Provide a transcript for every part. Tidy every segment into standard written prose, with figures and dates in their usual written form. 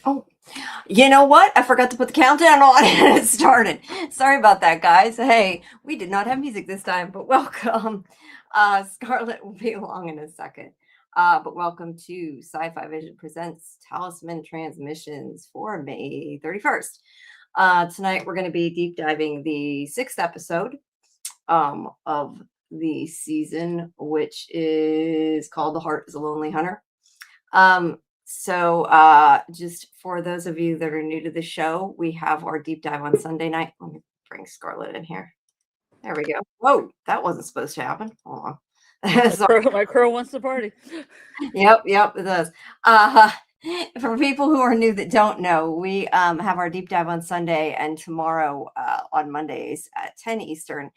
Oh, you know what? I forgot to put the countdown on and it started. Sorry about that, guys. Hey, we did not have music this time, but welcome. Scarlett will be along in a second. But welcome to Sci-Fi-Vision Presents Talisman Transmissions for May 31st. Tonight we're going to be deep diving the sixth episode of the season, which is called The Heart is a Lonely Hunter. Just for those of you that are new to the show, we have our deep dive on Sunday night. Let me bring Scarlett in here. There we go. Whoa, that wasn't supposed to happen. Hold on. Sorry. My crow wants to party. Yep, it does. For people who are new that don't know, we have our deep dive on Sunday, and tomorrow on Mondays at 10 Eastern,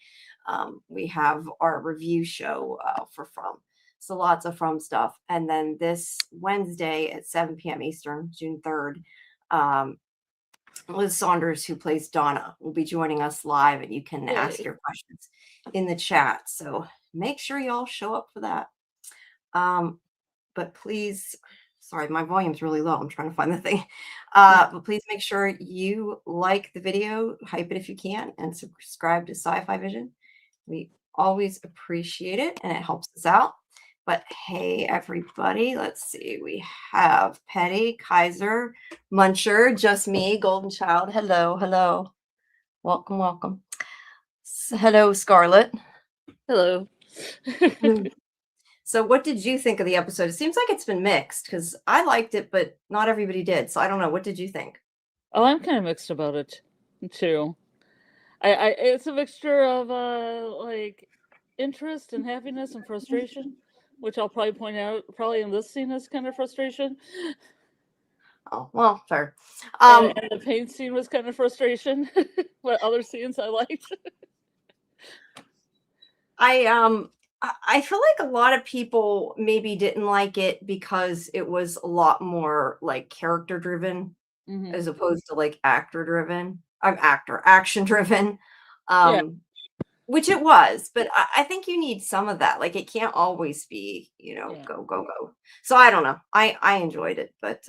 we have our review show for From. So lots of From stuff. And then this Wednesday at 7 p.m. Eastern, June 3rd, Liz Saunders, who plays Donna, will be joining us live, and you can ask your questions in the chat. So make sure you all show up for that. But please, sorry, my volume's really low. I'm trying to find the thing. But please make sure you like the video, hype it if you can, and subscribe to Sci-Fi-Vision. We always appreciate it, and it helps us out. But hey, everybody, let's see. We have Petty, Kaiser, Muncher, Just Me, Golden Child. Hello. Welcome. Hello, Scarlett. Hello. So what did you think of the episode? It seems like it's been mixed because I liked it, but not everybody did. So I don't know. What did you think? Oh, I'm kind of mixed about it too. It's a mixture of like interest and happiness and frustration, which I'll probably point out probably in this scene as kind of frustration. Oh, well, fair. And the paint scene was kind of frustration, but other scenes I liked. I feel like a lot of people maybe didn't like it because it was a lot more like character driven as opposed to like actor driven. Action driven. Which it was, but I think you need some of that. Like it can't always be, go. So I don't know. I enjoyed it, but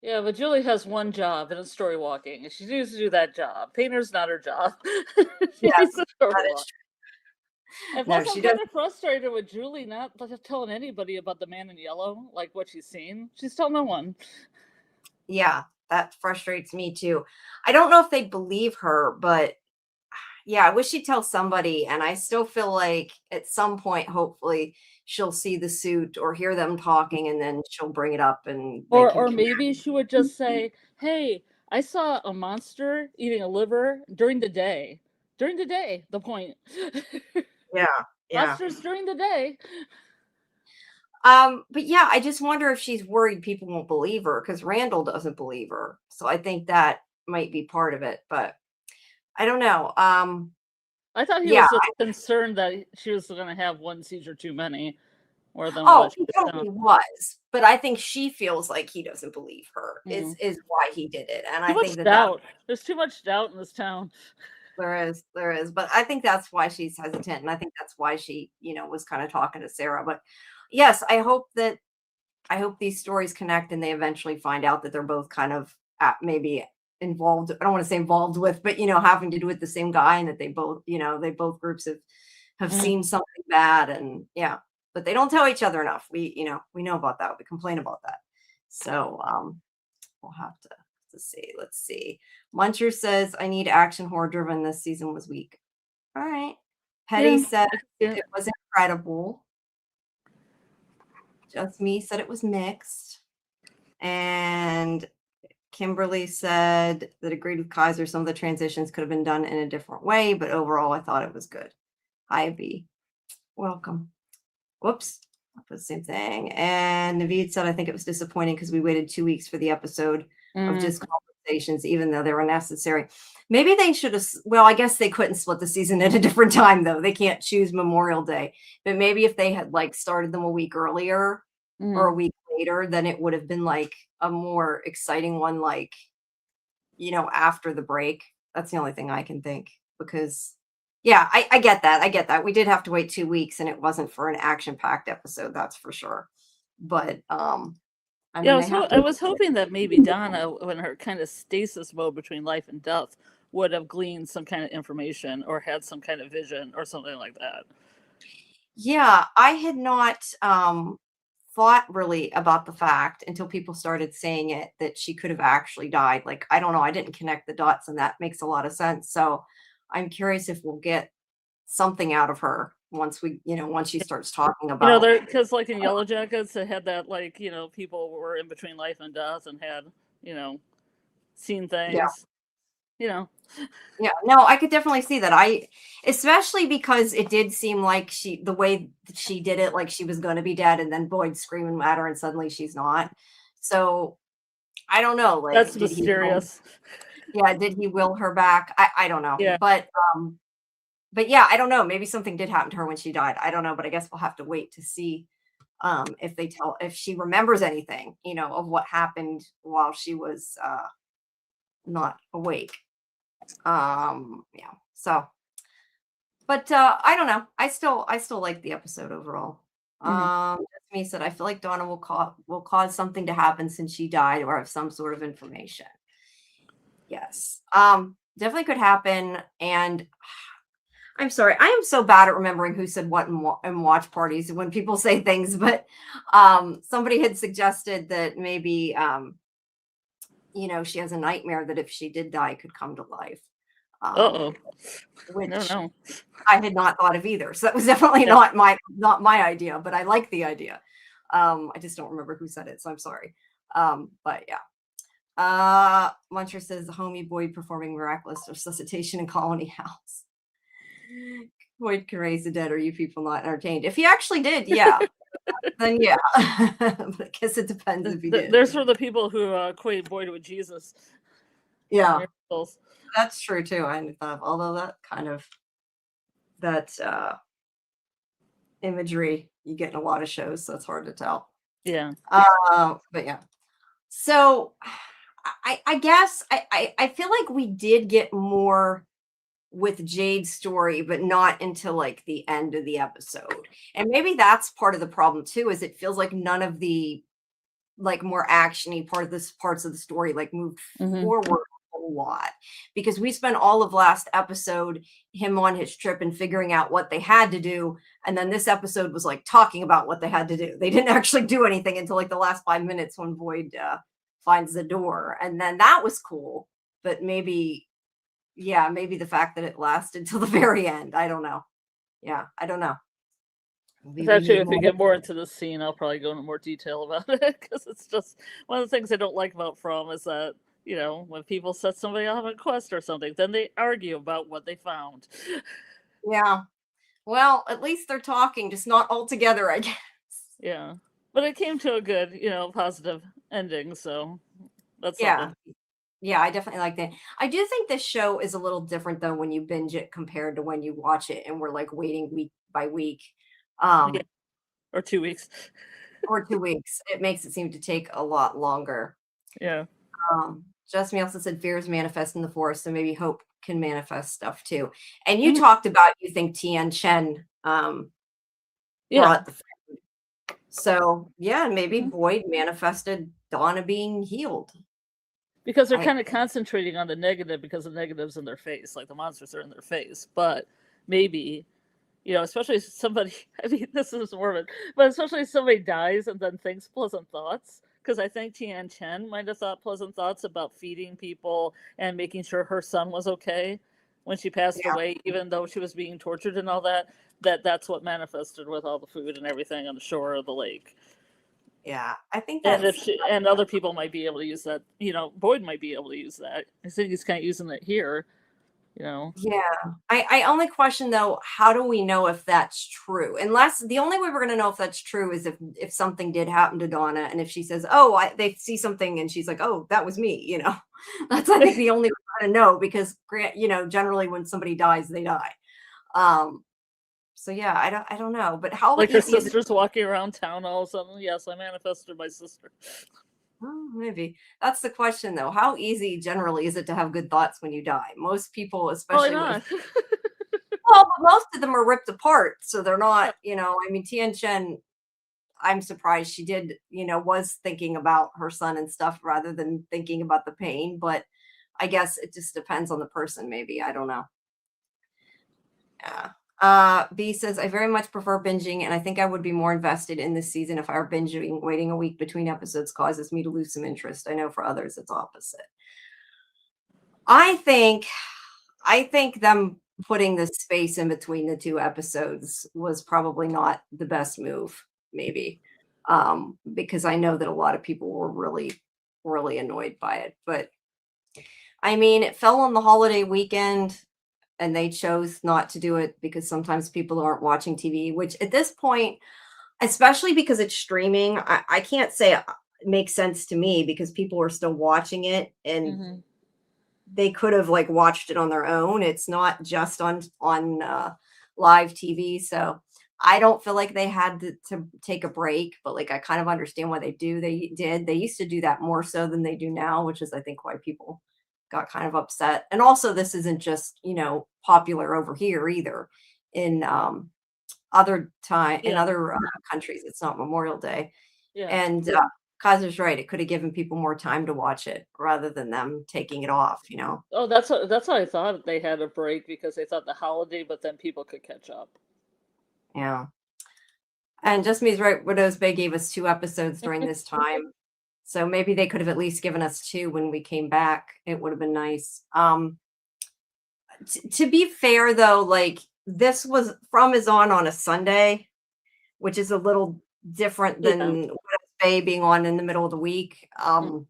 yeah, but Julie has one job, and it's story walking, and she needs to do that job. Painter's not her job. She needs to story walk. And plus, I'm kind of frustrated with Julie not telling anybody about the man in yellow, like what she's seen. She's told no one. Yeah, that frustrates me too. I don't know if they believe her, but yeah, I wish she'd tell somebody. And I still feel like at some point, hopefully, she'll see the suit or hear them talking, and then she'll bring it up. And or maybe she would just say, "Hey, I saw a monster eating a liver during the day." During the day, the point. Yeah. Monsters during the day. But yeah, I just wonder if she's worried people won't believe her because Randall doesn't believe her. So I think that might be part of it, but I don't know. I thought he was just concerned that she was going to have one seizure too many. More than he totally was. But I think she feels like he doesn't believe her is why he did it. And I think there's too much doubt in this town. There is. But I think that's why she's hesitant. And I think that's why she, was kind of talking to Sarah. But yes, I hope these stories connect and they eventually find out that they're both kind of maybe involved. I don't want to say involved with, but having to do with the same guy, and that they both, they both groups have seen something bad, and yeah, but they don't tell each other enough. We know about that. We complain about that. So we'll have to see. Let's see. Muncher says, I need action horror driven. This season was weak. All right. Petty said it was incredible. Just Me said it was mixed. And Kimberly said that agreed with Kaiser. Some of the transitions could have been done in a different way, but overall, I thought it was good. Hi, B. Welcome. Whoops. I put the same thing. And Naveed said, I think it was disappointing because we waited 2 weeks for the episode of just conversations, even though they were necessary. Maybe they should have, well, I guess they couldn't split the season at a different time, though. They can't choose Memorial Day. But maybe if they had started them a week earlier or a week later, then it would have been a more exciting one, after the break. That's the only thing I can think, because yeah, I get that. We did have to wait 2 weeks, and it wasn't for an action-packed episode, that's for sure. But I I Yeah, mean, they have I to. was hoping that maybe Donna, when her kind of stasis mode between life and death, would have gleaned some kind of information or had some kind of vision or something like that. Yeah, I had not thought really about the fact until people started saying it that she could have actually died. Like, I don't know, I didn't connect the dots, and that makes a lot of sense. So I'm curious if we'll get something out of her once once she starts talking You know, about. there because like in Yellow Jackets, they had that like people were in between life and death and had you know seen Yeah. things. You know, Yeah, no, I could definitely see that. Especially because it did seem like the way that she did it, like she was going to be dead, and then Boyd screaming at her, and suddenly she's not. So I don't know. that's Like, mysterious. yeah, did he will her back? I don't know, Yeah. but yeah, I don't know. Maybe something did happen to her when she died. I don't know, but I guess we'll have to wait to see if she remembers anything, of what happened while she was not awake. Yeah. So, but I don't know. I still like the episode overall. Hmm. Destiny said I feel like Donna will cause something to happen since she died or have some sort of information. Yes. Definitely could happen. And I'm sorry, I am so bad at remembering who said what in watch parties when people say things, but somebody had suggested that maybe she has a nightmare that if she did die could come to life. Uh-oh. No, Which no. I had not thought of either. So that was definitely Yeah. not my idea, but I like the idea. I just don't remember who said it, so I'm sorry. But yeah. Muncher says homie Boyd performing miraculous resuscitation in Colony House. Boyd can raise the dead. Are you people not entertained? If he actually did, yeah. Then yeah. But I guess it depends if he did. There's for the people who equate Boyd with Jesus. Yeah. Miracles. That's true too. I hadn't thought of, although that imagery you get in a lot of shows, so it's hard to tell. Yeah. But yeah. So I guess I feel like we did get more with Jade's story, but not until like the end of the episode. And maybe that's part of the problem too, is it feels like none of the like more actiony parts of the story like moved Hmm. forward a whole lot, because we spent all of last episode him on his trip and figuring out what they had to do, and then this episode was like talking about what they had to do. They didn't actually do anything until like the last 5 minutes when Boyd finds the door, and then that was cool. But maybe the fact that it lasted till the very end, I don't know. Yeah, I don't know. Maybe we Actually, need if we more. get more into the scene, I'll probably go into more detail about it because it's just one of the things I don't like about From is that when people set somebody off on a quest or something, then they argue about what they found. Yeah. Well, at least they're talking, just not all together, I guess. Yeah, but it came to a good, positive ending, so that's Yeah. something. Yeah, I definitely like that. I do think this show is a little different though when you binge it compared to when you watch it and we're like waiting week by week. Yeah, Um, or 2 weeks. or 2 weeks. It makes it seem to take a lot longer. Yeah. Justin also said fears manifest in the forest, so maybe hope can manifest stuff too. And you Mhm. talked about you think Tian Chen Yeah. brought the so yeah, maybe Mhm. Boyd manifested Donna being healed. Because they're I kind of concentrating on the negative because the negative's in their face, like the monsters are in their face. But maybe, especially if somebody, I mean, this is morbid, but especially if somebody dies and then thinks pleasant thoughts. Because I think Tian Chen might have thought pleasant thoughts about feeding people and making sure her son was okay when she passed yeah, away, even though she was being tortured and all that. That's what manifested with all the food and everything on the shore of the lake. yeah. I think And if that's she, and other people might be able to use that, Boyd might be able to use that. I think he's kind of using it here, you know. yeah. I only question though, how do we know if that's true? Unless the only way we're gonna know if that's true is if something did happen to Donna, and if she says, "Oh, they see something," and she's like, "Oh, that was me," That's I think the only way we're gonna know, because generally when somebody dies, they die. Um, so yeah, I don't know, but how Like her easy is it? sister's walking around town all of a sudden. Yes, I manifested my sister. Oh, maybe that's the question though. How easy generally is it to have good thoughts when you die? Most people, Probably especially not. well, but most of them are ripped apart, so they're not. I mean, Tian Chen. I'm surprised she did, was thinking about her son and stuff rather than thinking about the pain. But I guess it just depends on the person, maybe. I don't know. Yeah. B says, I very much prefer binging, and I think I would be more invested in this season if I were binging. Waiting a week between episodes causes me to lose some interest. I know for others it's opposite. I think them putting the space in between the two episodes was probably not the best move, maybe. Because I know that a lot of people were really, really annoyed by it. But I mean, it fell on the holiday weekend and they chose not to do it because sometimes people aren't watching TV, which at this point, especially because it's streaming, I can't say it makes sense to me because people are still watching it and Mm-hmm. they could have like watched it on their own. It's not just on live TV, so I don't feel like they had to take a break. But like I kind of understand why they do. They did. They used to do that more so than they do now, which is I think why people got kind of upset. And also, this isn't just popular over here either. In in Yeah. other countries, it's not Memorial Day, Yeah. and Kaiser's right. It could have given people more time to watch it rather than them taking it off. Oh, that's what I thought they had a break because they thought the holiday, but then people could catch up. Yeah. And Just Me's right. Widow's Bay gave us 2 episodes during this time. So maybe they could have at least given us 2 when we came back. It would have been nice. To be fair though, like this was From is on a Sunday, which is a little different Yeah. than Widow's Bay being on in the middle of the week. Mm.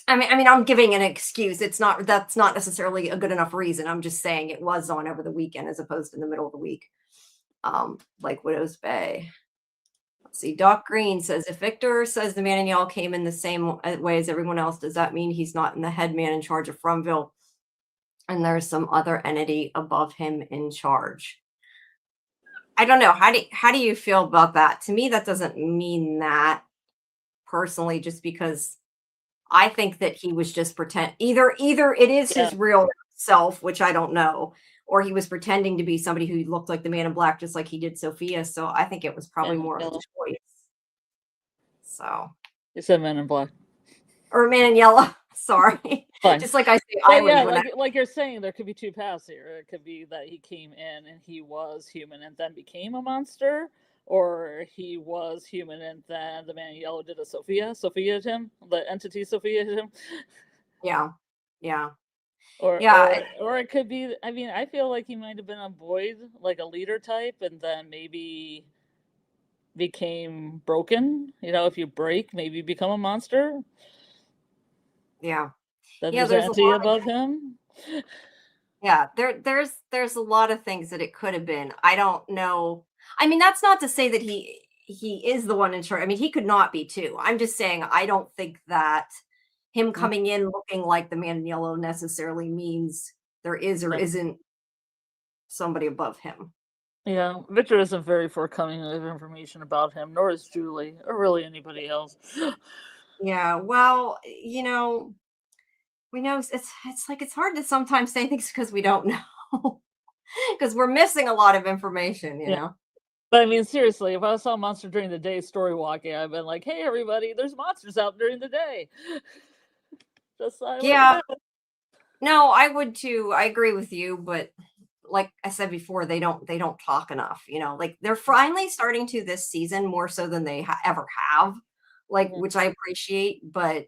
I mean, I'm giving an excuse. That's not necessarily a good enough reason. I'm just saying it was on over the weekend as opposed to in the middle of the week. Like Widow's Bay. Let's see. Doc Green says, if Victor says the man in yellow came in the same way as everyone else, does that mean he's not the head man in charge of Fromville and there's some other entity above him in charge? I don't know. How do you feel about that? To me, that doesn't mean that personally, just because I think that he was just either it is Yeah. his real self, which I don't know, or he was pretending to be somebody who looked like the man in black, just like he did Sophia. So I think it was probably Man in more of a Yellow. choice. So, It said Men in Black. or man in yellow. Sorry, Fine. just like I say But island. yeah, When like you're saying, there could be 2 paths here. It could be that he came in and he was human and then became a monster, or he was human and then the man in yellow did a Sophia'd him, the entity Sophia'd him. yeah, yeah, Or yeah, or it could be, I mean, I feel like he might have been a Boyd, like a leader type, and then maybe became broken. If you break, maybe you become a monster. yeah, Then yeah. there's an There's a entity lot. above him. Yeah, there's a lot of things that it could have been. I don't know. I mean, that's not to say that he is the one in charge. I mean, he could not be too. I'm just saying I don't think that him Mm, coming in looking like the man in yellow necessarily means there is or yeah. isn't somebody above him. Yeah, Victor isn't very forthcoming of information about him, nor is Julie, or really anybody else. Yeah, well, we know it's like it's hard to sometimes say things because we don't know. Because we're missing a lot of information, you Yeah. know. But I mean, seriously, if I saw a monster during the day story walking, I've been like, hey, everybody, there's monsters out during the day. Just so I let you Yeah, know. no, I would too. I agree with you, but like I said before, they don't talk enough. Like they're finally starting to this season more so than they ever have, like Mhm. which I appreciate. But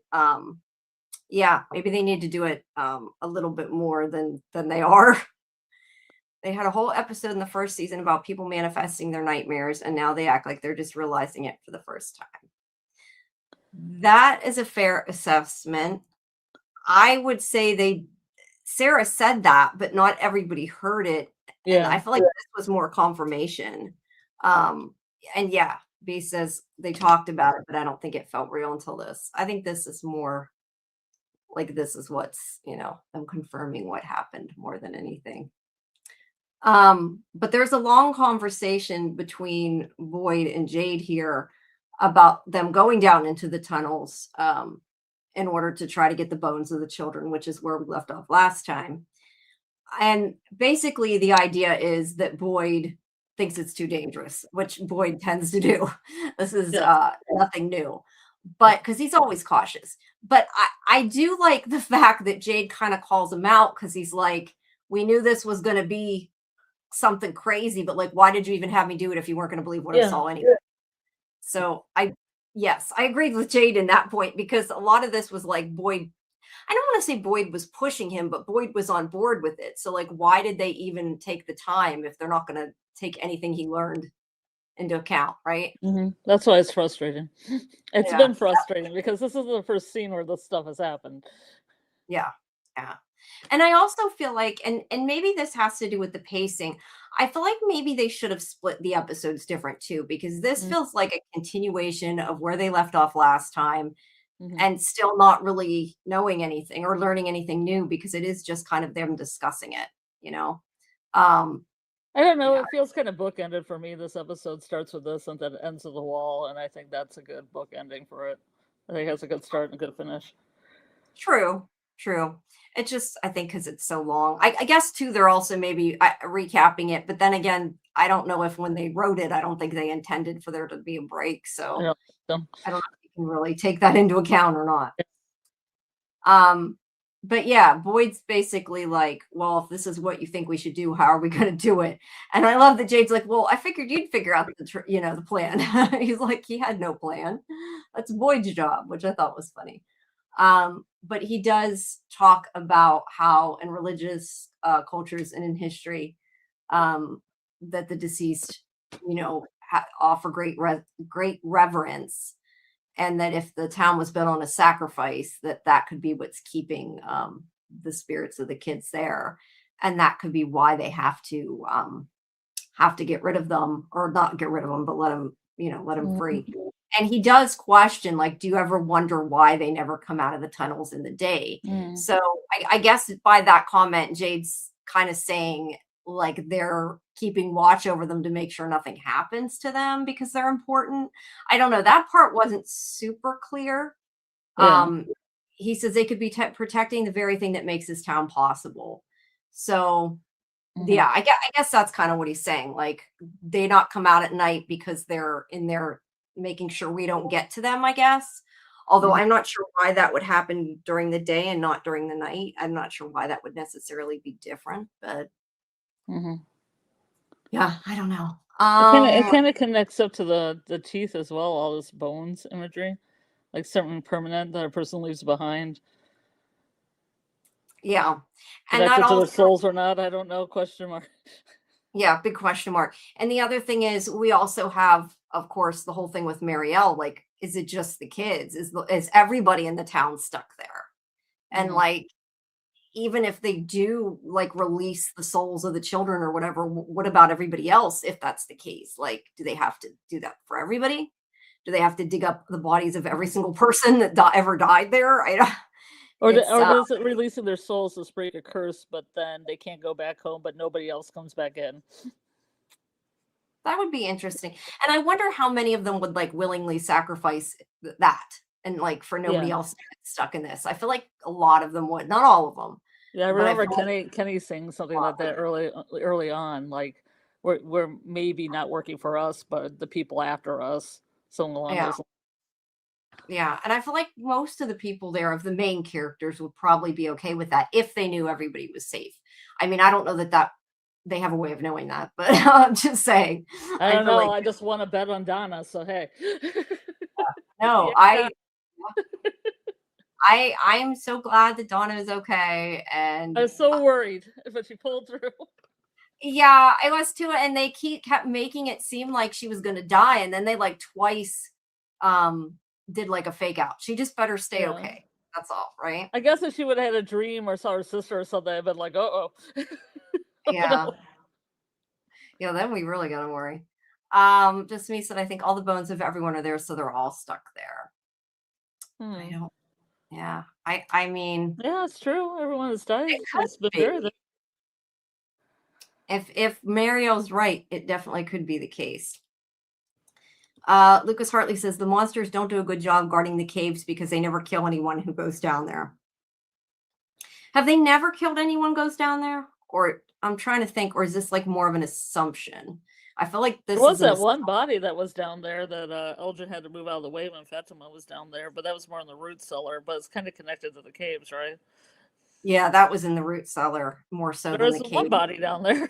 yeah, maybe they need to do it a little bit more than they are. They had a whole episode in the first season about people manifesting their nightmares, and now they act like they're just realizing it for the first time. That is a fair assessment. I would say Sarah said that, but not everybody heard it. And Yeah. I feel like this was more confirmation. Um, and yeah, B says they talked about it, but I don't think it felt real until this. I think this is more like this is what's, them confirming what happened more than anything. But there's a long conversation between Boyd and Jade here about them going down into the tunnels in order to try to get the bones of the children, which is where we left off last time. And basically, the idea is that Boyd thinks it's too dangerous, which Boyd tends to do. This is Yes. nothing new, but because he's always cautious. But I do like the fact that Jade kind of calls him out because he's like, we knew this was going to be something crazy, but like, why did you even have me do it if you weren't going to believe what I Yeah. saw anyway? So yes, I agreed with Jade in that point because a lot of this was like Boyd. I don't want to say Boyd was pushing him, but Boyd was on board with it. So like, why did they even take the time if they're not going to take anything he learned into account, right? That's why it's frustrating. It's Yeah, been frustrating because this is the first scene where this stuff has happened. yeah, yeah. And I also feel like, and maybe this has to do with the pacing. I feel like maybe they should have split the episodes different too, because this Mm, feels like a continuation of where they left off last time mhm. and still not really knowing anything or learning anything new because it is just kind of them discussing it, you know? Um, I don't know, yeah, it feels kind of bookended for me. This episode starts with this and then ends with the wall, and I think that's a good book ending for it. I think it has a good start and a good finish. true, true. It just, I think, because it's so long. I guess too, they're also maybe recapping it, but then again, I don't know if when they wrote it, I don't think they intended for there to be a break. I So don't think I don't know if you can really take that into account or not. Um, but yeah, Boyd's basically like, well, if this is what you think we should do, how are we going to do it? And I love that Jade's like, well, I figured you'd figure out the plan. He's like, he had no plan. That's Boyd's job, which I thought was funny. But he does talk about how in religious cultures and in history that the deceased, offer great reverence, and that if the town was built on a sacrifice, that could be what's keeping the spirits of the kids there, and that could be why they have to get rid of them or not get rid of them, but let them Mhm. free. And he does question, like, do you ever wonder why they never come out of the tunnels in the day? Mm. So I guess by that comment, Jade's kind of saying like they're keeping watch over them to make sure nothing happens to them because they're important. I don't know. That part wasn't super clear. Yeah. Um, he says they could be protecting the very thing that makes this town possible. So Mhm. yeah, I guess that's kind of what he's saying. Like they not come out at night because they're in there making sure we don't get to them, I guess. Although Mhm. I'm not sure why that would happen during the day and not during the night. I'm not sure why that would necessarily be different, but Mhm. yeah, I don't know. It kinda connects up to the teeth as well, all this bones imagery, like something permanent that a person leaves behind. Yeah. And that Connected to their also, souls or not, I don't know, question mark. yeah, big question mark. And the other thing is we also have, of course, the whole thing with Marielle. Like, is it just the kids? Is everybody in the town stuck there? And Mhm. like even if they do like release the souls of the children or whatever, what about everybody else if that's the case? Like, do they have to do that for everybody? Do they have to dig up the bodies of every single person that ever died there? I don't, it's Or does it releasing their souls to break a curse, but then they can't go back home, but nobody else comes back in? that would be interesting. And I wonder how many of them would like willingly sacrifice that and like for nobody Yeah. else to get stuck in this. I feel like a lot of them would, not all of them, Yeah, I but I remember feel like Kenny saying a something lot like would. that early on, like we're maybe not working for us, but the people after us, something along Yeah. those lines. Yeah, and I feel like most of the people there of the main characters would probably be okay with that if they knew everybody was safe. I mean, I don't know that they have a way of knowing that, but I'm just saying. I I don't feel know. like I just want to bet on Donna, so hey. no, Yeah, I am so glad that Donna is okay, I and was so worried, but she pulled through. yeah, I was too, and they kept making it seem like she was going to die, and then they like twice um did like a fake out. She just better stay Yeah. okay. That's all, right? I guess if she would have had a dream or saw her sister or something, I'd been like, uh-oh. Oh Yeah. no. Yeah, then we really gotta worry. Just me said I think all the bones of everyone are there, so they're all stuck there. I Hmm. don't yeah. I mean, Yeah, it's true. Everyone has died it could has been buried there. be. If Mario's right, it definitely could be the case. Lucas Hartley says the monsters don't do a good job guarding the caves because they never kill anyone who goes down there. Have they never killed anyone goes down there? Or I'm trying to think, or is this like more of an assumption? I feel like There this was is that one body that was down there that Elgin had to move out of the way when Fatima was down there, but that was more in the root cellar, but it's kind of connected to the caves, right? Yeah, that was in the root cellar more so There than is the one cave. body down there.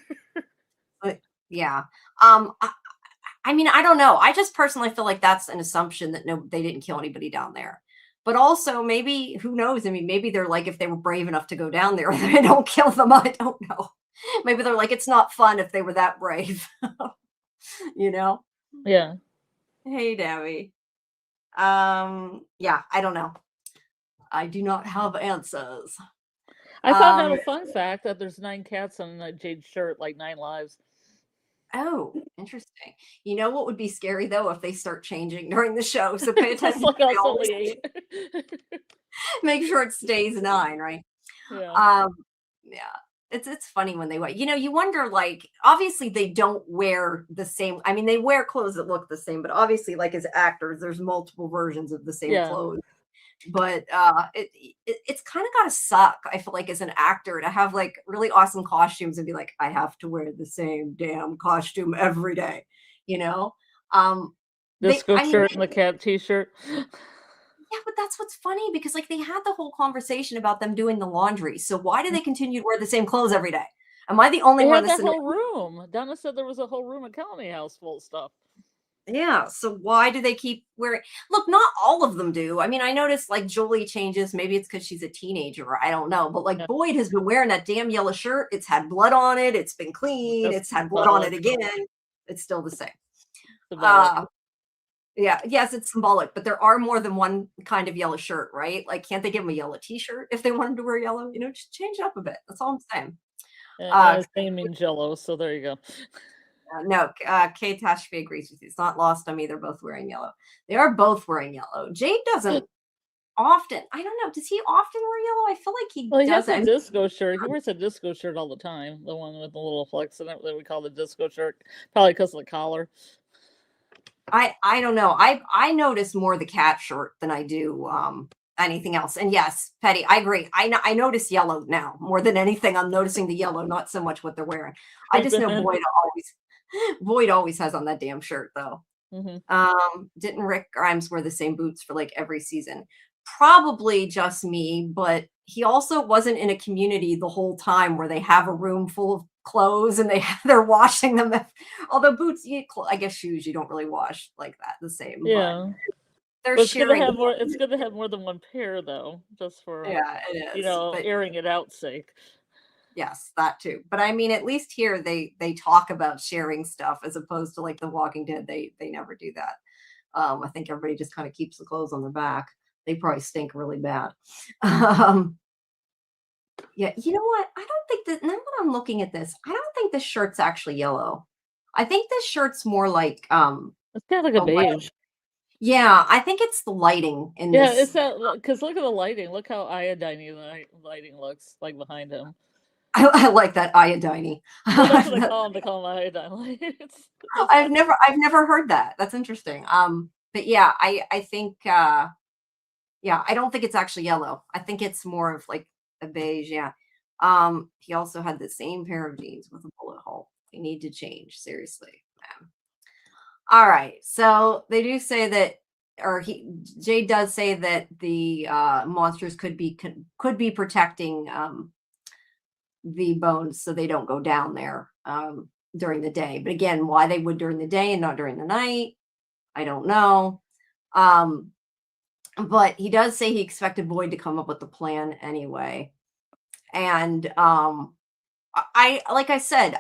But yeah. I mean, I don't know. I just personally feel like that's an assumption that no, they didn't kill anybody down there. But also, maybe who knows? I mean, maybe they're like, if they were brave enough to go down there, they don't kill them. I don't know. Maybe they're like, it's not fun if they were that brave. you know? Yeah. Hey, Debbie. Yeah, I don't know. I do not have answers. I found out a fun fact that there's 9 cats on Jade's shirt, like 9 lives. Oh, interesting. You know what would be scary though if they start changing during the show. So pay Just attention. like They us, always only 8. make sure it stays 9, right? Yeah. Um, yeah. It's funny when they wear. You wonder like obviously they don't wear the same. I mean, they wear clothes that look the same, but obviously like as actors, there's multiple versions of the same Yeah. clothes. But it's kind of gotta suck. I feel like as an actor to have like really awesome costumes and be like, I have to wear the same damn costume every day, you know? They, Disco I mean, shirt and the cat t-shirt. yeah, but that's what's funny because like they had the whole conversation about them doing the laundry. So why do they continue to wear the same clothes every day? Am I the only They one had that's that annoyed? whole room. Donna said there was a whole room at Colony House full of stuff. Yeah, so why do they keep wearing look, not all of them do. I mean, I noticed like Julie changes, maybe it's because she's a teenager, I don't know. But like Yeah. Boyd has been wearing that damn yellow shirt. It's had blood on it, it's been clean, That's it's had blood on symbolic. it again. It's still the same. Symbolic. Yeah, yes, it's symbolic, but there are more than one kind of yellow shirt, right? Like, can't they give him a yellow t-shirt if they wanted to wear yellow? Just change it up a bit. That's all I'm saying. And his name means Jello, so there you go. No, Kate Tashby agrees with you. It's not lost on me. They're both wearing yellow. They are both wearing yellow. Jade doesn't often. I don't know. Does he often wear yellow? I feel like he Well, he has does. a disco shirt. He wears a disco shirt all the time. The one with the little flex in it that we call the disco shirt. Probably because of the collar. I don't know. I notice more the cat shirt than I do anything else. And yes, Petty, I agree. I notice yellow now more than anything. I'm noticing the yellow, not so much what they're wearing. I just know Boyd always has on that damn shirt though. Didn't Rick Grimes wear the same boots for like every season? Probably just me, but he also wasn't in a community the whole time where they have a room full of clothes and they're washing them. Although boots, I guess shoes you don't really wash like that the same. Yeah, but they're but it's good to sharing. have more. It's good to have more than one pair, though, just for Yeah, it is. But airing it out sake. yes, that too. But I mean, at least here they talk about sharing stuff as opposed to like The Walking Dead. They never do that. I think everybody just kind of keeps the clothes on their back. They probably stink really bad. Yeah, you know what? I don't think that now that I'm looking at this, I don't think this shirt's actually yellow. I think this shirt's more like It's kind of like a beige. Yeah, I think it's the lighting in Yeah, this. it's that because look at the lighting. Look how iodine the lighting looks like behind him. I like that iodine. Well, that's what they call them. They call them iodine lights. I've never heard that. That's interesting. But yeah, I think yeah, I don't think it's actually yellow. I think it's more of like a beige. Yeah. He also had the same pair of jeans with a bullet hole. They need to change seriously. All right. So they do say that, or Jade does say that the monsters could be protecting the bones so they don't go down there during the day. But again, why they would during the day and not during the night, I don't know. But he does say he expected Boyd to come up with the plan anyway. And I like I said,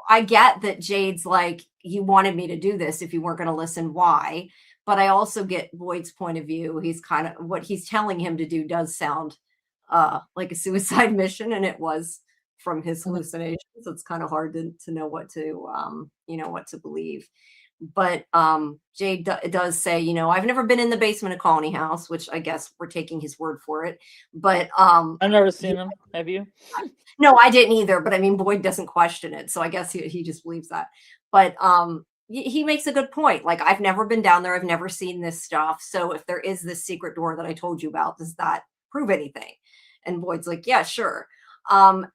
I get that Jade's like, you wanted me to do this. If you weren't going to listen, why? But I also get Boyd's point of view. He's kind of what he's telling him to do does sound like a suicide mission, and it was from his hallucinations. It's kind of hard to know what to what to believe. But Jade does say, I've never been in the basement of Colony House, which I guess we're taking his word for it. But I've never seen him. Have you? No, I didn't either. But I mean, Boyd doesn't question it, so I guess he just believes that. But he makes a good point. Like, I've never been down there. I've never seen this stuff. So if there is this secret door that I told you about, does that prove anything? And Boyd's like, yeah, sure. And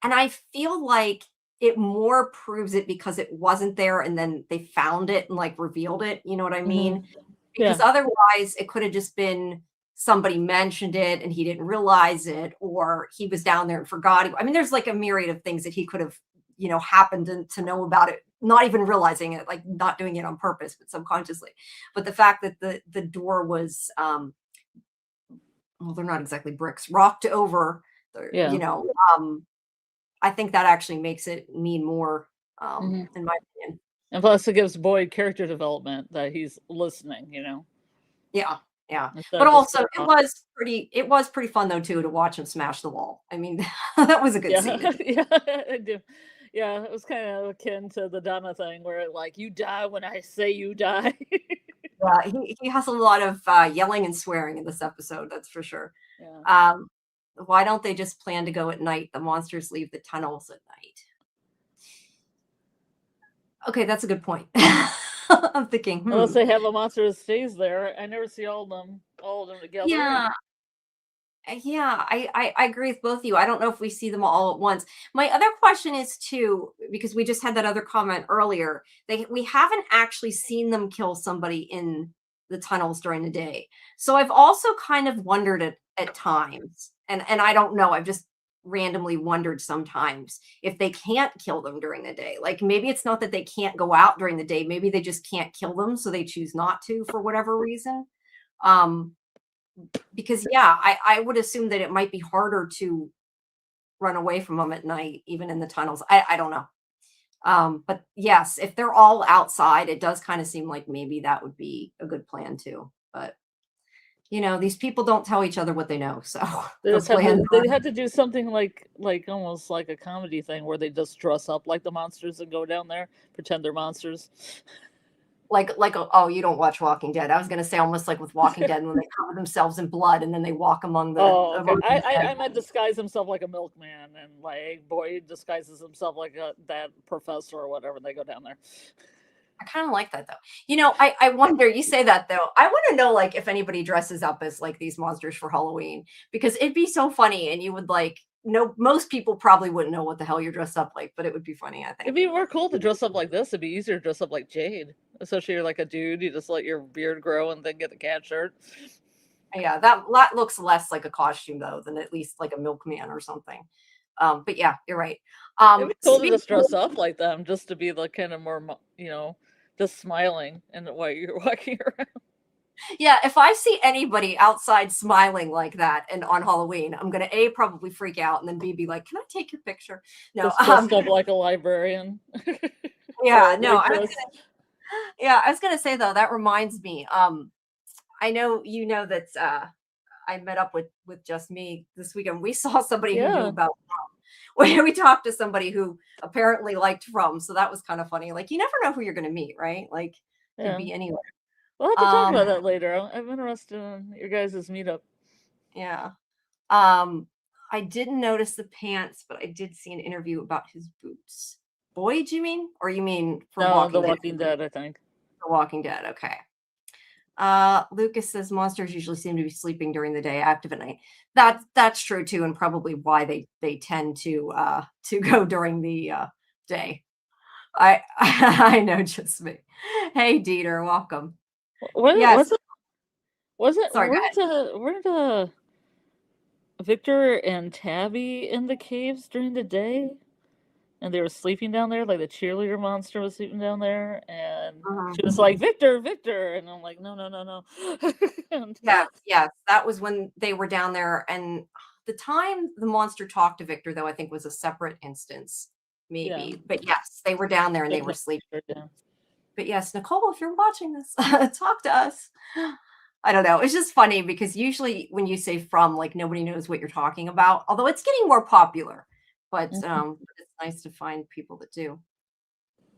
I feel like it more proves it because it wasn't there and then they found it and like revealed it. You know what I mean? Because Yeah. otherwise it could have just been somebody mentioned it and he didn't realize it, or he was down there and forgot. I mean, there's like a myriad of things that he could have, happened to know about it, not even realizing it, like not doing it on purpose, but subconsciously. But the fact that the door was, well, they're not exactly bricks, rocked over, Yeah. I think that actually makes it mean more, in my opinion. And plus it gives Boyd character development that he's listening, Yeah, yeah. instead But of just also it was pretty fun though too to watch him smash the wall. I mean, that was a good yeah, scene. yeah, I do. Yeah, it was kind of akin to the Donna thing where like you die when I say you die. Yeah, he has a lot of yelling and swearing in this episode, that's for sure. Yeah. Um, why don't they just plan to go at night? The monsters leave the tunnels at night. Okay, that's a good point. I'm thinking, Unless they have a monster that stays there. I never see all of them together. Yeah, yeah, I agree with both of you. I don't know if we see them all at once. My other question is too, because we just had that other comment earlier. We haven't actually seen them kill somebody in the tunnels during the day. So I've also kind of wondered at times, and I don't know. I've just randomly wondered sometimes if they can't kill them during the day. Like maybe it's not that they can't go out during the day. Maybe they just can't kill them, so they choose not to for whatever reason. Um, because yeah, I would assume that it might be harder to run away from them at night, even in the tunnels. I don't know. But yes, if they're all outside, it does kind of seem like maybe that would be a good plan too. But these people don't tell each other what they know, so They the just have plan. to. They have to do something like almost like a comedy thing where they just dress up like the monsters and go down there, pretend they're monsters. Oh, you don't watch Walking Dead. I was gonna say almost like with Walking Dead when they cover themselves in blood and then they walk among the Oh, okay. among the dead. I meant disguise himself like a milkman, and like Boyd disguises himself like that professor or whatever. And they go down there. I kind of like that though. I wonder, you say that though. I want to know like if anybody dresses up as like these monsters for Halloween, because it'd be so funny and you would like no most people probably wouldn't know what the hell you're dressed up like, but it would be funny, I It'd think. be more cool to dress up like this. It'd be easier to dress up like Jade, especially you're like a dude. You just let your beard grow and then get the cat shirt. Yeah, that looks less like a costume though than at least like a milkman or something. But yeah, you're right. It'd be cool to Speaking just dress up like them, just to be like kind of more, just smiling and while you're walking around. Yeah, if I see anybody outside smiling like that and on Halloween, I'm gonna A, probably freak out, and then B, be like, can I take your picture? No, Just dressed up like a librarian or yeah, a no, waitress. I was gonna say though, that reminds me. I know that I met up with just me this weekend. We saw somebody who knew Yeah, about we talked to somebody who apparently liked From, so that was kind of funny. Like you never know who you're gonna meet, right? Like could yeah. be anywhere. We'll have to talk about Um, that later. I'm interested in your guys' meetup. yeah. Um, I didn't notice the pants, but I did see an interview about his boots. Boyd, you mean? Or you mean for No, The Walking Dead? Walking Dead, I think. For Walking Dead, okay. Lucas says monsters usually seem to be sleeping during the day, active at night. That's true too, and probably why they tend to go during the day. I know, just me. Hey Dieter, welcome. What Yes, was it? Was it sorry, go weren't Victor and Tabby in the caves during the day? And they were sleeping down there, like the cheerleader monster was sleeping down there, and ahead. she was like, Victor, Victor, and I'm like, no, no, no, no. And Yes, yes, that was when they were down there, and the time the monster talked to Victor, though, I think was a separate instance, yeah, maybe. But yes, they were down there and they but were no, sleeping. yeah. But yes, Nicole, if you're watching this, talk to us. I don't know. It's just funny because usually when you say From, like nobody knows what you're talking about, although it's getting more popular. But it's nice to find people that do.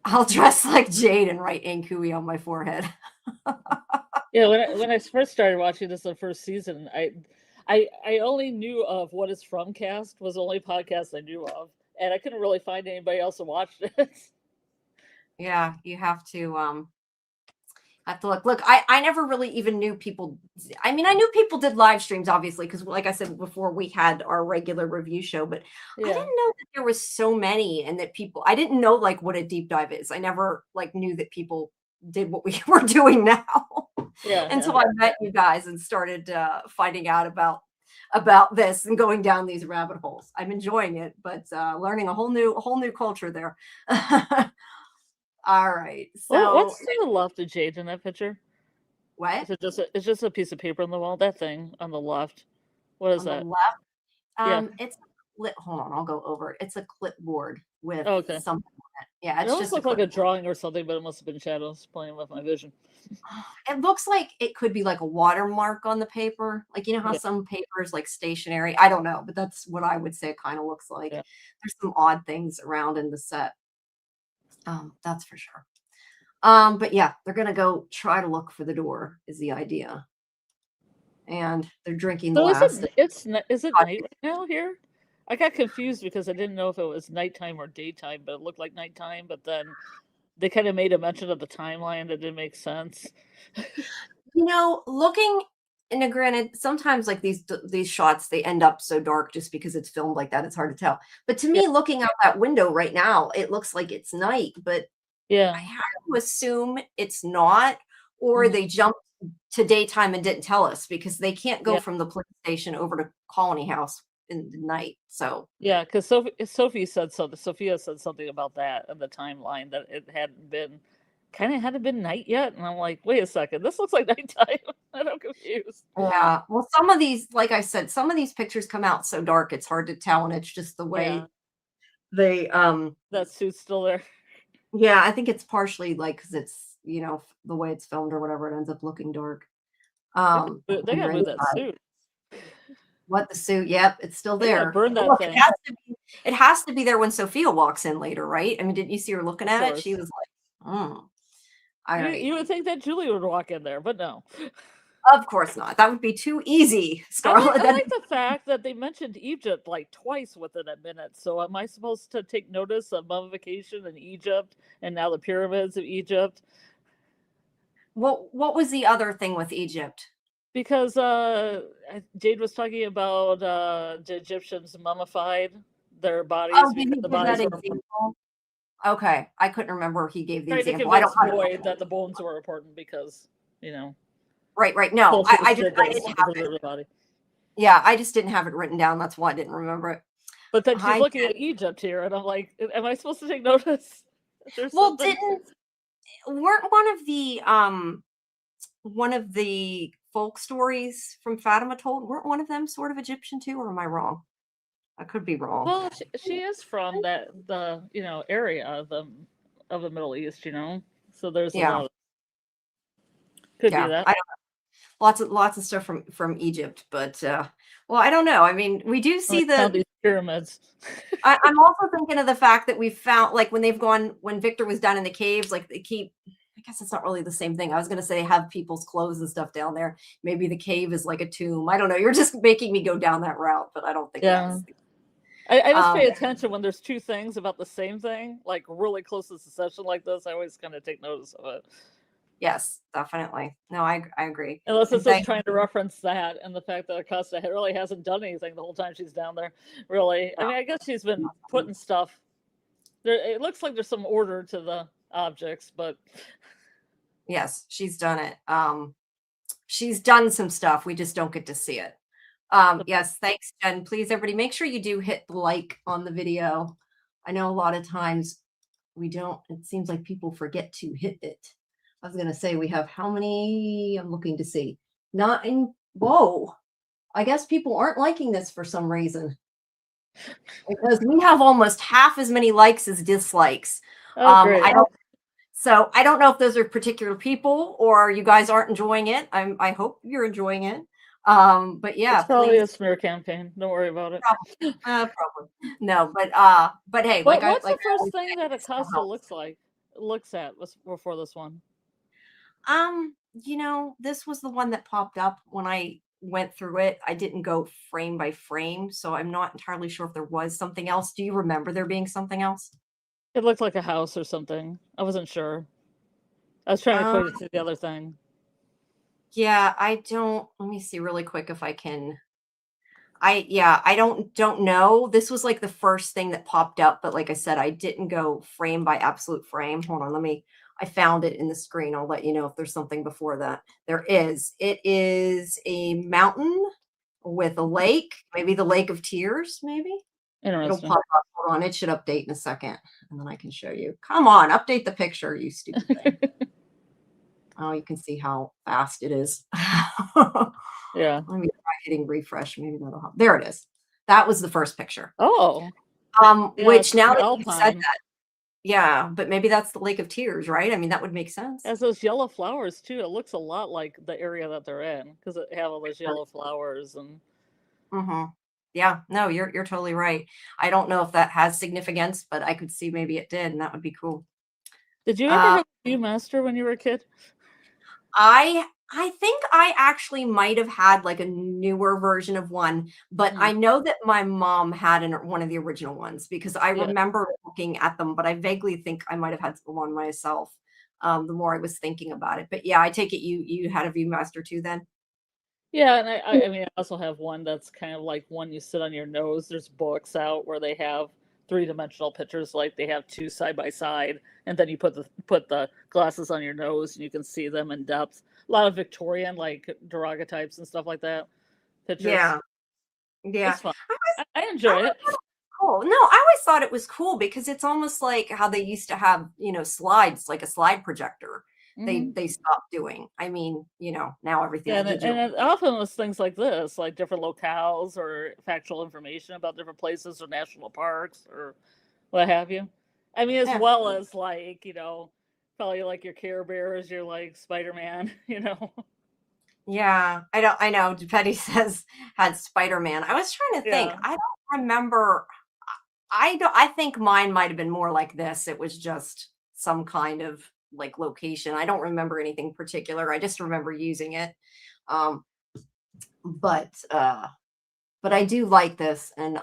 I'll dress like Jade and write Ankui on my forehead. Yeah, when I first started watching this the first season, I only knew of What Is From Cast was the only podcast I knew of, and I couldn't really find anybody else who watched it. Yeah, you have to I have to look. Look, I never really even knew people. I mean, I knew people did live streams, obviously, because like I said before, we had our regular review show, but I Yeah. didn't know that there was so many and that people. I didn't know like what a deep dive is. I never like knew that people did what we were doing now Yeah, yeah. until I met you guys and started finding out about this and going down these rabbit holes. I'm enjoying it, but learning a whole new culture there. All right, Well, so what's to the left of Jade in that picture? what Is it just it's just a piece of paper on the wall? That thing on the left. What is on the that? left? Yeah. It's a clip. Hold on, I'll go over it. It's a clipboard with Oh, okay. something on it. Yeah, It it's almost just a looked like a clipboard. drawing or something, but it must have been shadows playing with my vision. It looks like it could be like a watermark on the paper. Like, you know how Yeah, some paper is like stationary? I don't know, but that's what I would say it kind of looks like. yeah. There's some odd things around in the set. That's for sure. But yeah, they're gonna go try to look for the door is the idea. And they're drinking the So is last. is it night right now here? I got confused because I didn't know if it was nighttime or daytime, but it looked like nighttime. But then they kind of made a mention of the timeline that didn't make sense. You know, looking and granted, sometimes like these shots they end up so dark just because it's filmed like that, it's hard to tell. But to Yeah, me, looking out that window right now, it looks like it's night, but I yeah, have to assume it's not, or mhm, they jumped to daytime and didn't tell us because they can't go yeah, from the police station over to Colony House in the night. So yeah. Because Sophie said something. Sophia said something about that in the timeline that it hadn't been hadn't been night yet, and I'm like, wait a second, this looks like nighttime. And I'm confused. yeah, well, some of these, like I said, some of these pictures come out so dark it's hard to tell, and it's just the Yeah, way they that suit's still there. yeah, I think it's partially like because it's, you know, the way it's filmed or whatever, it ends up looking dark. They On gotta your move that inside. suit. What, the suit? Yep, it's still They gotta there. burn that Look, thing, it has to be there when Sophia walks in later, right? I mean, didn't you see her looking of at it? She course. was like, all right. You would think that Julie would walk in there, but no. Of course not. That would be too easy, Scarlett. I like the fact that they mentioned Egypt like twice within a minute. So am I supposed to take notice of mummification in Egypt and now the pyramids of Egypt? What was the other thing with Egypt? Because Jade was talking about the Egyptians mummified their bodies Oh, did because he the give that bodies were important. example? Okay, I couldn't remember if he gave the Trying to example. I don't convince I don't Boyd that the bones were important because, you know, Right, right. No, solstice I did didn't this to have preserve the body. yeah, I just didn't have it written down. That's why I didn't remember it. But then she's I looking at Egypt here, and I'm like, am I supposed to take notice? There's well, something. didn't weren't one of the folk stories from Fatima told, weren't one of them sort of Egyptian too, or am I wrong? I could be wrong. Well, she is from the area of the Middle East, so there's a Yeah, lot of could be yeah. that. I don't lots of stuff from Egypt, but well, I don't know. I mean, we do I see found these pyramids. I'm also thinking of the fact that we found like when they've gone when Victor was down in the caves, like they keep I guess it's not really the same thing. I was gonna say have people's clothes and stuff down there. Maybe the cave is like a tomb. I don't know. You're just making me go down that route, but I don't think that Yeah, was I just um pay attention when there's two things about the same thing, like really close to succession like this. I always kind of take notice of it, yes, definitely. No, I agree. unless And it's just thank trying to reference that and the fact that Acosta really hasn't done anything the whole time she's down there. Really, I mean, I guess she's been putting stuff there. It looks like there's some order to the objects, but yes, she's done it. She's done some stuff. We just don't get to see it. Yes, thanks, Jen. Please, everybody, make sure you do hit the like on the video. I know a lot of times we don't, it seems like people forget to hit it. I was gonna say we have how many? I'm looking to see. Not in whoa. I guess people aren't liking this for some reason. Because we have almost half as many likes as dislikes. oh, great. I don't know if those are particular people or you guys aren't enjoying it. I hope you're enjoying it. But yeah, It's probably a please. smear campaign. Don't worry about it. Probably. No, but hey, What's like the I first always thing say, that it still Acosta helps. looks at before this one? You know, this was the one that popped up when I went through it. I didn't go frame by frame, so I'm not entirely sure if there was something else. Do you remember there being something else? It looked like a house or something. I wasn't sure. I was trying to Um, equate it to the other thing. yeah, I don't. Let me see really quick if I can. I don't know. This was like the first thing that popped up, but like I said, I didn't go frame by absolute frame. Hold on, let me. I found it in the screen. I'll let you know if there's something before that. There is. It is a mountain with a lake, maybe the Lake of Tears, maybe. It'll Interesting. pop up. Hold on, it should update in a second, and then I can show you. Come on, update the picture, you stupid thing. Oh, you can see how fast it is. Yeah. Let me try hitting refresh. Maybe that'll help. There it is. That was the first picture. Oh, yeah, Which it's now like that you said alpine. that, yeah, but maybe that's the Lake of Tears, right? I mean, that would make It sense. has those yellow flowers too. It looks a lot like the area that they're in because it have all those yellow flowers and Mm-hmm. Yeah, no, you're totally right. I don't know if that has significance, but I could see maybe it did, and that would be cool. Did you ever Uh, have a Viewmaster when you were a kid? I think I actually might have had like a newer version of one, but Mm, I know that my mom had one of the original ones because I yeah. remember looking at them, but I vaguely think I might have had one myself. The more I was thinking about it, but yeah, I take it you had a ViewMaster too then. Yeah, and I mean, I also have one that's kind of like one you sit on your nose. There's books out where they have three-dimensional pictures, like they have two side by side, and then you put the glasses on your nose and you can see them in depth. A lot of Victorian, like daguerreotypes and stuff like that, pictures. Yeah, yeah. It's fun. I I enjoy always it. thought it was cool. No, I always thought it was cool because it's almost like how they used to have, slides, like a slide projector. Hmm. They stopped doing. I mean, now Yeah, everything's and digital. it often was things like this, like different locales or factual information about different places or national parks or what have you. I mean, as Yeah. well as like, probably like your Care Bears, your like Spider-Man, Yeah, I know. Petty says had Spider-Man. I was trying to think. Yeah. I don't remember. I don't. I think mine might have been more like this. It was just some kind of like location. I don't remember anything particular. I just remember using it. Um, but uh, but I do like this, and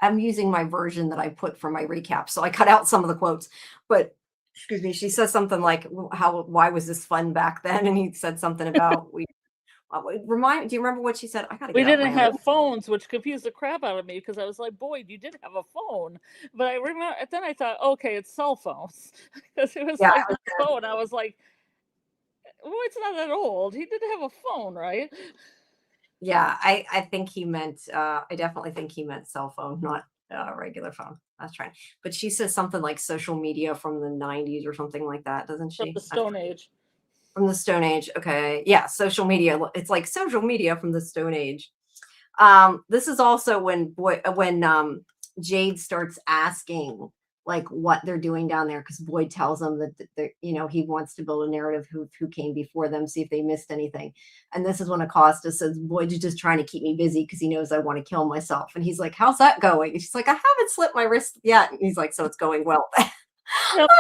I'm using my version that I put for my recap. So I cut out some of the quotes, but excuse me. She says something like, "How? Why was this fun back then?" And he said something about we do you remember what she said? I gotta We get out didn't my have old. phones, which confused the crap out of me because I was like, Boyd, you did have a phone. But I remember, then I thought, okay, it's cell phones because it was Yeah, like not a phone. I was like, Boyd's not that old. He did have a phone, right? yeah, I think he meant, I definitely think he meant cell phone, not regular phone. That's right. But she says something like social media from the 90s or something like that, doesn't From she? the Stone Age. From the Stone Age. Okay. Yeah, social media. It's like social media from the Stone Age. This is also when Jade starts asking like what they're doing down there because Boyd tells them that he wants to build a narrative who came before them, see if they missed anything. And this is when Acosta says Boyd's just trying to keep me busy because he knows I want to kill myself. And he's like, "How's that going?" And she's like, "I haven't slit my wrist yet." And he's like, "So it's going well." Yep.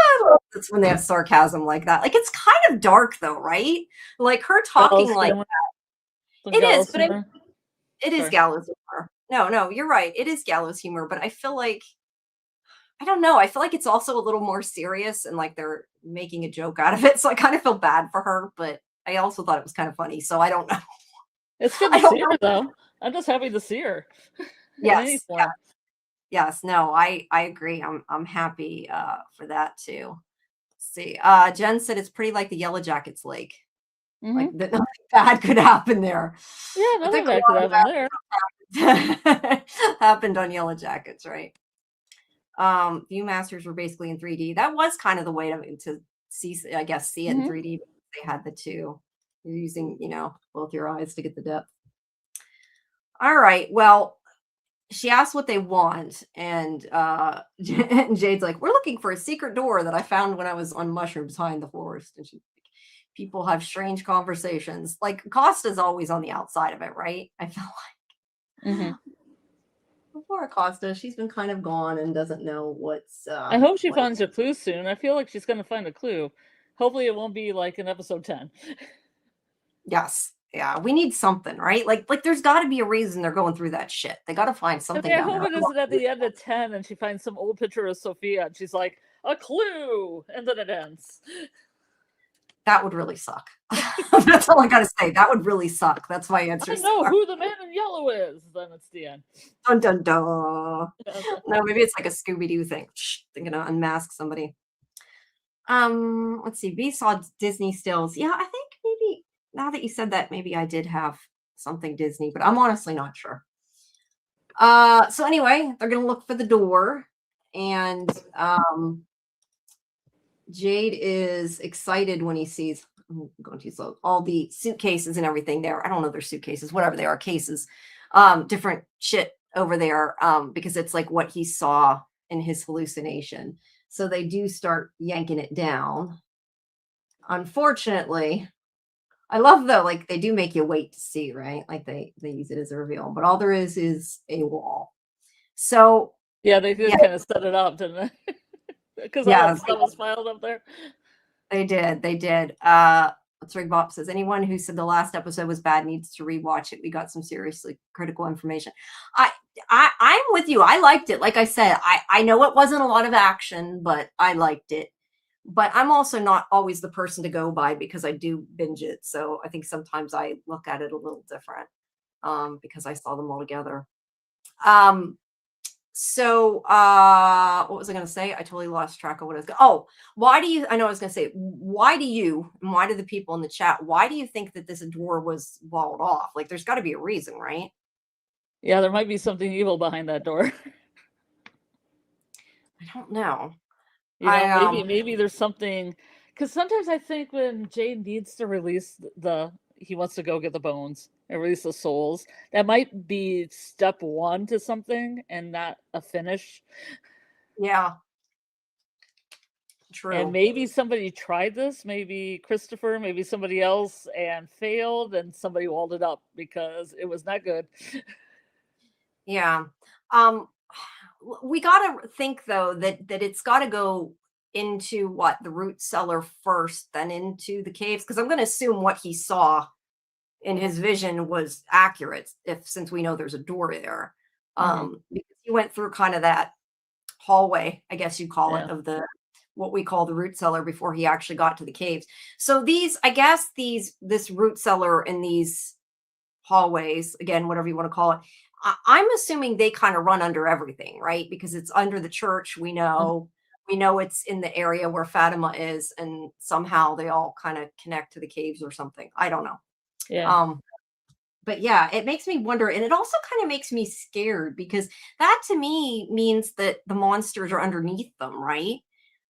That's when they have sarcasm like that. Like it's kind of dark though, right? Like her talking Gallows like humor. Some it is, gallows but humor. it is Sorry. gallows humor. No, no, you're right. It is gallows humor, but I feel like I don't know. I feel like it's also a little more serious and like they're making a joke out of it. So I kind of feel bad for her, but I also thought it was kind of funny. So I don't know. It's good to I don't see know. her though. I'm just happy to see her in any Yes. Yeah. form. Yes. No, I agree. I'm happy for that too. Let's see. Jen said it's pretty like the Yellow Jackets lake. Like Hmm. that nothing bad could happen there. Yeah, I nothing think a bad could lot of happen there. that happened on Yellow Jackets, right? Viewmasters were basically in 3D. That was kind of the way to see, I guess, see it in Hmm. 3D. They had the two. You're using, both your eyes to get the depth. All right. Well, she asked what they want, and Jade's like, "We're looking for a secret door that I found when I was on mushrooms high in the forest." And she's like, "People have strange conversations." Like Costa's always on the outside of it, right? I feel Hmm. like before Acosta, she's been kind of gone and doesn't know what's I hope she what. finds a clue soon. I feel like she's going to find a clue. Hopefully, it won't be like in episode 10. Yes. Yeah, we need something, right? Like there's got to be a reason they're going through that shit. They got to find I something mean, I down hope there. it isn't at the end of 10 and she finds some old picture of Sophia and she's like, a clue, and then it ends. That would really suck. That's all I gotta say. That would really suck. That's my answer. I know who the man in yellow is. Then it's the end. Dun dun dun. No, maybe it's like a Scooby-Doo thing. They're gonna unmask somebody. Let's see. V saw Disney stills. Yeah, I think maybe now that you said that, maybe I did have something Disney, but I'm honestly not sure. So anyway, they're gonna look for the door, and Jade is excited when he sees, I'm going too slow, all the suitcases and everything there. I don't know, they're suitcases, whatever they are, cases, different shit over there, because it's like what he saw in his hallucination. So they do start yanking it down. Unfortunately, I love though, like they do make you wait to see, right? Like they use it as a reveal, but all there is a wall. So yeah, they did kind of set it up, didn't they? Because all that stuff was filed up there. They did. Let's Rig Bop says, anyone who said the last episode was bad needs to rewatch it. We got some seriously critical information. I'm with you. I liked it. Like I said, I know it wasn't a lot of action, but I liked it. But I'm also not always the person to go by because I do binge it. So I think sometimes I look at it a little different because I saw them all together. So what was I going to say? I totally lost track of what I was going to. Oh, I know I was going to say, why do the people in the chat, why do you think that this door was walled off? Like, there's got to be a reason, right? Yeah, there might be something evil behind that door. I don't know. You know, maybe there's something, because sometimes I think when Jade needs to release he wants to go get the bones and release the souls, that might be step one to something and not a finish. Yeah. True. And maybe somebody tried this, maybe Christopher, maybe somebody else, and failed, and somebody walled it up because it was not good. Yeah. We got to think though that it's got to go into the root cellar first, then into the caves, because I'm going to assume what he saw in his vision was accurate, since we know there's a door there. Because he went through kind of that hallway, I guess you call it, of what we call the root cellar before he actually got to the caves. So this root cellar and these hallways, again, whatever you want to call it, I'm assuming they kind of run under everything, right? Because it's under the church. We know it's in the area where Fatima is, and somehow they all kind of connect to the caves or something. I don't know. Yeah. But yeah, it makes me wonder, and it also kind of makes me scared because that to me means that the monsters are underneath them, right?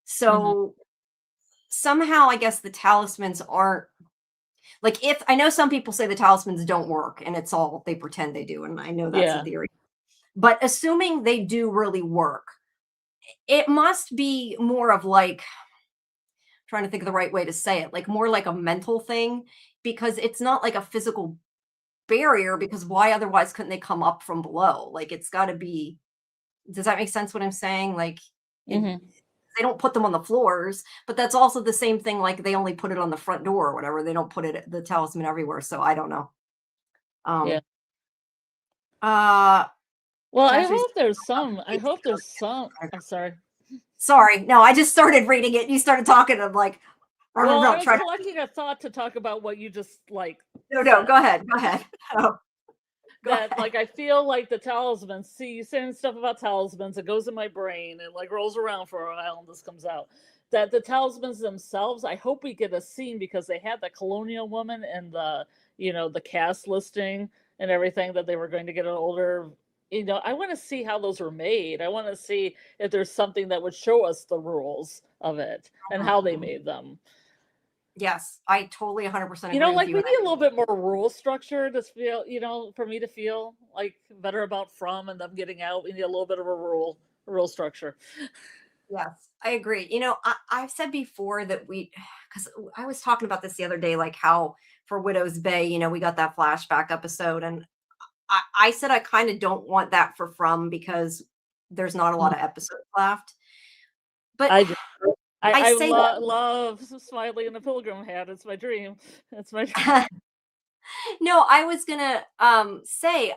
So somehow I guess the talismans aren't, like, if I know some people say the talismans don't work and it's all they pretend they do, and I know that's a theory. But assuming they do really work, it must be more of like, trying to think of the right way to say it, like more like a mental thing, because it's not like a physical barrier, because why otherwise couldn't they come up from below? Like, it's got to be, does that make sense what I'm saying? Like, they don't put them on the floors, but that's also the same thing, like they only put it on the front door or whatever. They don't put the talisman everywhere. So I don't know. Well, I hope there's some. I'm sorry. Sorry. No, I just started reading it. You started talking. I'm like, well, I was collecting a thought to talk about what you just like. No, go ahead. Oh. Like, I feel like the talismans, see, you saying stuff about talismans, it goes in my brain, it like rolls around for a while and this comes out. That the talismans themselves, I hope we get a scene, because they had the colonial woman and the cast listing and everything, that they were going to get an older, I want to see how those were made. I want to see if there's something that would show us the rules of it and how they made them. Yes, I totally 100% agree. Like, we need a little bit more rule structure to feel, for me to feel like better about From and them getting out. We need a little bit of a rule structure. Yes, I agree. I've said before that because I was talking about this the other day, like how for Widow's Bay, we got that flashback episode, and I said I kind of don't want that for From, because there's not a lot of episodes left. But I love Smiley in the Pilgrim hat. It's my dream. It's my dream. No, I was gonna say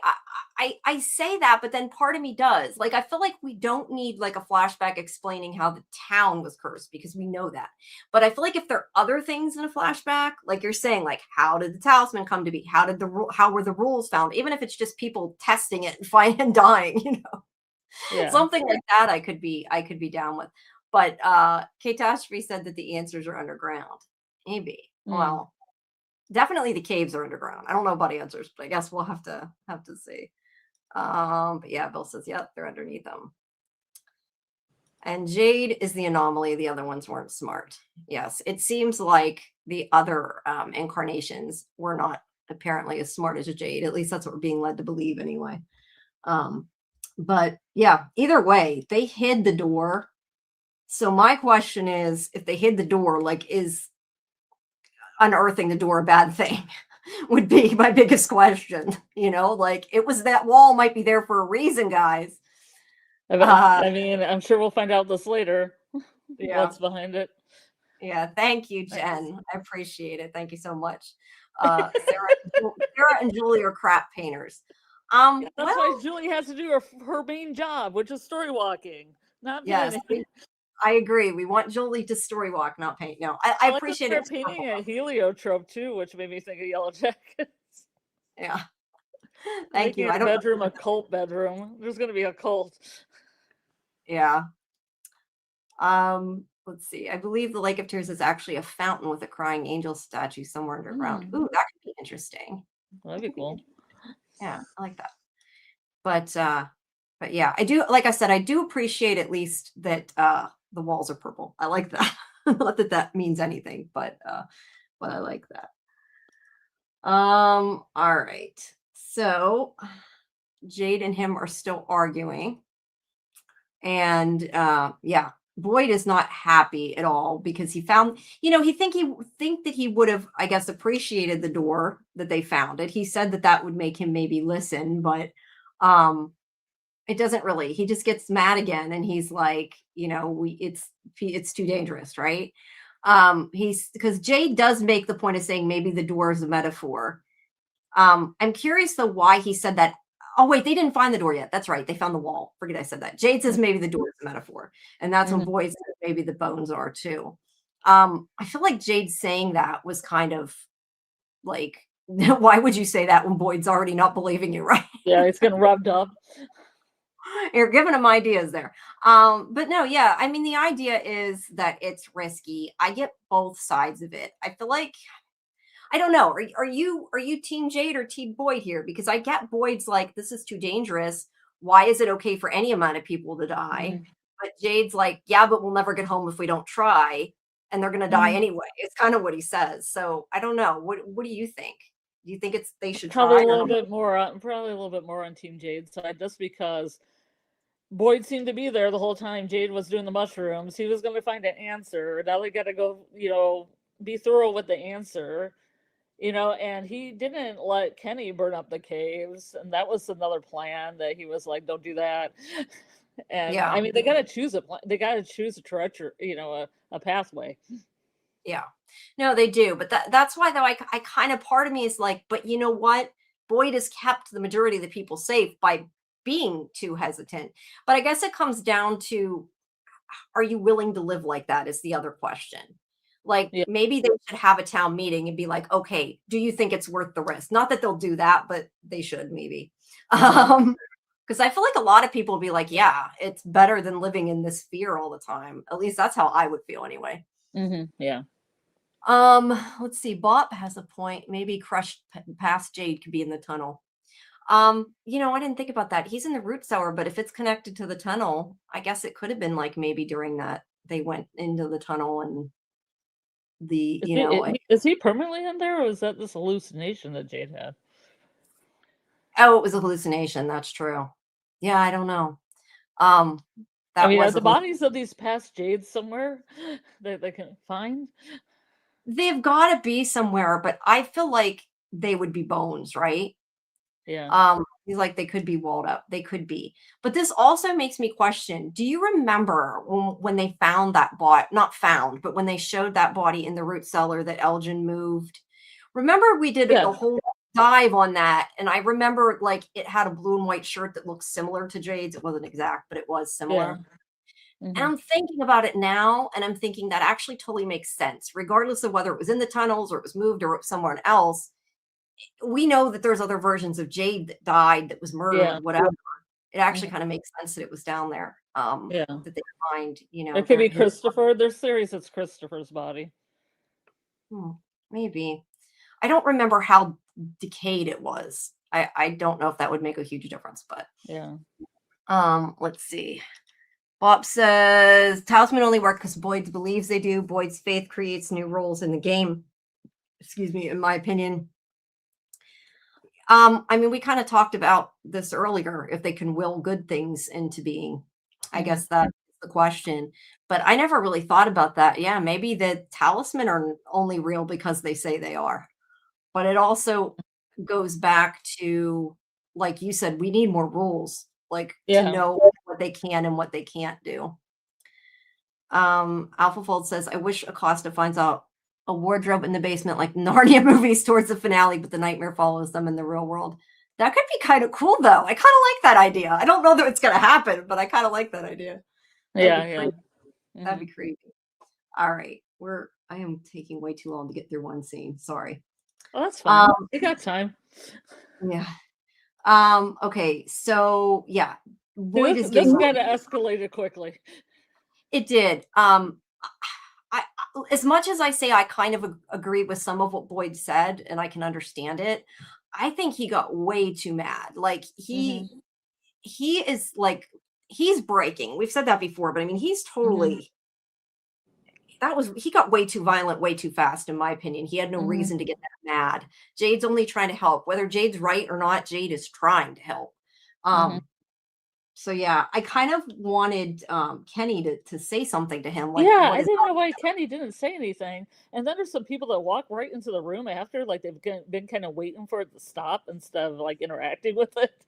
I say that, but then part of me does. Like I feel like we don't need like a flashback explaining how the town was cursed because we know that. But I feel like if there are other things in a flashback, like you're saying, like how did the talisman come to be? How were the rules found? Even if it's just people testing it and and dying, Yeah. something like that I could be down with. But Catastrophe said that the answers are underground. Maybe. Mm. Well, definitely the caves are underground. I don't know about answers, but I guess we'll have to see. But yeah, Bill says, yep, they're underneath them. And Jade is the anomaly. The other ones weren't smart. Yes, it seems like the other incarnations were not apparently as smart as Jade. At least that's what we're being led to believe anyway. Um, but yeah, either way, they hid the door. So my question is, if they hid the door, like, is unearthing the door a bad thing? Would be my biggest question. Like it was that wall might be there for a reason, guys. I mean, I'm sure we'll find out this later. Yeah. What's behind it? Yeah. Thank you, Thanks. Jen. I appreciate it. Thank you so much. Sarah and Julie are crap painters. Yeah, that's why Well, Julie has to do her main job, which is story walking, not yes, painting. I agree. We want Julie to story walk, not paint. No, I I like that appreciate it. they're painting a heliotrope too, which made me think of Yellow Jackets. Yeah. Thank Making you. her I don't know. bedroom a cult bedroom. There's going to be a cult. Yeah. Let's see. I believe the Lake of Tears is actually a fountain with a crying angel statue somewhere underground. Mm, Ooh, that could be interesting. that'd That be could be cool. Yeah, I like that. But yeah, I do like I said, I do appreciate at least that the walls are purple. I like that. Not that that means anything, but I like that. All right. So Jade and him are still arguing. And yeah, Boyd is not happy at all because he found, he think that he would have, I guess, appreciated the door that they found it. He said that that would make him maybe listen, but um it doesn't really. He just gets mad again and he's like, it's too dangerous, right? He's because Jade does make the point of saying maybe the door is a metaphor. I'm curious though why he said that. Oh wait, they didn't find the door yet. That's right. They found the wall. Forget I said that. Jade says maybe the door is a metaphor. And that's when Mm-hmm. Boyd says maybe the bones are too. I feel like Jade saying that was kind of like, why would you say that when Boyd's already not believing you, right? Yeah, it's getting rubbed up. You're giving them ideas there. But no, yeah, I mean, the idea is that it's risky. I get both sides of it. I feel like I don't know. Are you Team Jade or Team Boyd here? Because I get Boyd's like, this is too dangerous. Why is it okay for any amount of people to die? Mm-hmm. But Jade's like, yeah, but we'll never get home if we don't try, and they're gonna die Mm-hmm. anyway. It's kind of what he says. So I don't know. What do you think? Do you think it's they should Probably try a or little not? bit more probably a little bit more on Team Jade's side, just because Boyd seemed to be there the whole time Jade was doing the mushrooms. He was going to find an answer. Now they got to go, be thorough with the answer. And he didn't let Kenny burn up the caves, and that was another plan that he was like, "Don't do that." And Yeah. I mean, they got to choose a plan. They got to choose a treacher, a pathway. Yeah. No, they do. But that's why though I kind of part of me is like, but you know what? Boyd has kept the majority of the people safe by being too hesitant. But I guess it comes down to, are you willing to live like that is the other question. Like Yeah, maybe they should have a town meeting and be like, okay, do you think it's worth the risk? Not that they'll do that, but they should maybe. mm-hmm. Because I feel like a lot of people will be like, yeah, it's better than living in this fear all the time. At least that's how I would feel anyway. Mm-hmm. Yeah, Let's see. Bop has a point. Maybe crushed past Jade could be in the tunnel. I didn't think about that. He's in the root cellar, but if it's connected to the tunnel, I guess it could have been like maybe during that they went into the tunnel and the, is he permanently in there, or is that this hallucination that Jade had? oh, it was a hallucination. That's true. Yeah, I don't know. Um, I that mean, are was the bodies of these past Jades somewhere that they can find? they've got to be somewhere, but I feel like they would be bones, right? Yeah. He's like, they could be walled up. They could be. But this also makes me question, do you remember when they found that body, not found, but when they showed that body in the root cellar that Elgin moved? Remember we did Yeah. a whole dive on that, and I remember, like, it had a blue and white shirt that looked similar to Jade's. It wasn't exact, but it was Yeah. similar. And Mhm. I'm thinking about it now, and I'm thinking that actually totally makes sense, regardless of whether it was in the tunnels or it was moved or it was somewhere else. We know that there's other versions of Jade that died, that was Yeah. murdered, whatever. It actually Mhm. kinda makes sense that it was down there, Yeah. that they find, It could their be his Christopher. There's theories it's Christopher's body. hmm, maybe. I don't remember how decayed it was. I don't know if that would make a huge difference, but, Yeah. let's see. Bob says, "Talisman only work because Boyd believes they do. Boyd's faith creates new roles in the game." Excuse me, in my opinion. I mean, we kinda talked about this earlier, if they can will good things into being. I Mhm. guess that's the question, but I never really thought about that. Yeah, maybe the talisman are only real because they say they are. But it also goes back to, like you said, we need more rules, like, to Yeah. know what they can and what they can't do. AlphaFold says, "I wish Acosta finds out a wardrobe in the basement like Narnia movies towards the finale, but the nightmare follows them in the real world." That could be kind of cool, though. I kind of like that idea. I don't know that it's going to happen, but I kind of like that idea. That would be Yeah. Yeah. crazy. That'd be Mhm. creepy. All right, I am taking way too long to get through one scene. Sorry. Well, that's fine. Um, We got time. yeah. Okay, so yeah, Boyd is This getting kind of escalated quickly. it did. As much as I say I kind of agree with some of what Boyd said, and I can understand it, I think he got way too mad. Like Mhm. he is like he's breaking. We've said that before, but I mean he's Mhm. totally he got way too violent, way too fast, in my opinion. He had no Mhm. reason to get that mad. Jade's only trying to help. Whether Jade's right or not, Jade is trying to help. Mhm. Um, so yeah, I kind of wanted Kenny to say something to him, like, Yeah, what I is didn't up? know why Kenny didn't say anything. And then there's some people that walk right into the room after, like they've been kind of waiting for it to stop instead of like interacting with it.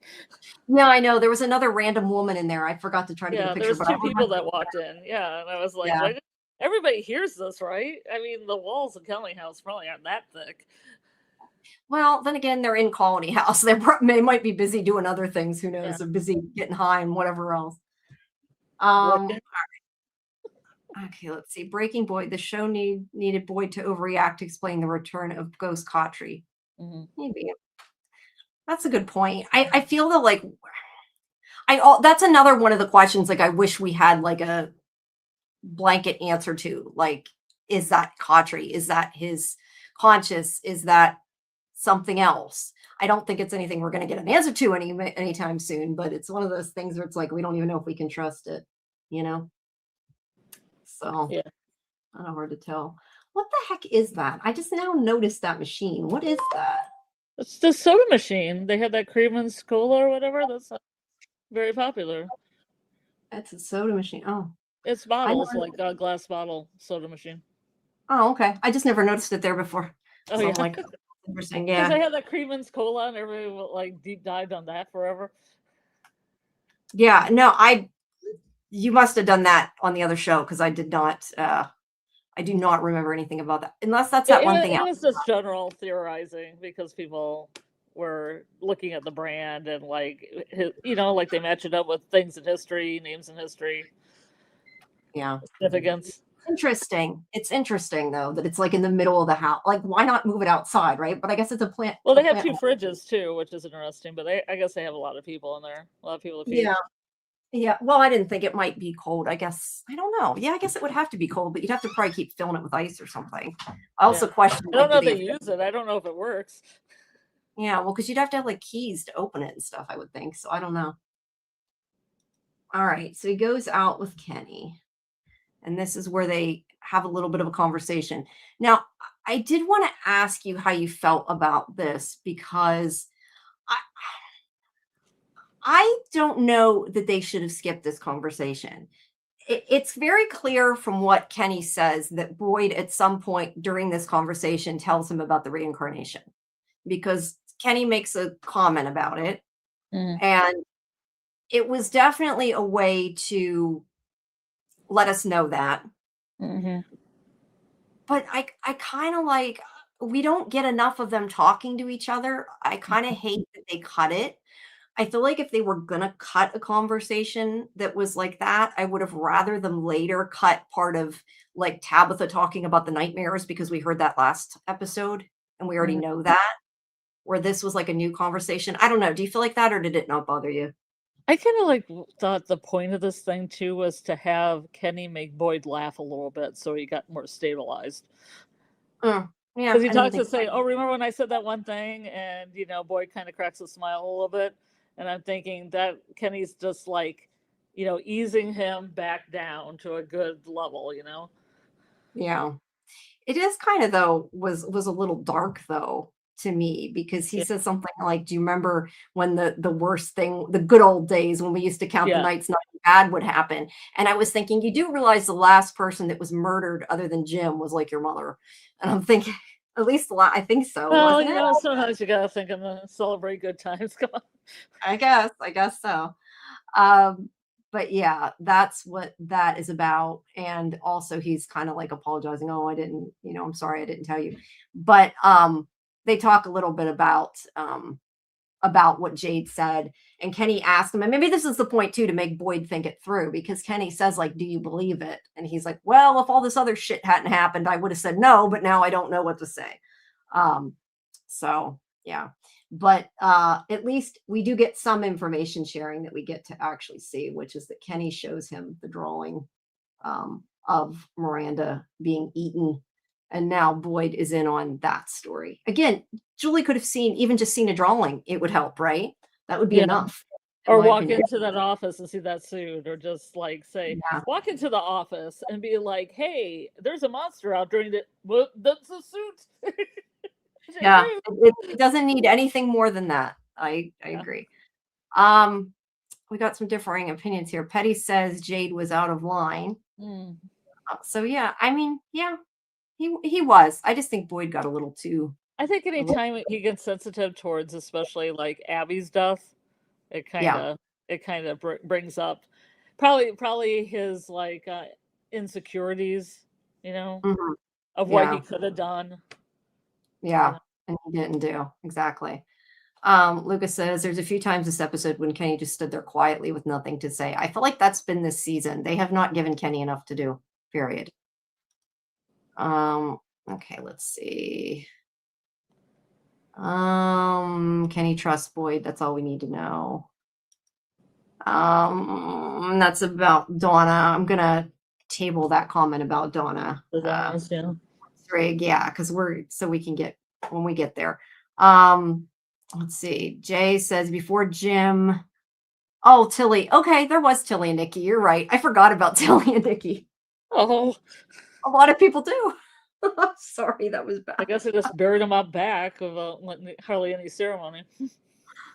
Yeah, I know. There was another random woman in there. I forgot to try to get a Yeah, picture, there's but I two people remember. that walked in. Yeah, and I was like, Yeah. why everybody hears this, right? I mean, the walls of Kelly House probably aren't that thick. Well, then again, they're in Colony House. They might be busy doing other things. Who Yeah. knows? They're busy getting high and whatever else. What? Okay, let's see. Breaking Boyd. The show needed Boyd to overreact to explain the return of Ghost Khatri. Mhm. Maybe that's a good point. I feel that like that's another one of the questions. Like I wish we had like a blanket answer to. Like, is that Khatri? Is that his conscious? Is that something else? I don't think it's anything we're going to get an answer to anytime soon, but it's one of those things where it's like we don't even know if we can trust it, you know? So Yeah. I don't know hard to tell. What the heck is that? I just now noticed that machine. What is that? It's the soda machine. They had that Creamon's Cola or whatever. That's very popular. It's a soda machine. Oh, It's I bottles, never. like a glass bottle soda machine. Oh, okay. I just never noticed it there before. Oh So I'm yeah, like, oh, interesting. because Yeah, they had that Creamon's Cola and everybody like deep dived on that forever. yeah. No, you must have done that on the other show because I did not. I do not remember anything about that, unless that's Yeah, that one thing it out. was just general theorizing because people were looking at the brand and like like they match it up with things in history, names in history, Yeah. significance. Interesting. It's interesting though that it's like in the middle of the house. Like, why not move it outside, right? But I guess it's a plant. Well, A they have plant. two fridges too, which is interesting. But I guess they have a lot of people in there, a lot of people to feed. Yeah. Yeah. Well, I didn't think it might be cold. I guess I don't know. Yeah, I guess it would have to be cold, but you'd have to probably keep filling it with ice or something. I also Yeah, question I don't like, know do if they they have? use it. I don't know if it works. Yeah. Well, because you'd have to have like keys to open it and stuff. I would think. So I don't know. All right. So he goes out with Kenny, and this is where they have a little bit of a conversation. Now, I did want to ask you how you felt about this because I I don't know that they should have skipped this conversation. It's very clear from what Kenny says that Boyd, at some point during this conversation, tells him about the reincarnation because Kenny makes a comment about it. Mm, And it was definitely a way to let us know that. hmm But I kind of like, we don't get enough of them talking to each other. I kind of hate that they cut it. I feel like if they were gonna cut a conversation that was like that, I would have rather them later cut part of like Tabitha talking about the nightmares because we heard that last episode and we already Mhm. know that. Where this was like a new conversation. I don't know. Do you feel like that or did it not bother you? I kind of like thought the point of this thing too was to have Kenny make Boyd laugh a little bit so he got more stabilized. Yeah, Because he I didn't talks think to say, "Oh, remember when I said that one thing?" And Boyd kind of cracks a smile a little bit, and I'm thinking that Kenny's just like, easing him back down to a good level. yeah. It is kind of though was a little dark though to me because he Yeah, says something like, "Do you remember when the worst thing, the good old days when we used to count the yeah. nights nothing bad would happen?" And I was thinking, you do realize the last person that was murdered other than Jim was like your mother. And I'm thinking, at least I think so, Well, wasn't it? sometimes you gotta think and celebrate good times. Come on. I guess so. Um, but yeah, that's what that is about. And also he's kind of like apologizing. Oh, I didn't, I'm sorry I didn't tell you. But they talk a little bit about what Jade said. And Kenny asked him, and maybe this is the point too to make Boyd think it through because Kenny says, like, do you believe it? And he's like, well, if all this other shit hadn't happened, I would have said no, but now I don't know what to say. Um, so yeah. But at least we do get some information sharing that we get to actually see, which is that Kenny shows him the drawing of Miranda being eaten. And now Boyd is in on that story. Again, Julie could have even just seen a drawing. It would help, right? That would be Yeah. enough, in Or my walk opinion. into that office and see that suit, or just like say, Yeah. walk into the office and be like, "Hey, there's a monster out during the well, that's a suit." Yeah. It doesn't need anything more than that. I Yeah. agree. We got some differing opinions here. Petty says Jade was out of line. Mm. So yeah, I mean, yeah, he was. I just think Boyd got a little too. I think A little, anytime he gets sensitive towards, especially like Abby's death, it kind yeah. of brings up probably his like insecurities, you know, Mhm. of what he Yeah. could have done. You Yeah. know, And he didn't do exactly. Lucas says there's a few times this episode when Kenny just stood there quietly with nothing to say. I feel like that's been this season. They have not given Kenny enough to do. Period. Um, okay, let's see. Can he trust Boyd? That's all we need to know. That's about Donna. I'm gonna table that comment about Donna. the Donnas, yeah. Strig, yeah, because we can get when we get there. Um, let's see. Jay says before Jim. Oh, Tilly. Okay, there was Tilly and Nikki. You're right. I forgot about Tilly and Nikki. Oh, A lot of people do. Sorry, that was I bad. guess I just buried him out back without hardly any ceremony.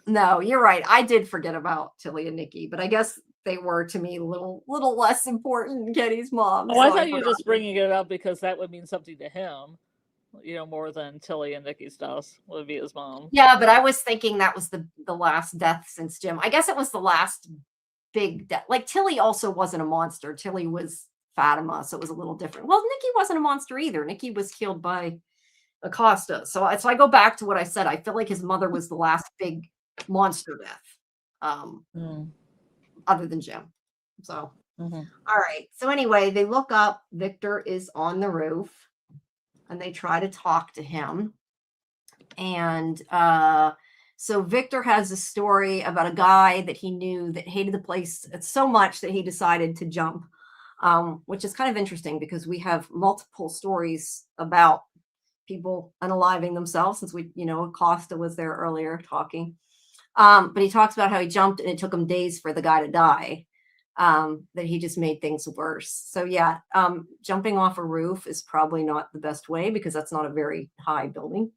No, you're right. I did forget about Tilly and Nikki, but I guess they were to me a little less important than Kenny's mom, Oh, I so I thought you were forgot. just bringing it up because that would mean something to him, more than Tilly and Nikki's does would be his mom. Yeah, but I was thinking that was the last death since Jim. I guess it was the last big death. Like Tilly also wasn't a monster. Tilly was Fatima, so it was a little different. Well, Nikki wasn't a monster either. Nikki was killed by Acosta. So I go back to what I said. I feel like his mother was the last big monster death, um, Mm. other than Jim. So Mm-hmm. all right. So anyway, they look up. Victor is on the roof, and they try to talk to him. And so Victor has a story about a guy that he knew that hated the place so much that he decided to jump, which is kind of interesting because we have multiple stories about people unaliving themselves since Acosta was there earlier talking. But he talks about how he jumped and it took him days for the guy to die. That he just made things worse. So yeah, jumping off a roof is probably not the best way because that's not a very high building.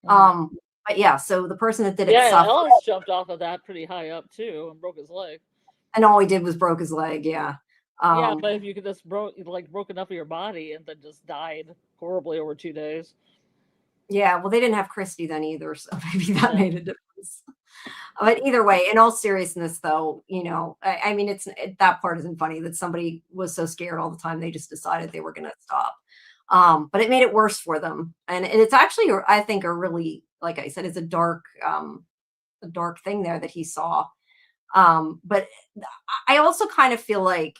Mm-hmm. But yeah, so the person that did it Yeah, suffered, Ellis jumped off of that pretty high up too and broke his leg. and all he did was broke his leg. Yeah. Yeah, Um, but if you could just broke enough of your body and then just died horribly over 2 days. yeah. Well, they didn't have Christy then either, so maybe that Yeah. made a difference. But either way, in all seriousness, though, I mean, that part isn't funny that somebody was so scared all the time they just decided they were going to stop. But it made it worse for them. And it's actually, I think, a really, like I said, it's a dark thing there that he saw. But I also kind of feel like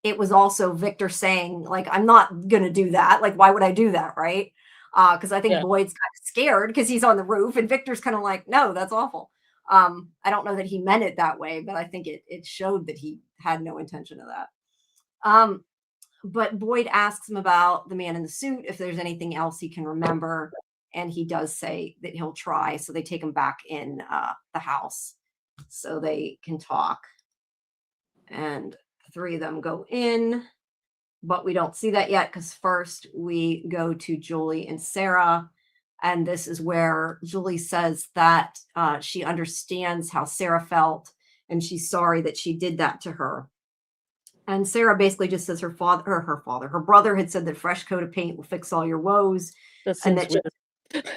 it was also Victor saying, like, I'm not gonna do that. Like, why would I do that, right? Because I think Yeah. Boyd's kind of scared because he's on the roof, and Victor's kind of like, no, that's awful. I don't know that he meant it that way, but I think it showed that he had no intention of that. Um, but Boyd asks him about the man in the suit, if there's anything else he can remember, and he does say that he'll try. So they take him back in the house so they can talk. And the three of them go in, but we don't see that yet because first we go to Julie and Sarah. And this is where Julie says that she understands how Sarah felt and she's sorry that she did that to her. And Sarah basically just says her brother had said that fresh coat of paint will fix all your woes. That And seems that, weird.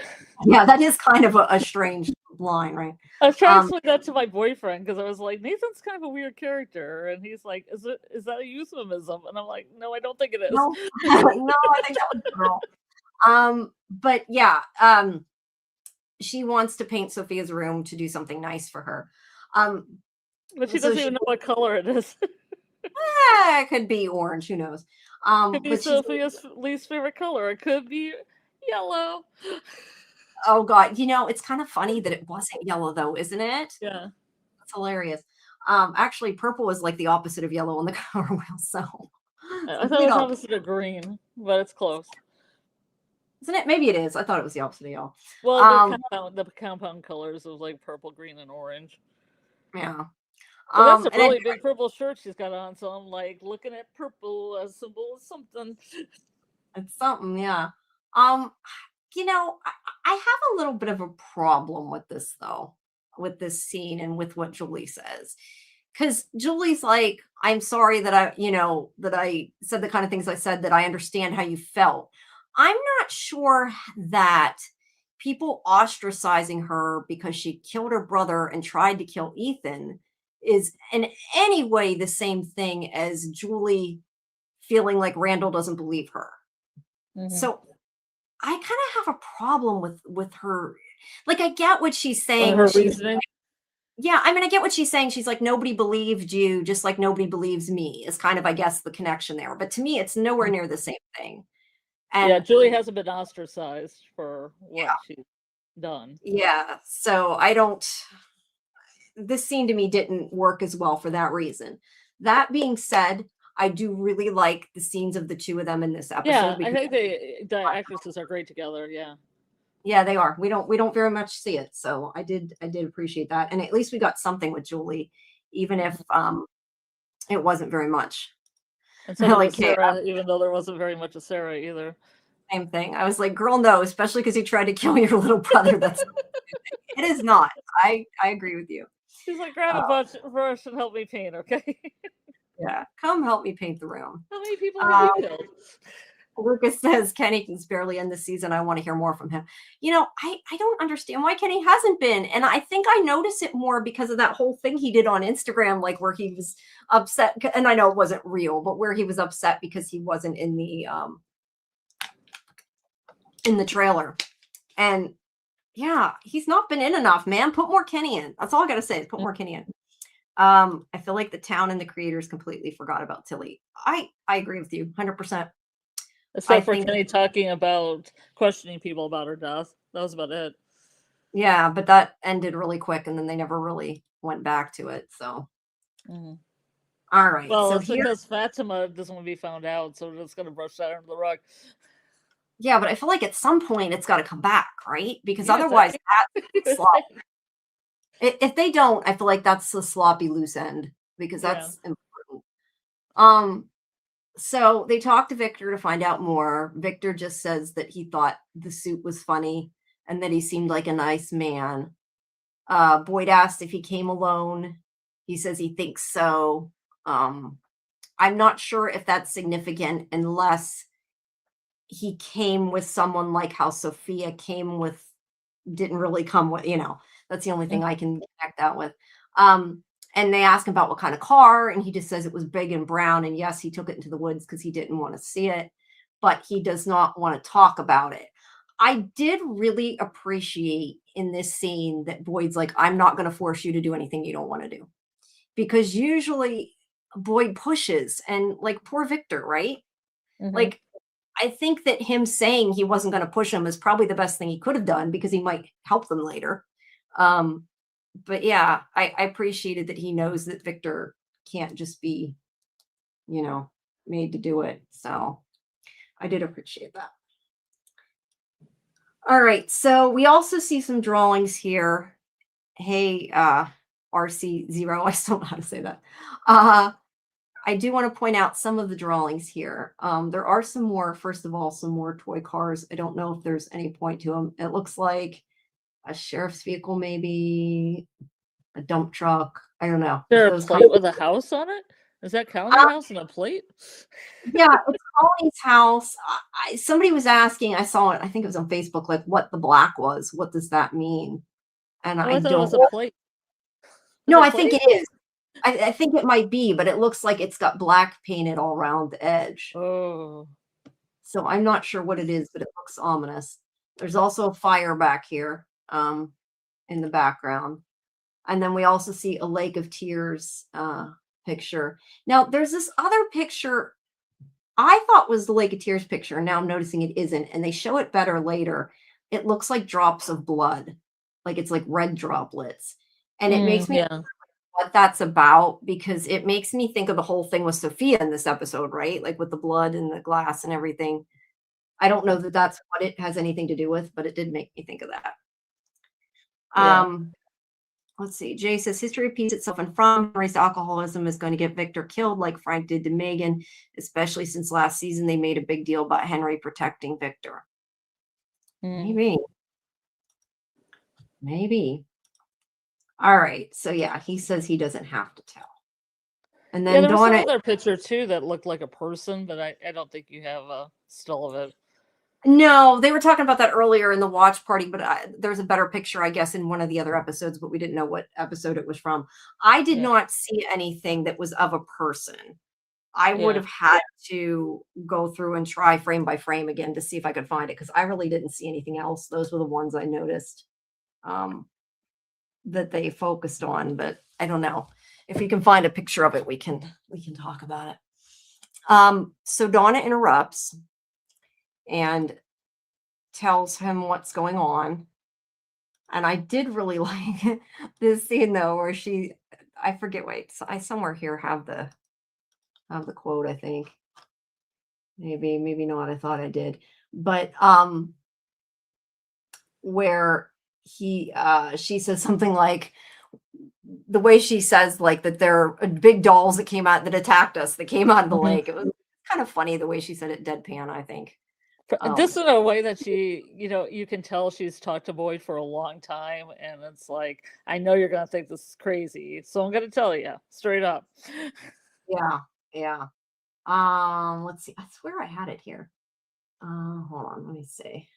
yeah, that is kind of a strange line, right? I was trying to explain that to my boyfriend because I was like, Nathan's kind of a weird character, and he's like, is that a euphemism? And I'm like, no, I don't think it is. No, no, I think that was the girl. But yeah, she wants to paint Sophia's room to do something nice for her. But she doesn't even know what color it is. It could be orange, who knows? Could be But Sophia's least favorite color. It could be yellow. Oh god, it's kind of funny that it wasn't yellow though, isn't it? Yeah. That's hilarious. Actually, purple is like the opposite of yellow on the color wheel, so I thought it was opposite of green, but it's close. Isn't it? Maybe it is. I thought it was the opposite of yellow. Well, the compound colors of like purple, green, and orange. Yeah. Well, that's a really big purple shirt she's got on, so I'm like looking at purple as symbol of something. It's something, yeah. I have a little bit of a problem with this though, with this scene and with what Julie says. Because Julie's like, I'm sorry that that I said the kind of things I said, that I understand how you felt. I'm not sure that people ostracizing her because she killed her brother and tried to kill Ethan is in any way the same thing as Julie feeling like Randall doesn't believe her. So I kind of have a problem with her. Like, I get what she's saying. Her reasoning. Yeah, I mean, I get what she's saying. She's like, nobody believed you, just like nobody believes me, is kind of, I guess, the connection there. But to me, it's nowhere near the same thing. And yeah, Julie hasn't been ostracized for what she's done. Yeah, so this scene to me didn't work as well for that reason. That being said, I do really like the scenes of the two of them in this episode. Yeah, I think the actresses are great together. Yeah. Yeah, they are. We don't very much see it, so I did appreciate that, and at least we got something with Julie, even if it wasn't very much. And so like Sarah, even though there wasn't very much of Sarah either. Same thing. I was like, girl, no, especially because he tried to kill your little brother. That's it is not. I agree with you. She's like, grab a brush and help me paint, okay? Yeah, come help me paint the room. How many people have you killed? Lucas says Kenny can barely end the season. I want to hear more from him. I don't understand why Kenny hasn't been. And I think I notice it more because of that whole thing he did on Instagram, like where he was upset. And I know it wasn't real, but where he was upset because he wasn't in the trailer. And yeah, he's not been in enough, man. Put more Kenny in. That's all I got to say is put more Kenny in. I feel like the town and the creators completely forgot about Tilly. I agree with you 100%. Except for Kenny talking about questioning people about her death. That was about it. Yeah, but that ended really quick, and then they never really went back to it. So, all right. Well, so it's because Fatima doesn't want to be found out, so we're just going to brush that under the rug. Yeah, but I feel like at some point it's got to come back, right? Because otherwise, that's sloppy. If they don't, I feel like that's a sloppy loose end because that's important. So they talk to Victor to find out more. Victor just says that he thought the suit was funny and that he seemed like a nice man. Boyd asked if he came alone. He says he thinks so. I'm not sure if that's significant unless he came with someone like how Sophia didn't really come with, that's the only thing I can connect that with. And they ask him about what kind of car, and he just says it was big and brown. And yes, he took it into the woods because he didn't want to see it. but he does not want to talk about it. I did really appreciate in this scene that Boyd's like, I'm not going to force you to do anything you don't want to do. Because usually Boyd pushes and like poor Victor, right? Like, I think that him saying he wasn't going to push him is probably the best thing he could have done because he might help them later. But yeah, I appreciated that he knows that Victor can't just be, made to do it. So I did appreciate that. All right. So we also see some drawings here. Hey, RC0, I still know how to say that. I do want to point out some of the drawings here. There are some more, first of all, some more toy cars. I don't know if there's any point to them. It looks like a sheriff's vehicle, maybe a dump truck. I don't know. Is there a plate with a house on it? Is that Colony House and a plate? Yeah, it's Colony's house. Somebody was asking, I saw it, I think it was on Facebook, like what the black was. What does that mean? And I thought don't. It was a plate. No, I think it is. I think it might be, but it looks like it's got black painted all around the edge. Oh. So I'm not sure what it is, but it looks ominous. There's also a fire back here in the background. And then we also see a Lake of Tears picture. Now, there's this other picture I thought was the Lake of Tears picture. Now I'm noticing it isn't. And they show it better later. It looks like drops of blood. Like it's like red droplets. And it makes me what that's about because it makes me think of the whole thing with Sophia in this episode, right? Like with the blood and the glass and everything. I don't know that that's what it has anything to do with, but it did make me think of that. Let's see. Jay says history repeats itself and from Henry's alcoholism is going to get Victor killed like Frank did to Megan, especially since last season they made a big deal about Henry protecting Victor. Maybe. All right. So yeah, he says he doesn't have to tell. And then there was another picture too that looked like a person, but I don't think you have a still of it. No, they were talking about that earlier in the watch party, but there's a better picture, I guess, in one of the other episodes, but we didn't know what episode it was from. I did not see anything that was of a person. I would have had to go through and try frame by frame again to see if I could find it because I really didn't see anything else. Those were the ones I noticed that they focused on, but I don't know. If we can find a picture of it, we can talk about it. So Donna interrupts and tells him what's going on. And I did really like this scene though, where I forget, wait, I somewhere here have the quote, I think. Maybe not. I thought I did. But where she says something like the way she says like that there are big dolls that came out that attacked us, that came out of the lake. It was kind of funny the way she said it deadpan, I think. This is a way that she, you can tell she's talked to Boyd for a long time, and it's like, I know you're gonna think this is crazy, so I'm gonna tell you straight up. Yeah. Let's see. I swear I had it here. Hold on, let me see.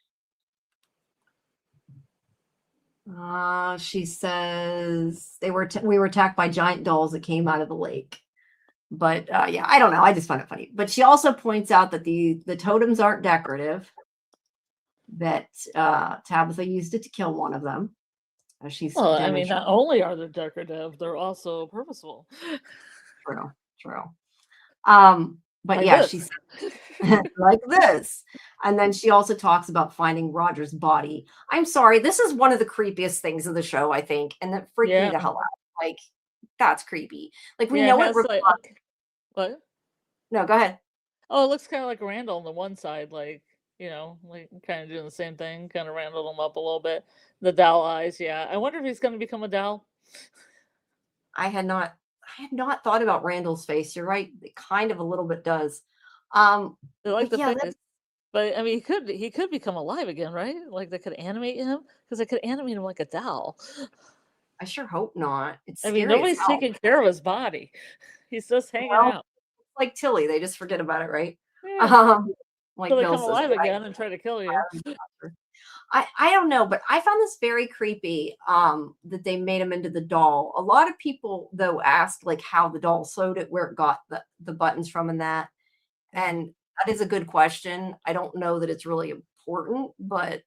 She says we were attacked by giant dolls that came out of the lake. But yeah, I don't know. I just find it funny. But she also points out that the totems aren't decorative, that Tabitha used it to kill one of them. I mean, not only are they decorative, they're also purposeful. True. But like yeah, she said like this. And then she also talks about finding Roger's body. I'm sorry, this is one of the creepiest things of the show, I think, and that freaked me the hell out. Like, that's creepy. Like we know it. What? No, go ahead. Oh, it looks kind of like Randall on the one side, like like kind of doing the same thing, kind of Randall him up a little bit. The doll eyes, yeah. I wonder if he's going to become a doll. I had not thought about Randall's face. You're right. It kind of a little bit does. Like the face. But I mean, he could become alive again, right? Like they could animate him because they could animate him like a doll. I sure hope not. I mean, nobody's taking care of his body. He's just hanging out. Like Tilly, they just forget about it, right? Yeah. Like Bill come alive again and try to kill you. I don't know, but I found this very creepy that they made him into the doll. A lot of people though asked like how the doll sewed it, where it got the buttons from and that. And That is a good question. I don't know that it's really important, but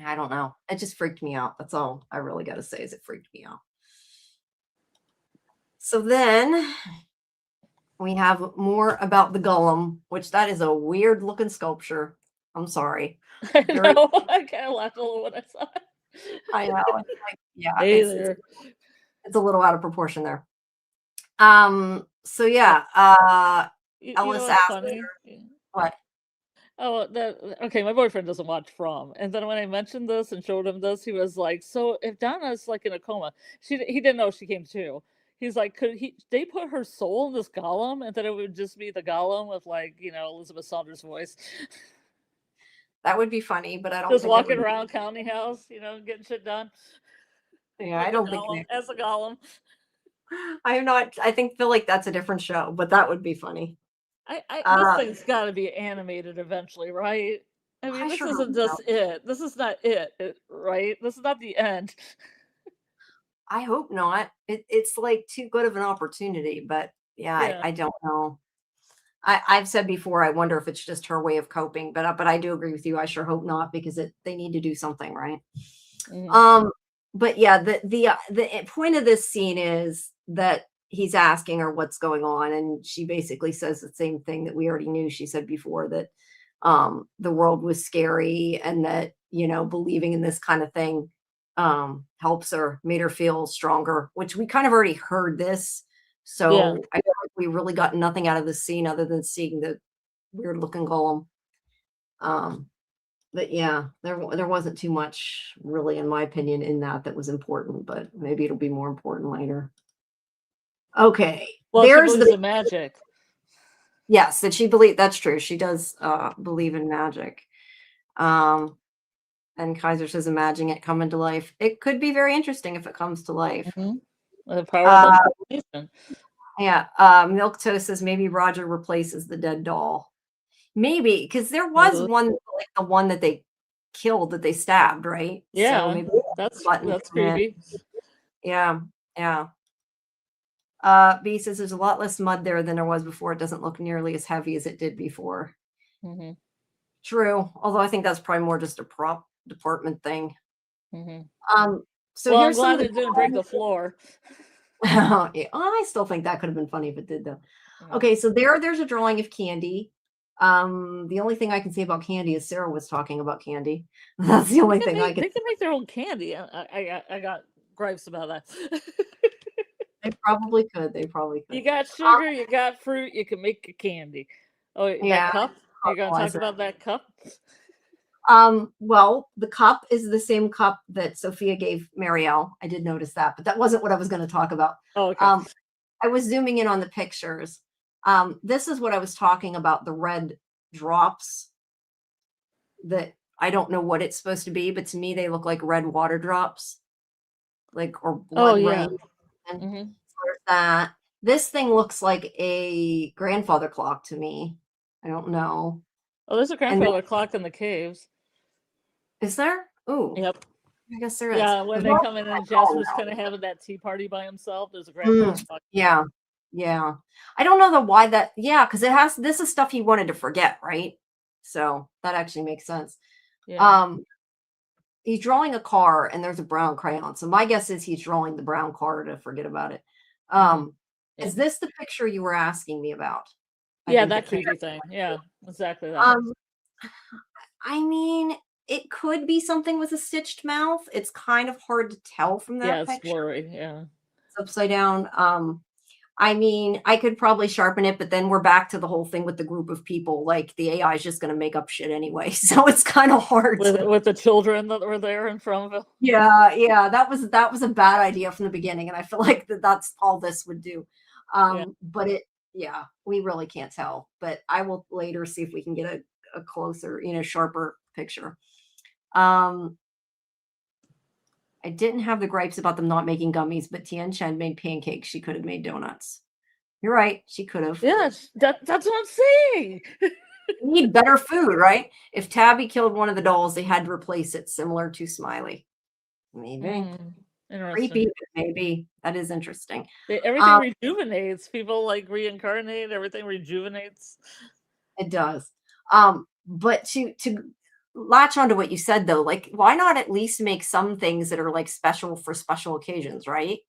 I don't know. It just freaked me out. That's all I really got to say is it freaked me out. So then we have more about the golem, which that is a weird looking sculpture. I'm sorry. I know. I kind of laughed a little when I saw it. I know. It's like, yeah, Hey there. it's a little out of proportion there. So yeah, You know Ellis what's asked funny? what? Oh, okay. My boyfriend doesn't watch From, and then when I mentioned this and showed him this, he was like, "So if Donna's like in a coma, he didn't know she came to." He's like, "Could they put her soul in this golem, and then it would just be the golem with like Elizabeth Saunders' voice, That would be funny, but I don't just think it walking would. around county house, getting shit done Yeah, with I the don't think golem as a golem." I'm not. I feel like that's a different show, but that would be funny. This thing's got to be animated eventually, right? I mean, I this sure hope isn't so. just it. This is not right? This is not the end. I hope not. It's like too good of an opportunity, but yeah, Yeah. I don't know. I've said before, I wonder if it's just her way of coping, but I do agree with you. I sure hope not because they need to do something, right? Mm-hmm. But yeah, the point of this scene is that he's asking her what's going on, and she basically says the same thing that we already knew. She said before that the world was scary, and that believing in this kind of thing helps her, made her feel stronger. Which we kind of already heard this, Yeah. so I feel like we really got nothing out of the scene other than seeing the weird looking golem. Um, but yeah, there wasn't too much really, in my opinion, in that was important, but maybe it'll be more important later. Okay, Well, she there's believes the in magic. yes, that she believe that's true. She does believe in magic. Um, and Kaiser says, "Imagine it coming to life. It could be very interesting if it comes to life." Mhm. The power of Uh, imagination. yeah, Milk Toast says maybe Roger replaces the dead doll. Maybe because there was Ooh. one like the one that they killed that they stabbed, right? So Yeah, maybe that's button. creepy. Yeah, yeah. B says there's a lot less mud there than there was before. It doesn't look nearly as heavy as it did before. Mhm. True, although I think that's probably more just a prop department thing. Mhm. Um, so Well, I'm here's some glad of the it didn't break the floor. yeah, I still think that could have been funny if it did though. Yeah. Okay, so there's a drawing of Candy. The only thing I can say about Candy is Sarah was talking about Candy. That's the only thing I can. They can make their own candy. I got gripes about that. They probably could. They probably could. You got sugar, you got fruit, you can make a candy. Oh, that Yeah, cup? You're gonna talk fertilizer. about that cup? Well, the cup is the same cup that Sophia gave Marielle. I did notice that, but that wasn't what I was going to talk about. Oh, okay. I was zooming in on the pictures. This is what I was talking about, the red drops that I don't know what it's supposed to be, but to me they look like red water drops, like or Oh, blood yeah. rain. And Mhm. so there's that. This thing looks like a grandfather clock to me. I don't know. Oh, there's a And then, grandfather clock in the caves. is there? Ooh, Yep. I guess there is. Yeah, when There's they more come in and than I know Jasper's now. kinda having that tea party by himself, there's a grandfather Mm, clock. yeah, yeah. I don't know the why that yeah, because it has this is stuff he wanted to forget, right? So that actually makes sense. Yeah. Um, he's drawing a car and there's a brown crayon. So my guess is he's drawing the brown car to forget about it. Mhm. Um, Yeah. is this the picture you were asking me about? I Yeah, think the that picture. creepy thing. Yeah, exactly that. Um, I mean, it could be something with a stitched mouth. It's kind of hard to tell from Yeah, that it's picture. blurry, yeah. It's upside down. I mean, I could probably sharpen it, but then we're back to the whole thing with the group of people. Like the AI is just going to make up shit anyway, so it's kind of hard to. With the children that were there in Fromville. Yeah, yeah, that was a bad idea from the beginning, and I feel like that's all this would do. Yeah. But yeah, we really can't tell. But I will later see if we can get a closer, sharper picture. Um, I didn't have the gripes about them not making gummies, but Tien Chen made pancakes. She could have made donuts. You're right. She could have. Yes, that's what I'm saying. Need better food, right? If Tabby killed one of the dolls, they had to replace it, similar to Smiley. Maybe. Interesting. Creepy, but maybe. That is interesting. Everything rejuvenates. People like reincarnate. Everything rejuvenates. It does. But to latch onto what you said though, like why not at least make some things that are like special for special occasions, right?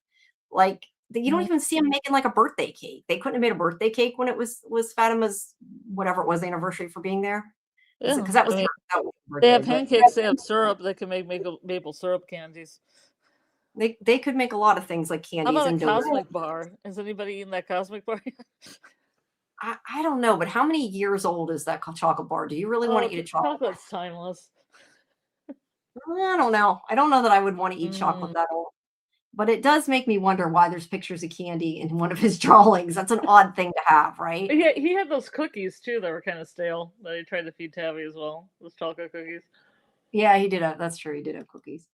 Like you don't Mhm. even see them making like a birthday cake. They couldn't have made a birthday cake when it was Fatima's whatever it was anniversary for being there. Yeah, Because that I was mean, that was her they have birthday, but pancakes, they have syrup, they can make maple syrup candies. they could make a lot of things like How candies about a and donuts. cosmic bar? Has anybody eaten that cosmic bar yet? I don't know, but how many years old is that chocolate bar? Do you really want Oh, to eat a chocolate bar? chocolate's timeless. I don't know. I don't know that I would want to eat chocolate Mm. that old. But it does make me wonder why there's pictures of candy in one of his drawings. That's an odd thing to have, right? He had those cookies too that were kind of stale that he tried to feed Tabby as well. Those chocolate cookies. Yeah, he did have, that's true. He did have cookies.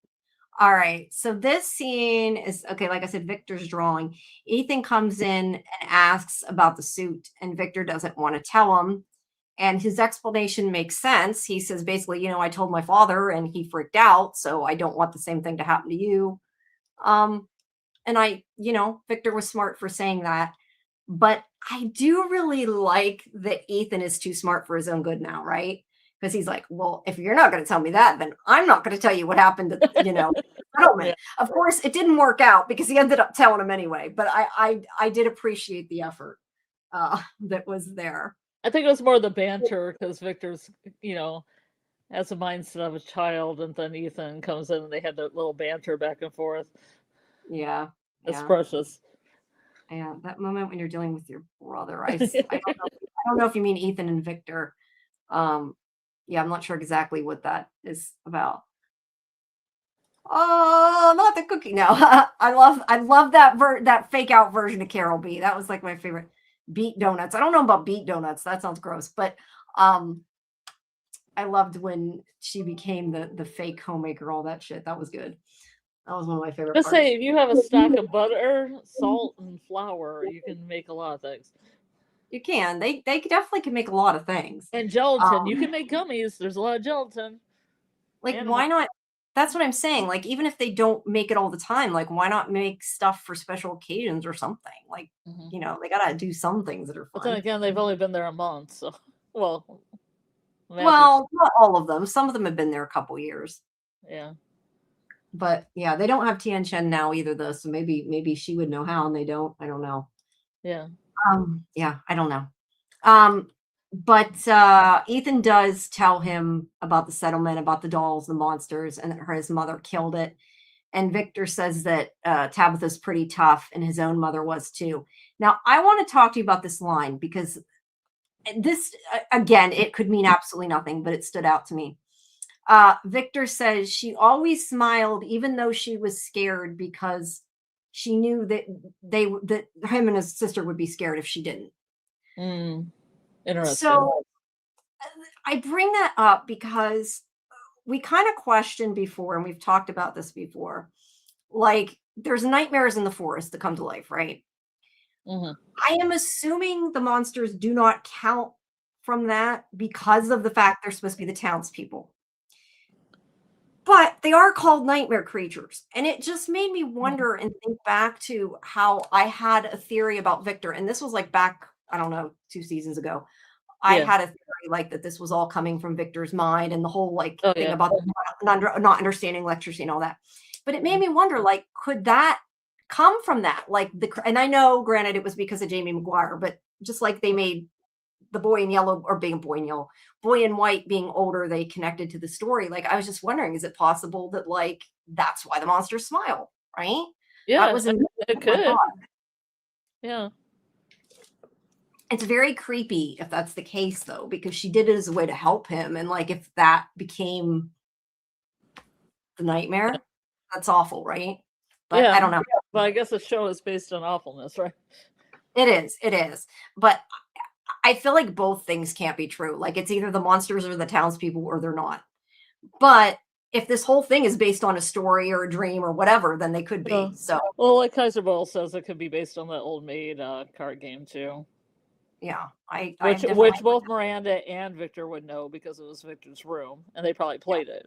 All right. So this scene is okay. Like I said, Victor's drawing. Ethan comes in and asks about the suit, and Victor doesn't want to tell him. And his explanation makes sense. He says basically, I told my father and he freaked out. So I don't want the same thing to happen to you. Um, and Victor was smart for saying that. But I do really like that Ethan is too smart for his own good now, right? Because he's like, well, if you're not going to tell me that, then I'm not going to tell you what happened to, settlement. Yeah. Of course, it didn't work out because he ended up telling him anyway. But I did appreciate the effort that was there. I think it was more the banter because Victor's, has a mindset of a child, and then Ethan comes in and they had that little banter back and forth. Yeah, It's yeah, precious. yeah. That moment when you're dealing with your brother, I don't know if you mean Ethan and Victor. Um, yeah, I'm not sure exactly what that is about. Oh, not the cookie. No, I love that fake out version of Carol B. That was like my favorite. Beet donuts. I don't know about beet donuts. That sounds gross, but um, I loved when she became the fake homemaker. All that shit. That was good. That was one of my favorite Just parts. say if you have a stock of butter, salt, and flour, you can make a lot of things. You can. They definitely can make a lot of things. And gelatin, you Um, can make gummies. There's a lot of gelatin. like Animal. why not? That's what I'm saying. Like even if they don't make it all the time, like why not make stuff for special occasions or something? Like Hmm. they gotta do some things that are But then fun. again, they've only been there a month, so well, Matthew. Well, not all of them. Some of them have been there a couple years. Yeah, But yeah, they don't have Tian Chen now either though. So maybe she would know how and they don't. I don't know. yeah. Yeah, I don't know. But Ethan does tell him about the settlement, about the dolls, the monsters, and that his mother killed it. And Victor says that Tabitha's pretty tough, and his own mother was too. Now, I want to talk to you about this line because this, again, it could mean absolutely nothing, but it stood out to me. Victor says she always smiled, even though she was scared because she knew that that him and his sister would be scared if she didn't. Interesting. So I bring that up because we kind of questioned before, and we've talked about this before. Like, there's nightmares in the forest that come to life, right? Hmm. I am assuming the monsters do not count from that because of the fact they're supposed to be the townspeople. But they are called nightmare creatures. And it just made me wonder and think back to how I had a theory about Victor. And this was like back, I don't know, 2 seasons ago. I Yeah. had a theory like that this was all coming from Victor's mind and the whole like Oh thing yeah. about not understanding electricity and all that. But it made me wonder, like, could that come from that? Like and I know, granted, it was because of Jamie McGuire, but just like they made the boy in yellow or being boy in yellow, boy in white being older, they connected to the story. Like I was just wondering, is it possible that like that's why the monsters smile, right? That Yeah, was it my could. thought. Yeah. It's very creepy if that's the case though, because she did it as a way to help him. And like if that became the nightmare, that's awful, right? But Yeah. I don't know. But I guess the show is based on awfulness, right? It is. But I feel like both things can't be true. Like it's either the monsters or the townspeople or they're not. But if this whole thing is based on a story or a dream or whatever, then they could be. So Well, like Kaiser Bowl says, it could be based on the old maid card game too. yeah, I Which definitely both Miranda and Victor would know because it was Victor's room, and they probably yeah. played it.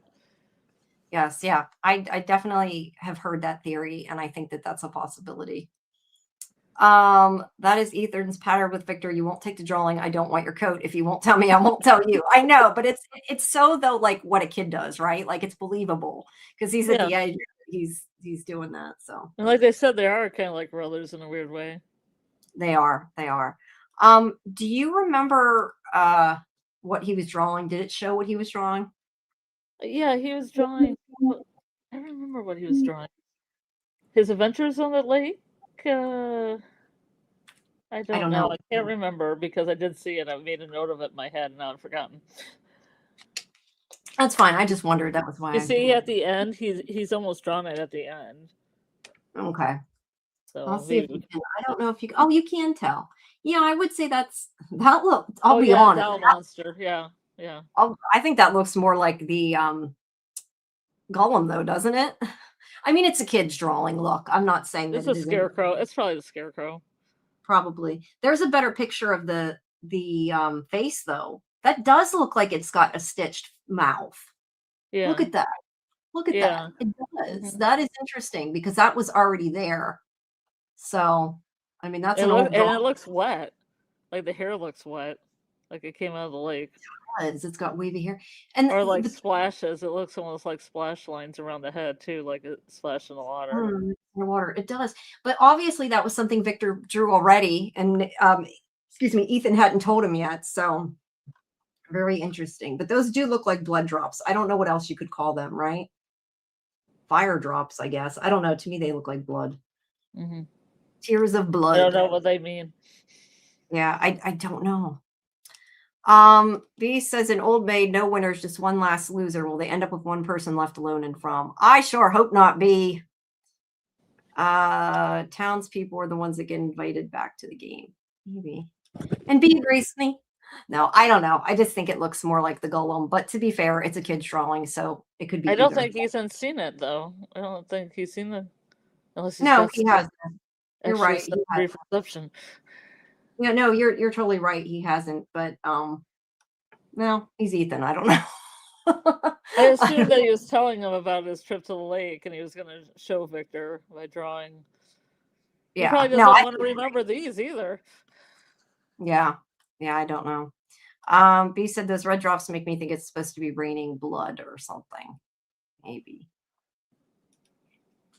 Yes, yeah. I definitely have heard that theory and I think that that's a possibility. That is Ethan's pattern with Victor. You won't take the drawing. I don't want your coat. If you won't tell me, I won't tell you. I know, but it's so though like what a kid does, right? Like it's believable because he's at Yeah. the edge. He's doing that. So And like they said, they are kind of like brothers in a weird way. they are. They are. Do you remember what he was drawing? Did it show what he was drawing? Yeah, he was drawing. I don't remember what he was drawing. His adventures on the lake. I don't know. I can't remember because I did see it. I made a note of it in my head and now I've forgotten. That's fine. I just wondered. That was why. You see, at the end, he's almost drawn it at the end. Okay. So I'll see if you can. I don't know if you. Oh, you can tell. Yeah, I would say that look. I'll be honest. Doll monster. Yeah, yeah. I think that looks more like the Gollum, though, doesn't it? I mean, it's a kid's drawing. Look, I'm not saying that it's a scarecrow. It's probably the scarecrow. Probably. There's a better picture of the face, though. That does look like it's got a stitched mouth. Yeah. Look at that. Look at that. It does. Mm-hmm. That is interesting because that was already there. So, I mean, that's an old drawing. And it looks wet. Like the hair looks wet. Like it came out of the lake. It's got wavy hair. And or like splashes. It looks almost like splash lines around the head too, like it splashed in the water. In the water. It does. But obviously that was something Victor drew already. And excuse me, Ethan hadn't told him yet. So very interesting. But those do look like blood drops. I don't know what else you could call them, right? Fire drops, I guess. I don't know. To me, they look like blood. Mm-hmm. Tears of blood. I don't know what they mean. Yeah, I don't know. B says an old maid, no winners, just one last loser. Will they end up with one person left alone and from? I sure hope not, B. Townspeople are the ones that get invited back to the game. Maybe. And B agrees with me. No, I don't know. I just think it looks more like the Golem. But to be fair, it's a kid's drawing, so it could be. I don't think Ethan's seen it though. I don't think he's seen it. Unless no, he hasn't. You're right. Brief reception. Yeah, no, you're totally right. He hasn't, but no, he's Ethan. I don't know. I assumed that he was telling him about his trip to the lake, and he was going to show Victor by drawing. Yeah, he probably doesn't want to remember these either. Yeah, I don't know. B said those red drops make me think it's supposed to be raining blood or something, maybe.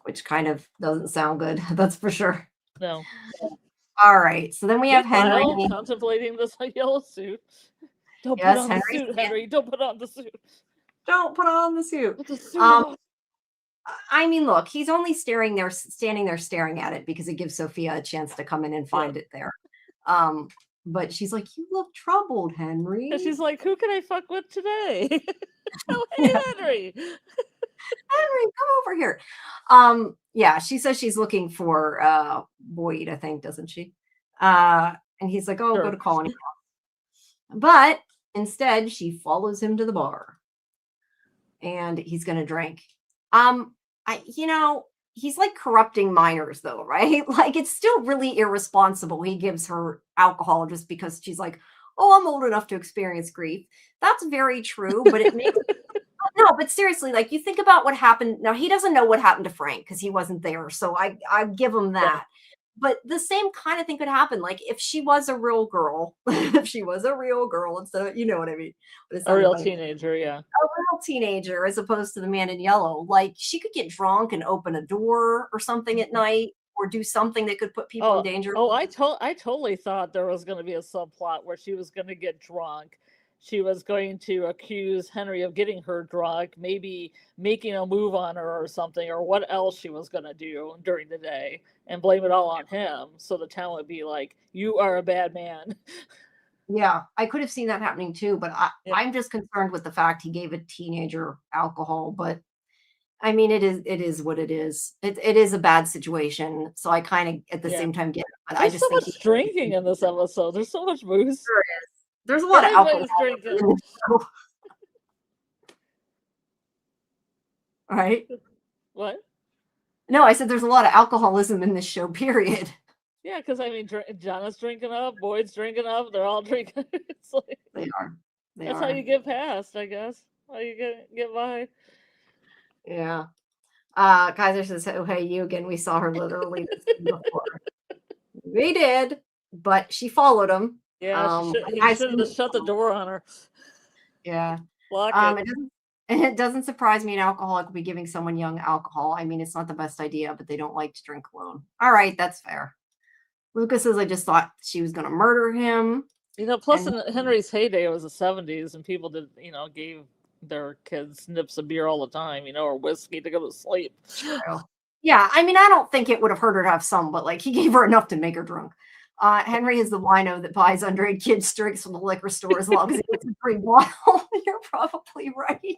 Which kind of doesn't sound good. That's for sure. No. All right. So then we have Henry contemplating this yellow suit. Don't put on the suit, Henry. Don't put on the suit. Don't put on the suit. I mean, look, he's only standing there staring at it because it gives Sophia a chance to come in and find it there. But she's like, you look troubled, Henry. And she's like, who can I fuck with today? Oh, hey, Henry. Henry, come over here. Yeah, she says she's looking for Boyd, I think, doesn't she? And he's like, oh, go to Colony. But instead, she follows him to the bar. And he's gonna drink. He's like corrupting minors though, right? Like it's still really irresponsible. He gives her alcohol just because she's like, oh, I'm old enough to experience grief. That's very true, but it makes no, but seriously, like you think about what happened. Now he doesn't know what happened to Frank because he wasn't there. So I give him that. Yeah. But the same kind of thing could happen. Like if she was a real girl, instead of, you know what I mean? A real teenager, yeah. A real teenager as opposed to the man in yellow. Like she could get drunk and open a door or something at night or do something that could put people in danger. Oh, I totally thought there was going to be a subplot where she was going to get drunk. She was going to accuse Henry of getting her drunk, maybe making a move on her or something, or what else she was going to do during the day and blame it all on him. So the town would be like, you are a bad man. Yeah, I could have seen that happening too, but I'm just concerned with the fact he gave a teenager alcohol. But I mean, it is what it is. It is a bad situation. So I kind of at the same time get it. But There's I just so much drinking in this episode. There's so much booze. There is. There's a lot of alcohol. Right? What? No, I said there's a lot of alcoholism in this show, period. Yeah, because I mean, Jonna's drinking up, Boyd's drinking up, they're all drinking. It's like, they are. That's how you get past, I guess. How you get by. Yeah. Kaiser says, oh, hey, you again. We saw her literally before. They did, but she followed him. Yeah, And he I should have assume shut the door on her. yeah. Lock it. It doesn't it doesn't surprise me an alcoholic will be giving someone young alcohol. I mean, it's not the best idea, but they don't like to drink alone. All right, that's fair. Lucas says, I just thought she was going to murder him. Plus And in Henry's heyday, it was the 70s, and people did, gave their kids nips of beer all the time, or whiskey to go to sleep. true. Yeah, I mean, I don't think it would have hurt her to have some, but like he gave her enough to make her drunk. Henry is the wino that buys underage kids drinks from the liquor store as long as he gets a free bottle. You're probably right.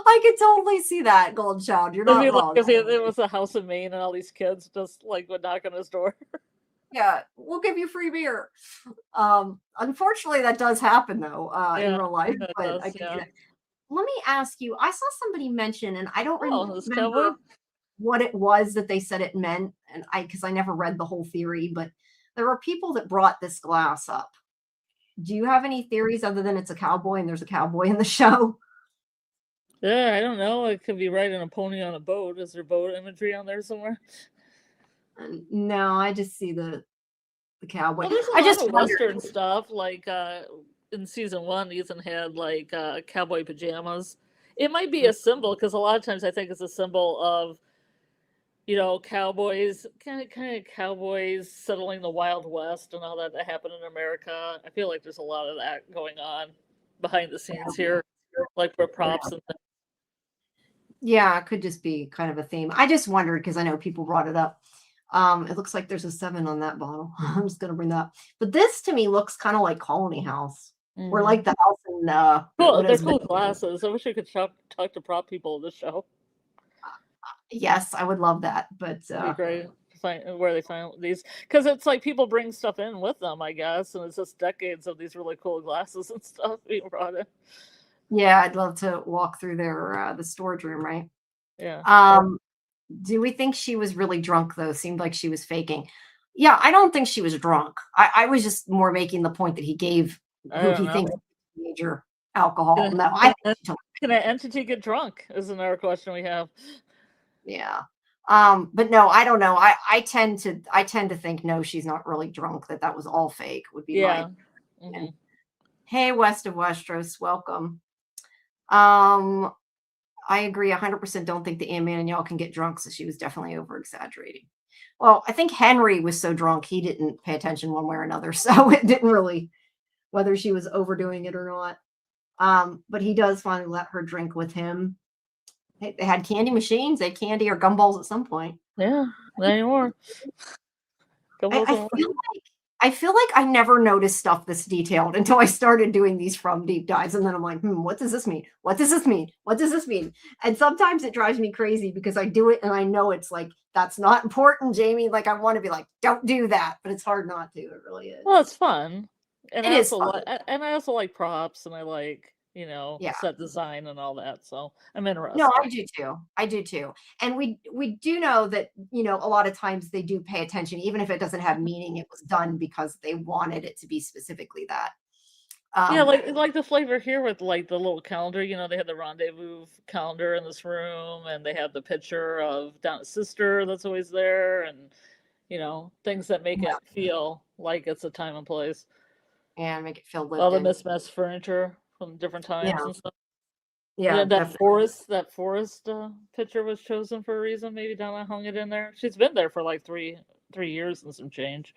I could totally see that, Goldchild. You're not wrong. If it was a house in Maine and all these kids just like would knock on his door. Yeah, we'll give you free beer. Unfortunately, that does happen though in real life. But I can see that. Let me ask you. I saw somebody mention, and I don't remember what it was that they said it meant, and because I never read the whole theory, but there were people that brought this glass up. Do you have any theories other than it's a cowboy and there's a cowboy in the show? Yeah, I don't know. It could be riding a pony on a boat. Is there boat imagery on there somewhere? No, I just see the cowboy. Well, there's a lot of Western stuff. Like in season 1, Ethan had like cowboy pajamas. It might be a symbol because a lot of times I think it's a symbol of cowboys, kind of cowboys settling the Wild West and all that happened in America. I feel like there's a lot of that going on behind the scenes here, like for props and things. Yeah, it could just be kind of a theme. I just wondered because I know people brought it up. It looks like there's a 7 on that bottle. I'm just gonna bring that up. But this to me looks kind of like Colony House. Or like the house in cool. They're cool glasses. I wish I could talk to prop people in the show. Yes, I would love that. But it'd be great to find where they find these, because it's like people bring stuff in with them, I guess, and it's just decades of these really cool glasses and stuff being brought in. Yeah, I'd love to walk through their the storage room, right? Yeah. Do we think she was really drunk though? Seemed like she was faking. Yeah, I don't think she was drunk. I was just more making the point that he gave who he thinks major alcohol. No, can an entity get drunk? Is another question we have. Yeah. But no, I don't know. I tend to think no, she's not really drunk, that was all fake would be my mm-hmm. Hey, West of Westeros, welcome. I agree 100%. Don't think the Ant-Man and y'all can get drunk, so she was definitely over exaggerating. Well, I think Henry was so drunk he didn't pay attention one way or another, so it didn't really whether she was overdoing it or not. But he does finally let her drink with him. They had candy machines. They had candy or gumballs at some point. Yeah, not anymore. I feel like I never noticed stuff this detailed until I started doing these From deep dives. And then I'm like, what does this mean? What does this mean? What does this mean? And sometimes it drives me crazy because I do it and I know it's like, that's not important, Jamie. Like I want to be like, don't do that. But it's hard not to. It really is. Well, it's fun. And I also like props and I like set design and all that. So I'm interested. No, I do too. And we do know that, a lot of times they do pay attention, even if it doesn't have meaning, it was done because they wanted it to be specifically that. Yeah, like the flavor here with like the little calendar, they had the rendezvous calendar in this room and they have the picture of Donna's sister that's always there and, things that make it feel like it's a time and place. And make it feel lived all the mismatched furniture from different times and stuff. Yeah, that forest picture was chosen for a reason. Maybe Donna hung it in there. She's been there for like 3 years and some change.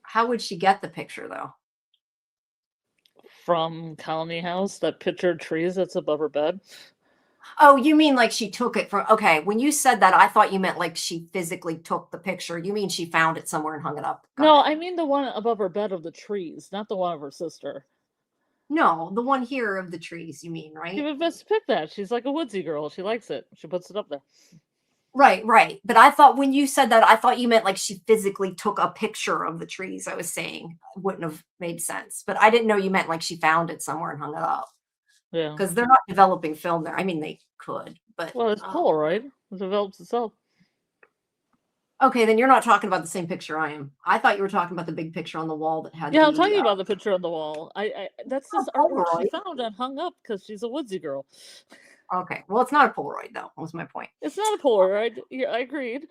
How would she get the picture though? From Colony House, that pictured trees that's above her bed. Oh, you mean like she took it from? Okay, when you said that, I thought you meant like she physically took the picture. You mean she found it somewhere and hung it up? I mean the one above her bed of the trees, not the one of her sister. No, the one here of the trees, you mean, right? She would best pick that. She's like a woodsy girl. She likes it. She puts it up there. Right. But I thought when you said that, I thought you meant like she physically took a picture of the trees. I was saying wouldn't have made sense. But I didn't know you meant like she found it somewhere and hung it up. Yeah. Because they're not developing film there. I mean, they could, but... Well, it's Polaroid. It develops itself. Okay, then you're not talking about the same picture I am. I thought you were talking about the big picture on the wall that had. Yeah, I'm talking about the picture on the wall. That's this artwork she found and hung up because she's a woodsy girl. Okay, well, it's not a Polaroid though. That was my point. It's not a Polaroid. Yeah, I agreed.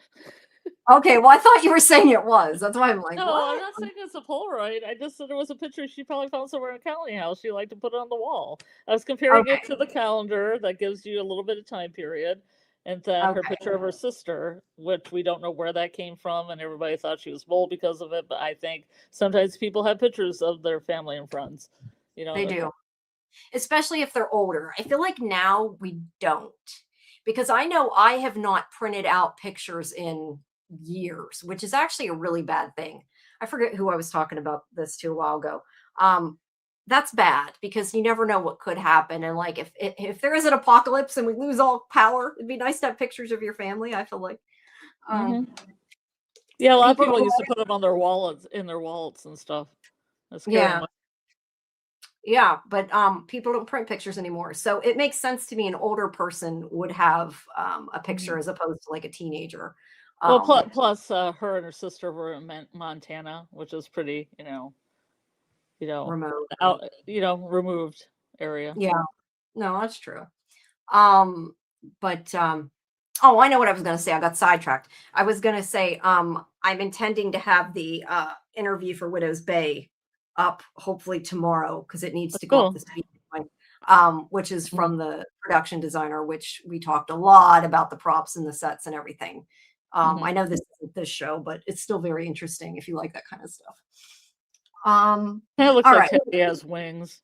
Okay, well, I thought you were saying it was. That's why I'm like, No, I'm "What?" not saying it's a Polaroid. I just said it was a picture she probably found somewhere in a county house. She liked to put it on the wall. I was comparing it Okay, to the calendar that gives you a little bit of time period, and then her okay. picture of her sister, which we don't know where that came from, and everybody thought she was bold because of it. But I think sometimes people have pictures of their family and friends, They in do, especially if they're older. I feel like now we don't, because I know I have not printed out pictures in years, which is actually a really bad thing. I forget who I was talking about this to a while ago. Um, that's bad because you never know what could happen. And like if there is an apocalypse and we lose all power, it'd be nice to have pictures of your family. I feel like um, hmm Yeah, a lot of people people don't. used to put them on their wallets, in their wallets and stuff. Let's carry Yeah, them. yeah, but people don't print pictures anymore. So it makes sense to me an older person would have a picture as opposed to like a teenager. Well, Um, plus, her and her sister were in Montana, which is pretty, you know, remote. out, removed area. Yeah, no, that's true. Um, but oh, I know what I was gonna say. I got sidetracked. I was gonna say, I'm intending to have the interview for Widow's Bay up hopefully tomorrow because it needs That's to go up cool. this week. Which is Mhm, from the production designer, which we talked a lot about the props and the sets and everything. mhm. I know this isn't this show, but it's still very interesting if you like that kind of stuff. Kinda looks All like right, Teddy has wings.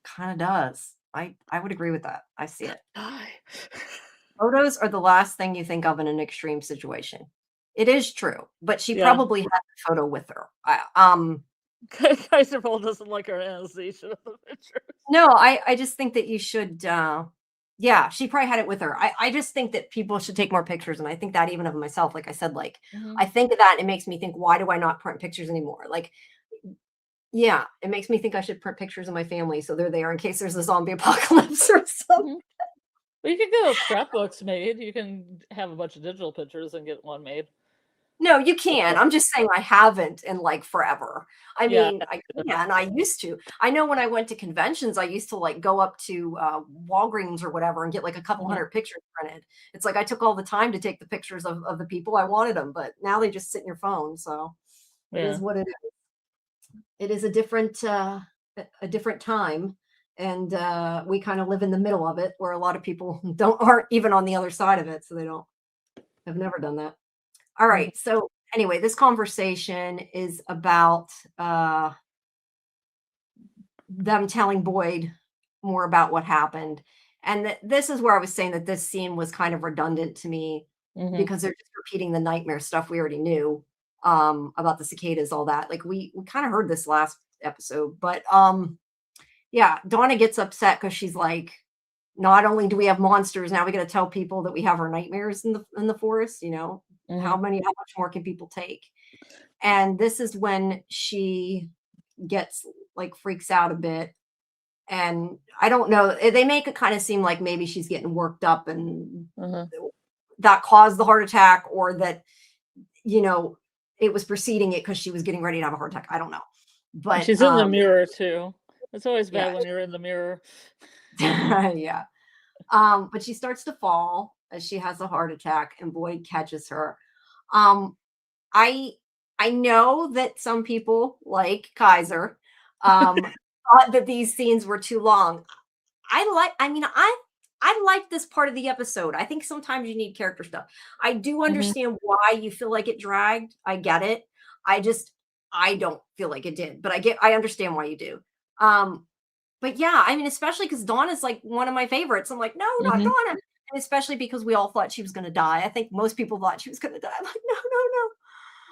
kind of does. I would agree with that. I see it. Die. Photos are the last thing you think of in an extreme situation. It is true, but she Yeah. probably had the photo with her. Kaiser Paul doesn't like her anesthesia of the picture. No, I just think that you should, yeah, she probably had it with her. I just think that people should take more pictures, and I think that even of myself, like I said, like, Mhm. I think of that, and it makes me think, "Why do I not print pictures anymore?" Like, yeah, it makes me think I should print pictures of my family so they're there in case there's a zombie apocalypse or something. Mhm. Well, you can get those scrapbooks made. You can have a bunch of digital pictures and get one made. No, you That's can. cool. I'm just saying I haven't in, like, forever. I Yeah. mean, I can, I used to. I know when I went to conventions, I used to, like, go up to, Walgreens or whatever and get, like, a couple Mhm. 100 pictures printed. It's like I took all the time to take the pictures of the people I wanted them, but now they just sit in your phone, so it is Yeah. what it is. It is a different time, and, we kinda live in the middle of it where a lot of people don't aren't even on the other side of it, so they don't have never done that. All Mhm. right. So anyway, this conversation is about them telling Boyd more about what happened. And this is where I was saying that this scene was kind of redundant to me Mhm. because they're just repeating the nightmare stuff we already knew about the cicadas, all that. Like we kind of heard this last episode, but yeah, Donna gets upset because she's like, not only do we have monsters, now we got to tell people that we have our nightmares in the forest. Mhm. How much more can people take? And this is when she gets like freaks out a bit. And I don't know, they make it kind of seem like maybe she's getting worked up and Mhm. that caused the heart attack, or that, you know, it was preceding it because she was getting ready to have a heart attack. I don't know. But She's in the mirror too. It's always yeah, bad when you're in the mirror. yeah. But she starts to fall as she has a heart attack and Boyd catches her. Um, I I know that some people like Kaiser thought that these scenes were too long. I mean I like this part of the episode. I think sometimes you need character stuff. I do Mhm. understand why you feel like it dragged. I get it. I just I don't feel like it did, but I understand why you do. Um but yeah, I mean, especially because Donna's like one of my favorites. I'm like, no, not Mhm. Donna. And especially because we all thought she was gonna die. I think most people thought she was gonna die. I'm like, no, no, no.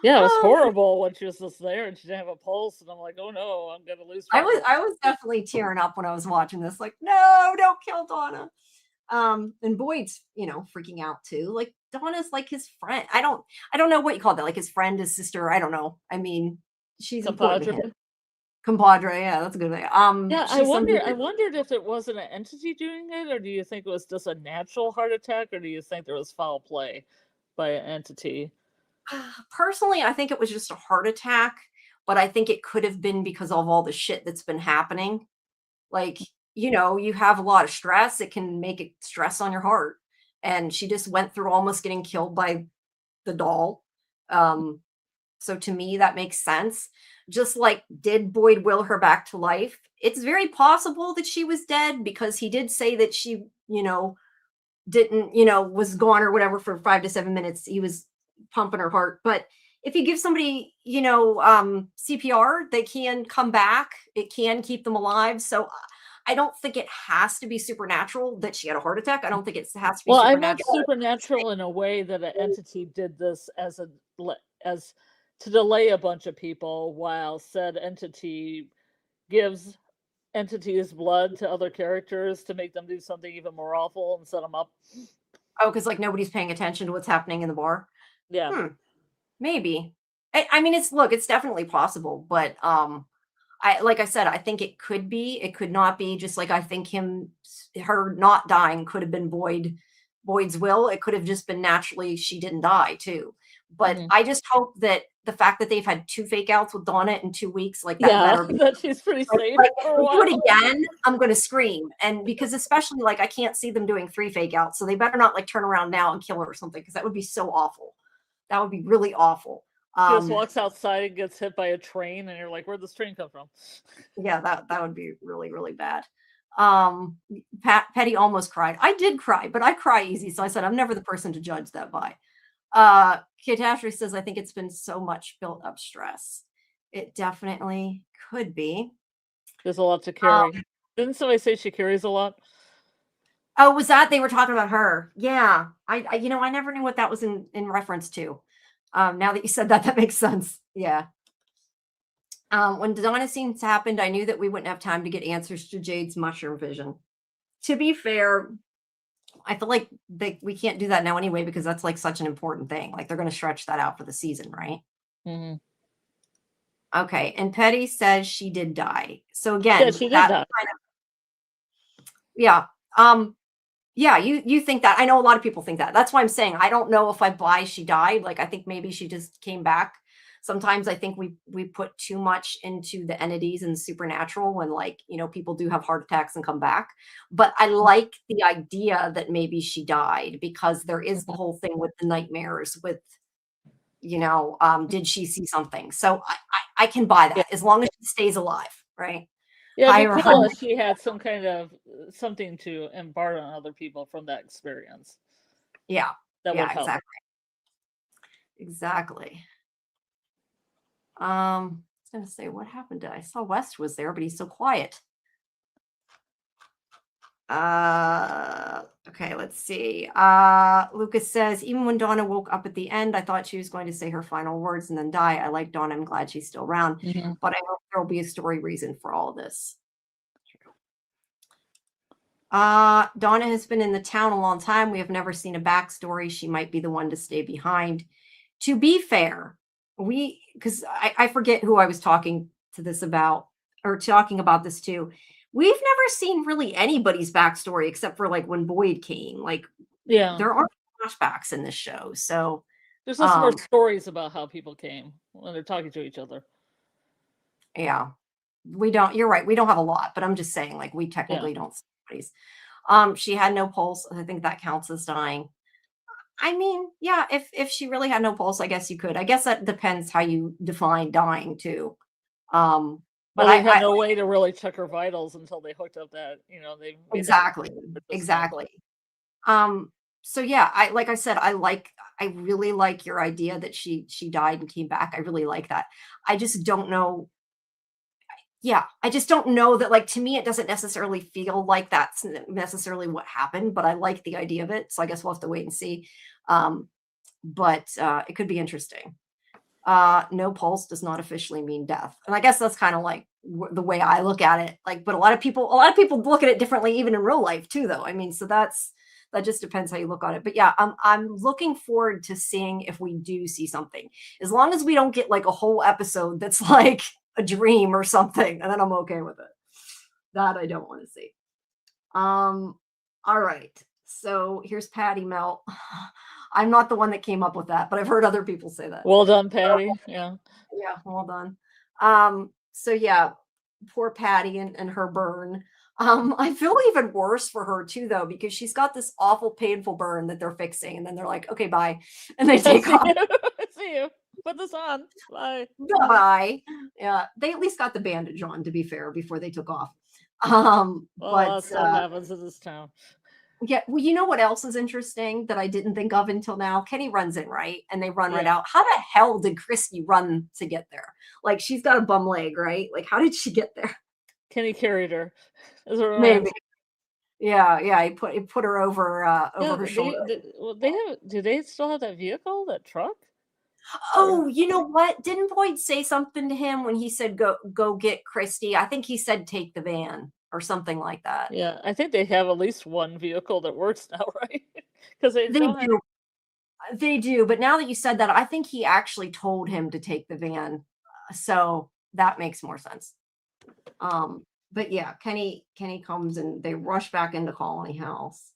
Yeah, it was Oh, horrible when she was just there and she didn't have a pulse, and I'm like, "Oh no, I'm gonna lose I track was of." I was definitely tearing up when I was watching this, like, no, don't kill Donna. And Boyd's, freaking out too. Like Donna's like his friend. I don't know what you call that, like his friend, his sister. I don't know. I mean, she's important to him. Compadre. Compadre, yeah, that's a good way. Yeah, She's somebody I that wondered if it wasn't an entity doing it, or do you think it was just a natural heart attack, or do you think there was foul play by an entity? personally, I think it was just a heart attack, but I think it could have been because of all the shit that's been happening. Like, you have a lot of stress, it can make it stress on your heart. And she just went through almost getting killed by the doll. So to me, that makes sense. Just like, did Boyd will her back to life? It's very possible that she was dead because he did say that she, didn't, was gone or whatever for 5 to 7 minutes. He was pumping her heart. But if you give somebody, CPR, they can come back. It can keep them alive. So I don't think it has to be supernatural that she had a heart attack. I don't think it has to be Well, I meant supernatural. supernatural in a way that an entity did this as to delay a bunch of people while said entity gives entities blood to other characters to make them do something even more awful and set them up. Oh, because like nobody's paying attention to what's happening in the bar. Yeah. Maybe. I mean, it's definitely possible, but like I said, I think it could be, it could not be. Just like I think her not dying could have been Boyd's will. It could have just been naturally she didn't die too. But I just hope that the fact that they've had 2 fake outs with Donna in 2 weeks, like that better be. That she's pretty safe Like, for a if while. they do it again, I'm gonna scream. And because especially like I can't see them doing 3 fake outs, so they better not like turn around now and kill her or something, because that would be so awful. That would be really awful. She just walks outside and gets hit by a train, and you're like, "Where'd this train come from?" Yeah, that would be really, really bad. Petty almost cried. I did cry, but I cry easy, so I said I'm never the person to judge that by. Catastrophe says, I think it's been so much built up stress. It definitely could be. There's a lot to carry. Didn't somebody say she carries a lot? Oh, was that they were talking about her? Yeah, I I never knew what that was in reference to. Now that you said that, that makes sense. Yeah. When the Donna scenes happened, I knew that we wouldn't have time to get answers to Jade's mushroom vision. To be fair, I feel like we can't do that now anyway, because that's like such an important thing. Like they're going to stretch that out for the season, right? Mm-hmm. Okay. And Petty says she did die. So again, yeah, she did die. Yeah. Yeah, you think that. I know a lot of people think that. That's why I'm saying I don't know if I buy she died. Like I think maybe she just came back. Sometimes I think we put too much into the entities and supernatural when like, people do have heart attacks and come back. But I like the idea that maybe she died because there is the whole thing with the nightmares with did she see something? So I can buy that as long as she stays alive, right? Yeah, it'd be cool if she had some kind of something to impart on other people from that experience. Yeah. That would help. Exactly. I was gonna say, what happened to I saw West was there, but he's so quiet. Okay, let's see. Lucas says, even when Donna woke up at the end, I thought she was going to say her final words and then die. I like Donna. I'm glad she's still around, but I hope there will be a story reason for all of this. Donna has been in the town a long time. We have never seen a backstory. She might be the one to stay behind. To be fair, because I forget who I was talking to this about or talking about this too. We've never seen really anybody's backstory except for like when Boyd came. Like, there aren't flashbacks in this show. So there's just more stories about how people came when they're talking to each other. Yeah, we don't. You're right. We don't have a lot, but I'm just saying, like, we technically don't see anybody's. She had no pulse. I think that counts as dying. I mean, yeah, if she really had no pulse, I guess you could. I guess that depends how you define dying too. But they had no way to really check her vitals until they hooked up that, they exactly. So yeah, like I said, I really like your idea that she died and came back. I really like that. I just don't know. Yeah, I just don't know that, like, to me, it doesn't necessarily feel like that's necessarily what happened, but I like the idea of it. So I guess we'll have to wait and see. But it could be interesting. No pulse does not officially mean death. And I guess that's kind of like the way I look at it. Like, but a lot of people look at it differently, even in real life too, though. I mean, so that just depends how you look on it. But yeah, I'm looking forward to seeing if we do see something, as long as we don't get like a whole episode that's like a dream or something, and then I'm okay with it. That I don't want to see. All right. So here's Patty Melt. I'm not the one that came up with that, but I've heard other people say that. Well done, Patty. Yeah. Yeah, well done. So yeah, poor Patty and her burn. I feel even worse for her too, though, because she's got this awful painful burn that they're fixing, and then they're like, "Okay, bye," and they Yeah, take see off. you. See you. Put this on. Bye. Bye. Yeah, they at least got the bandage on, to be fair, before they took off. Well, a lot But of stuff happens in this town. yeah, well, you know what else is interesting that I didn't think of until now? Kenny runs in, right? And they run right Yeah. out. How the hell did Christy run to get there? Like, she's got a bum leg, right? Like, how did she get there? Kenny carried her. As a Maybe. romance. Yeah, yeah. He put her over Yeah, her shoulder. well, they have. Do they still have that vehicle, that truck? Or Oh, you know what? Didn't Boyd say something to him when he said go get Christy? I think he said take the van or something like that. yeah, I think they have at least one vehicle that works now, right? Because they They don't have. do. They do, but now that you said that, I think he actually told him to take the van. So that makes more sense. But yeah, Kenny comes and they rush back into Colony House,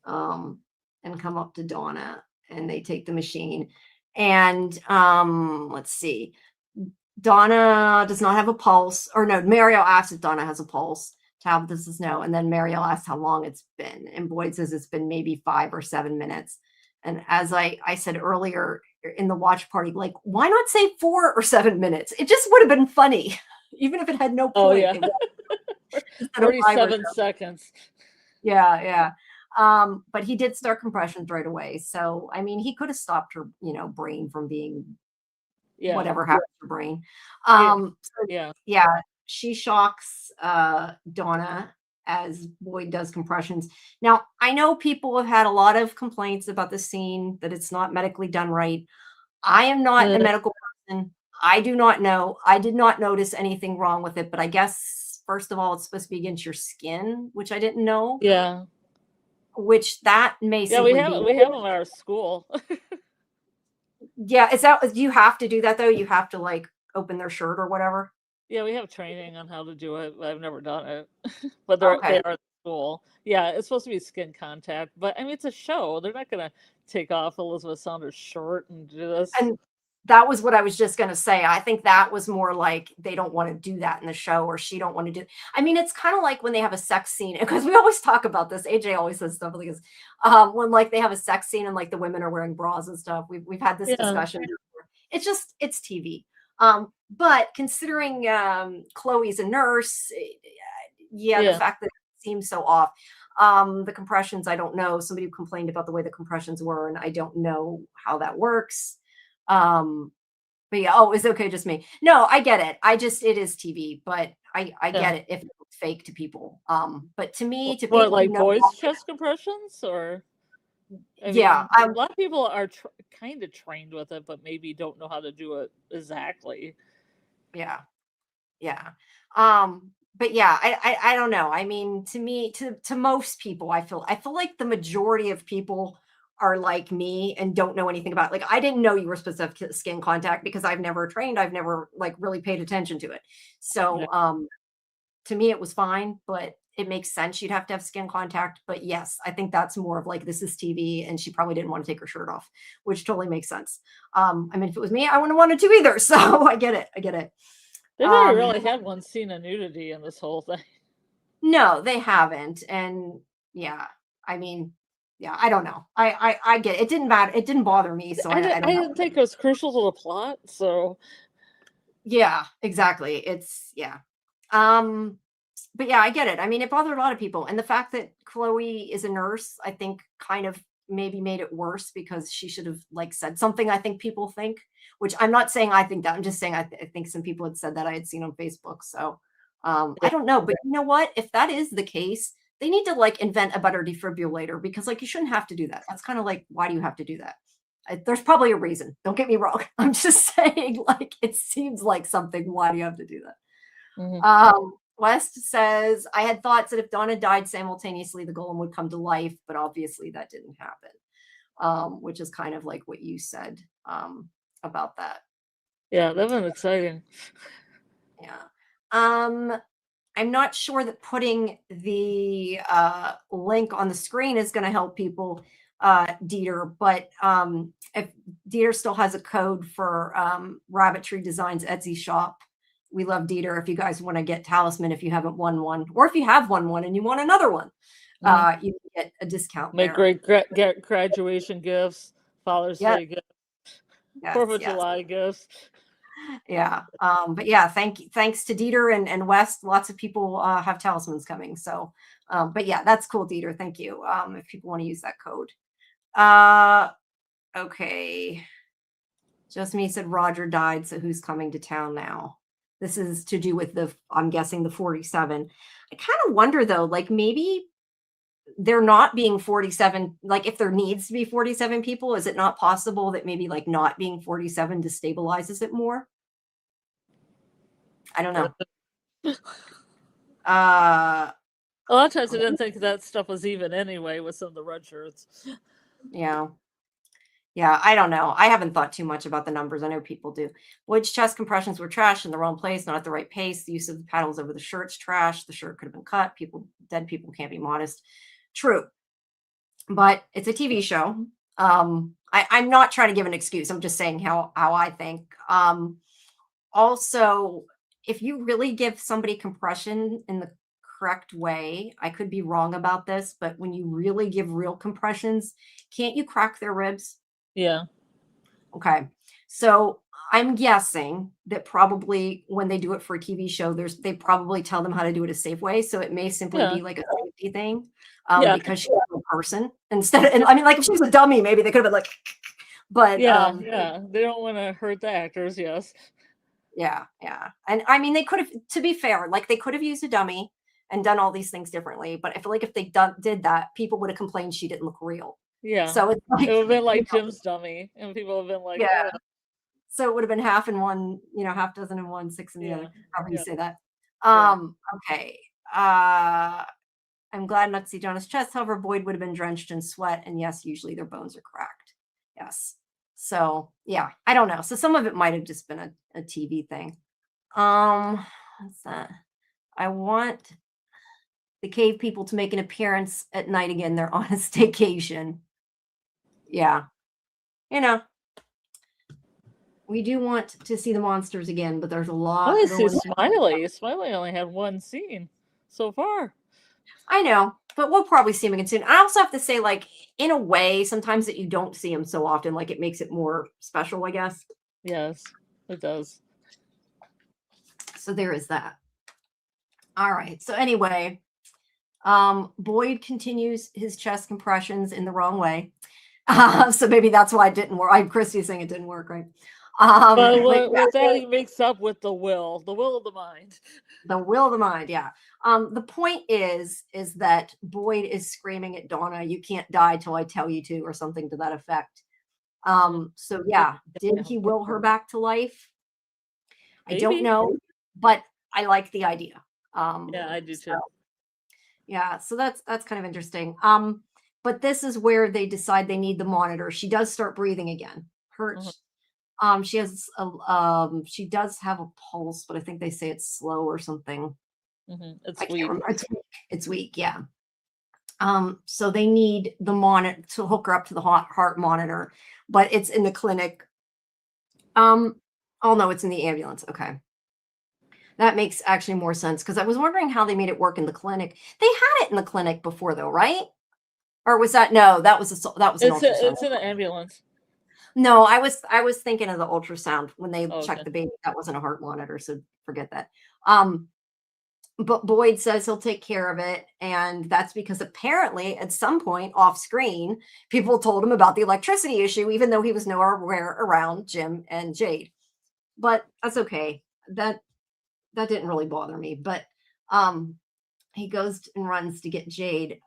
um, and come up to Donna and they take the machine. And let's see. Donna does not have a pulse, or no, Mariel asks if Donna has a pulse. Tabitha says no. And then Mariel asks how long it's been. And Boyd says it's been maybe 5 or 7 minutes. And as I said earlier in the watch party, like, why not say 4 or 7 minutes? It just would have been funny, even if it had no Oh, point. yeah. Instead of 47 seconds. Yeah, yeah. But he did start compressions right away. So, I mean, he could have stopped her, brain from being Yeah. whatever happened to her brain. Yeah. So Yeah. yeah, she shocks Donna as Boyd does compressions. Now, I know people have had a lot of complaints about the scene that it's not medically done right. I am not a medical person. I do not know. I did not notice anything wrong with it, but I guess first of all, it's supposed to be against your skin, which I didn't know. Yeah. Which that may Yeah, we simply have be. we have them at our school. Yeah, is that do you have to do that though? You have to like open their shirt or whatever? Yeah, we have training on how to do it, but I've never done it. But they Okay. are at school. Yeah, it's supposed to be skin contact, but I mean it's a show. They're not gonna take off Elizabeth Saunders' shirt and do this. And that was what I was just gonna say. I think that was more like they don't wanna do that in the show or she don't wanna do I mean, it's kinda like when they have a sex scene because we always talk about this. AJ always says stuff like this. When, like, they have a sex scene and, like, the women are wearing bras and stuff. We've had this Yeah. discussion before. It's TV. But considering, Chloe's a nurse, yeah, the Yeah. fact that it seems so off. The compressions, I don't know. Somebody complained about the way the compressions were, and I don't know how that works. Um, but yeah, oh, it's okay, just me. No, I get it. It is TV, but I Yeah. get it if it looks fake to people. But to me, to What, people who like know, boys' chest compressions? Or I yeah, mean, a lot of people are kind of trained with it, but maybe don't know how to do it exactly. yeah, yeah. But yeah, I don't know. I mean, to me, to most people, I feel like the majority of people are like me and don't know anything about like I didn't know you were supposed to have skin contact because I've never trained, I've never like really paid attention to it. Yeah. So to me it was fine, but it makes sense you'd have to have skin contact. But yes, I think that's more of like this is TV and she probably didn't want to take her shirt off, which totally makes sense. I mean, if it was me, I wouldn't have wanted to either. So I get it. I get it. They've never Um, really had one scene of nudity in this whole thing. no, they haven't. And yeah, I mean, yeah, I don't know. I get it. It didn't matter. It didn't bother me. So I I don't know. didn't think it was crucial to the plot, so Yeah, exactly. It's yeah. Um, but yeah, I get it. I mean, it bothered a lot of people. And the fact that Chloe is a nurse, I think kind of maybe made it worse because she should have like said something I think people think, which I'm not saying I think that. I'm just saying I think some people had said that I had seen on Facebook. So I yeah. don't know. But you know what? If that is the case, they need to like invent a better defibrillator because like you shouldn't have to do that. That's kind of like, why do you have to do that? There's probably a reason. Don't get me wrong. I'm just saying, like, it seems like something. Why do you have to do that? Mhm. West says, I had thoughts that if Donna died simultaneously, the golem would come to life, but obviously that didn't happen, which is kind of like what you said about that. Yeah, that was exciting. Yeah. I'm not sure that putting the link on the screen is going to help people, Dieter, but if Dieter still has a code for Rabbit Tree Designs Etsy shop, we love Dieter. If you guys want to get talisman, if you haven't won one, or if you have won one and you want another one, you can get a discount Make there. great graduation gifts, Father's Day gifts, Fourth of July gifts. Yeah. But yeah, thanks to Dieter and West. Lots of people have talismans coming. So, but yeah, that's cool, Dieter. Thank you. If people want to use that code. Okay. Just me said Roger died, so who's coming to town now? This is to do with I'm guessing the 47. I kind of wonder though, like maybe they're not being 47, like if there needs to be 47 people, is it not possible that maybe like not being 47 destabilizes it more? I don't know. A lot of times I didn't think that stuff was even anyway with some of the red shirts. Yeah. Yeah, I don't know. I haven't thought too much about the numbers. I know people do. Which chest compressions were trash in the wrong place, not at the right pace. The use of the paddles over the shirt's trash. The shirt could have been cut. Dead people can't be modest. True. But it's a TV show. I'm not trying to give an excuse. I'm just saying how I think. Also, if you really give somebody compression in the correct way, I could be wrong about this, but when you really give real compressions, can't you crack their ribs? Yeah. Okay. So I'm guessing that probably when they do it for a TV show, they probably tell them how to do it a safe way. So it may simply be like a safety thing, because she's a person instead of, and I mean, like if she was a dummy, maybe they could have been like, but yeah, they don't want to hurt the actors. Yes. Yeah. And I mean, they could have, to be fair, like they could have used a dummy and done all these things differently. But I feel like if they did that, people would have complained she didn't look real. Yeah. So it's like, it would have been like Jim's dummy, and people have been like, yeah. Oh. So it would have been half in one, half dozen in one, six in the other. However you say that. Okay. I'm glad not to see Jonah's chest. However, Boyd would have been drenched in sweat. And yes, usually their bones are cracked. Yes. So yeah, I don't know. So some of it might have just been a TV thing. What's that? I want the cave people to make an appearance at night again. They're on a staycation. Yeah. We do want to see the monsters again, but there's a lot. I see Smiley. Smiley only had one scene so far. I know, but we'll probably see him again soon. I also have to say, like, in a way, sometimes that you don't see him so often, like it makes it more special, I guess. Yes, it does. So there is that. All right. So anyway, Boyd continues his chest compressions in the wrong way. So maybe that's why it didn't work. Christy's saying it didn't work, right? But with that, he makes up with the will of the mind. The will of the mind, yeah. The point is that Boyd is screaming at Donna, "You can't die till I tell you to," or something to that effect. So yeah, did he will her back to life? Maybe. I don't know, but I like the idea. Yeah, I do too. Yeah, so that's kind of interesting. But this is where they decide they need the monitor. She does start breathing again. Hurts. She has she does have a pulse, but I think they say it's slow or something. It's weak. It's weak, yeah. So they need the monitor to hook her up to the heart monitor, but it's in the clinic. Oh no, it's in the ambulance. Okay. That makes actually more sense because I was wondering how they made it work in the clinic. They had it in the clinic before though, right? Or was that that was an ultrasound. It's in the ambulance. No, I was thinking of the ultrasound when they checked the baby. That wasn't a heart monitor, so forget that. But Boyd says he'll take care of it, and that's because apparently at some point off screen, people told him about the electricity issue, even though he was nowhere around Jim and Jade. But that's okay. That didn't really bother me. But he goes and runs to get Jade.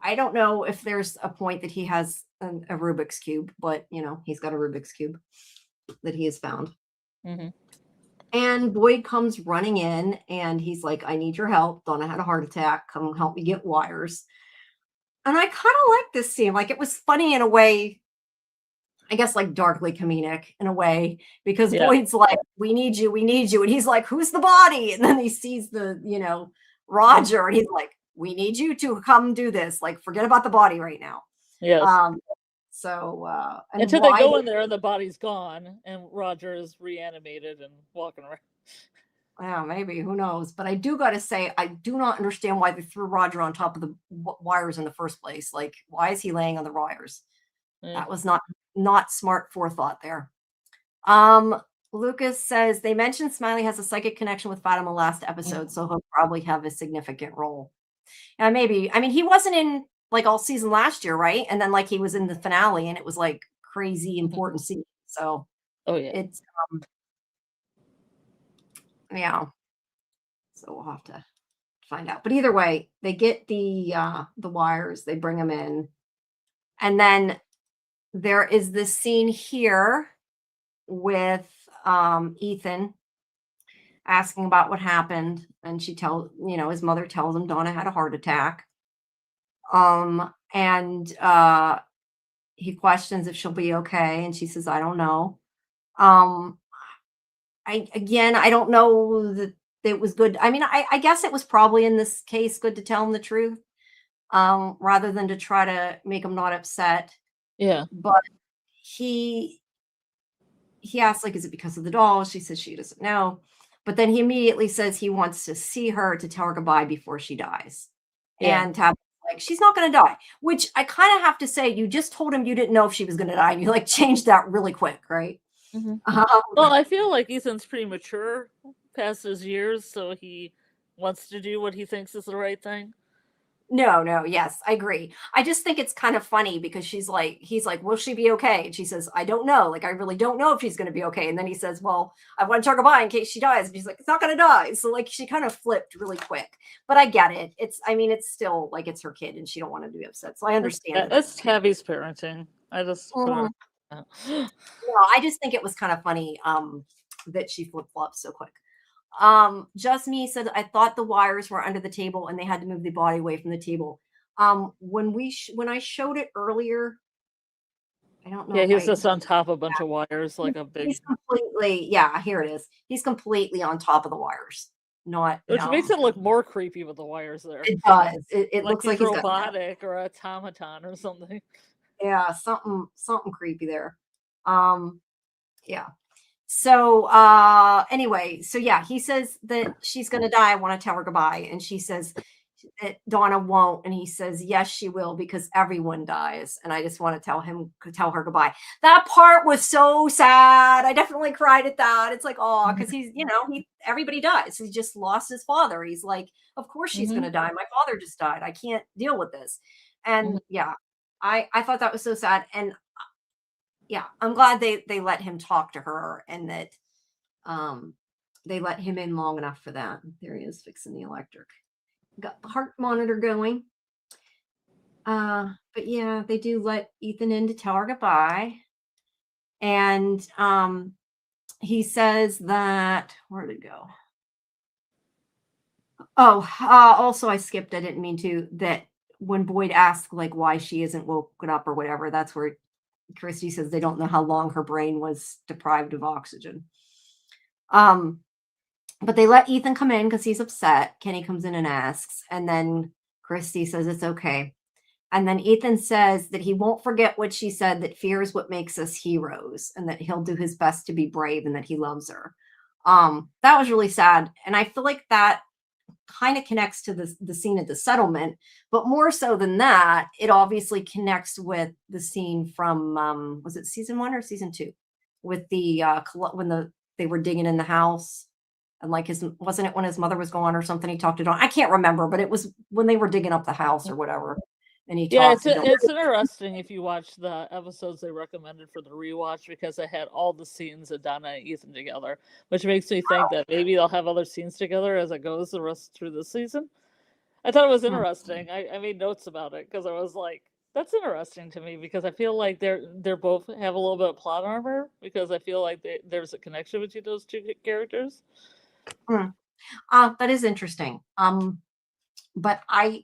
I don't know if there's a point that he has a Rubik's Cube, but, he's got a Rubik's Cube that he has found. And Boyd comes running in and he's like, "I need your help. Donna had a heart attack. Come help me get wires." And I kind of like this scene. Like it was funny in a way, I guess like darkly comedic in a way, because Boyd's like, we need you. And he's like, "Who's the body?" And then he sees the, Roger, and he's like, "We need you to come do this. Like, forget about the body right now." Yes. So, and Until they go in there and the body's gone and Roger is reanimated and walking around. Yeah, maybe, who knows? But I do got to say, I do not understand why they threw Roger on top of the wires in the first place. Like, why is he laying on the wires? Yeah. That was not smart forethought there. Um, Lucas says they mentioned Smiley has a psychic connection with Fatima last episode, so he'll probably have a significant role. And maybe, I mean, he wasn't in like all season last year, right? And then like he was in the finale, and it was like crazy important scene. So, oh yeah, it's yeah. So we'll have to find out. But either way, they get the wires, they bring them in, and then there is this scene here with Ethan asking about what happened, and his mother tells him Donna had a heart attack. And he questions if she'll be okay, and she says, I don't know. I don't know that it was good. I mean, I guess it was probably in this case good to tell him the truth, rather than to try to make him not upset. yeah. But he asks, like, is it because of the doll? She says she doesn't know. But then he immediately says he wants to see her to tell her goodbye before she dies. Yeah. And Tabitha's like, she's not going to die, which I kind of have to say, you just told him you didn't know if she was going to die. And you like changed that really quick, right? Well, I feel like Ethan's pretty mature past his years, so he wants to do what he thinks is the right thing. No, yes, I agree. I just think it's kind of funny because he's like, will she be okay? And she says, I don't know. Like, I really don't know if she's going to be okay. And then he says, well, I want to tell her goodbye in case she dies. And he's like, it's not going to die. So like, she kind of flipped really quick, but I get it. It's still like, it's her kid and she don't want to be upset. So I understand. That's Tabby's parenting. I just, no, I just think it was kind of funny, that she flip-flopped so quick. Just me said, I thought the wires were under the table and they had to move the body away from the table. When I showed it earlier, I don't know. Yeah, he's just on top of a bunch of wires, like a big. He's completely, yeah, here it is. He's completely on top of the wires. Which makes it look more creepy with the wires there. It does. It looks like he's robotic or automaton or something. Yeah, something creepy there. Yeah. So anyway, so yeah, he says that she's gonna die. I want to tell her goodbye. And she says that Donna won't. And he says, yes, she will, because everyone dies. And I just want to tell her goodbye. That part was so sad. I definitely cried at that. It's like, oh, because he's, everybody dies. He just lost his father. He's like, of course she's gonna die. My father just died. I can't deal with this. And yeah, I thought that was so sad. And yeah, I'm glad they let him talk to her and that they let him in long enough for that. There he is fixing the electric. Got the heart monitor going. But yeah, they do let Ethan in to tell her goodbye. And he says that, where did it go? Oh, also I skipped, I didn't mean to, that when Boyd asked like why she isn't woken up or whatever, that's where Christy says they don't know how long her brain was deprived of oxygen. But they let Ethan come in because he's upset. Kenny comes in and asks, and then Christy says it's okay. And then Ethan says that he won't forget what she said, that fear is what makes us heroes, and that he'll do his best to be brave and that he loves her. That was really sad. And I feel like that kind of connects to the scene at the settlement, but more so than that, it obviously connects with the scene from was it season 1 or season 2 with the when they were digging in the house, and like wasn't it when his mother was gone or something, he talked to Dawn. I can't remember, but it was when they were digging up the house or whatever. And he it's interesting if you watch the episodes they recommended for the rewatch, because I had all the scenes of Donna and Ethan together, which makes me think that maybe they'll have other scenes together as it goes the rest through the season. I thought it was interesting. I made notes about it because I was like, that's interesting to me, because I feel like they're both have a little bit of plot armor, because I feel like there's a connection between those two characters. That is interesting. But I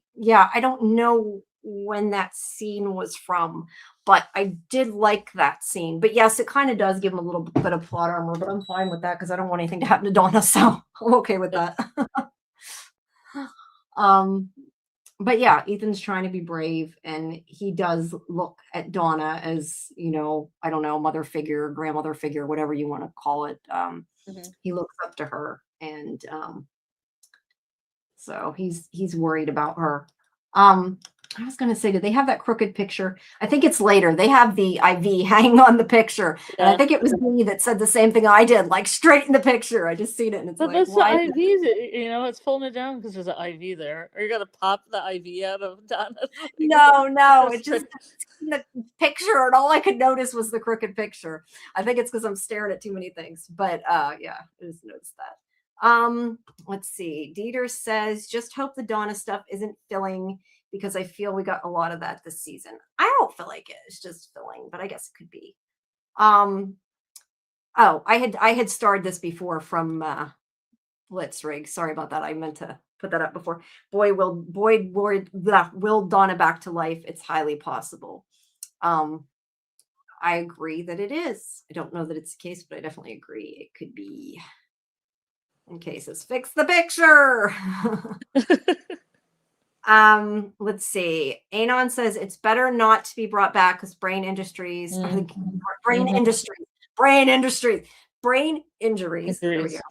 don't know when that scene was from, but I did like that scene. But yes, it kind of does give him a little bit of plot armor, but I'm fine with that because I don't want anything to happen to Donna, so I'm okay with that. but yeah, Ethan's trying to be brave, and he does look at Donna as, I don't know, mother figure, grandmother figure, whatever you want to call it. Mhm. He looks up to her, and so he's worried about her. I was going to say, do they have that crooked picture? I think it's later. They have the IV hanging on the picture, and I Yeah. think it was me that said the same thing I did, like straighten the picture. I just seen it, and it's But like, that's the why? IVs, it's pulling it down because there's an IV there. Are you gonna pop the IV out of Donna? Like, No, no, there's it just straight. the picture, and all I could notice was the crooked picture. I think it's because I'm staring at too many things, but yeah, I just noticed that. Let's see. Dieter says, just hope the Donna stuff isn't filling because I feel we got a lot of that this season. I don't feel like it. It's just filling, but I guess it could be. Um, oh, I had starred this before from Blitzrig. Sorry about that. I meant to put that up before. Will Donna back to life? It's highly possible. I agree that it is. I don't know that it's the case, but I definitely agree it could be. In cases, fix the picture. Let's see. Anon says it's better not to be brought back because brain industries, brain Mhm. industries, brain industries, brain injuries. There we go. Injuries.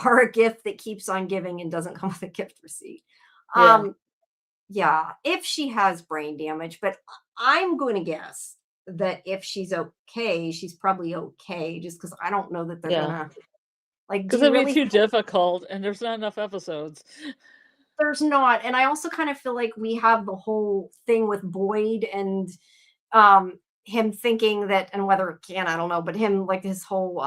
Are a gift that keeps on giving and doesn't come with a gift receipt. Yeah. Yeah, if she has brain damage, but I'm going to guess that if she's okay, she's probably okay, just because I don't know that they're Yeah. gonna like. Do Because you it'd be really too think difficult, and there's not enough episodes. there's not? And I also kind of feel like we have the whole thing with Boyd and him thinking that, and whether it can, I don't know, but him like his whole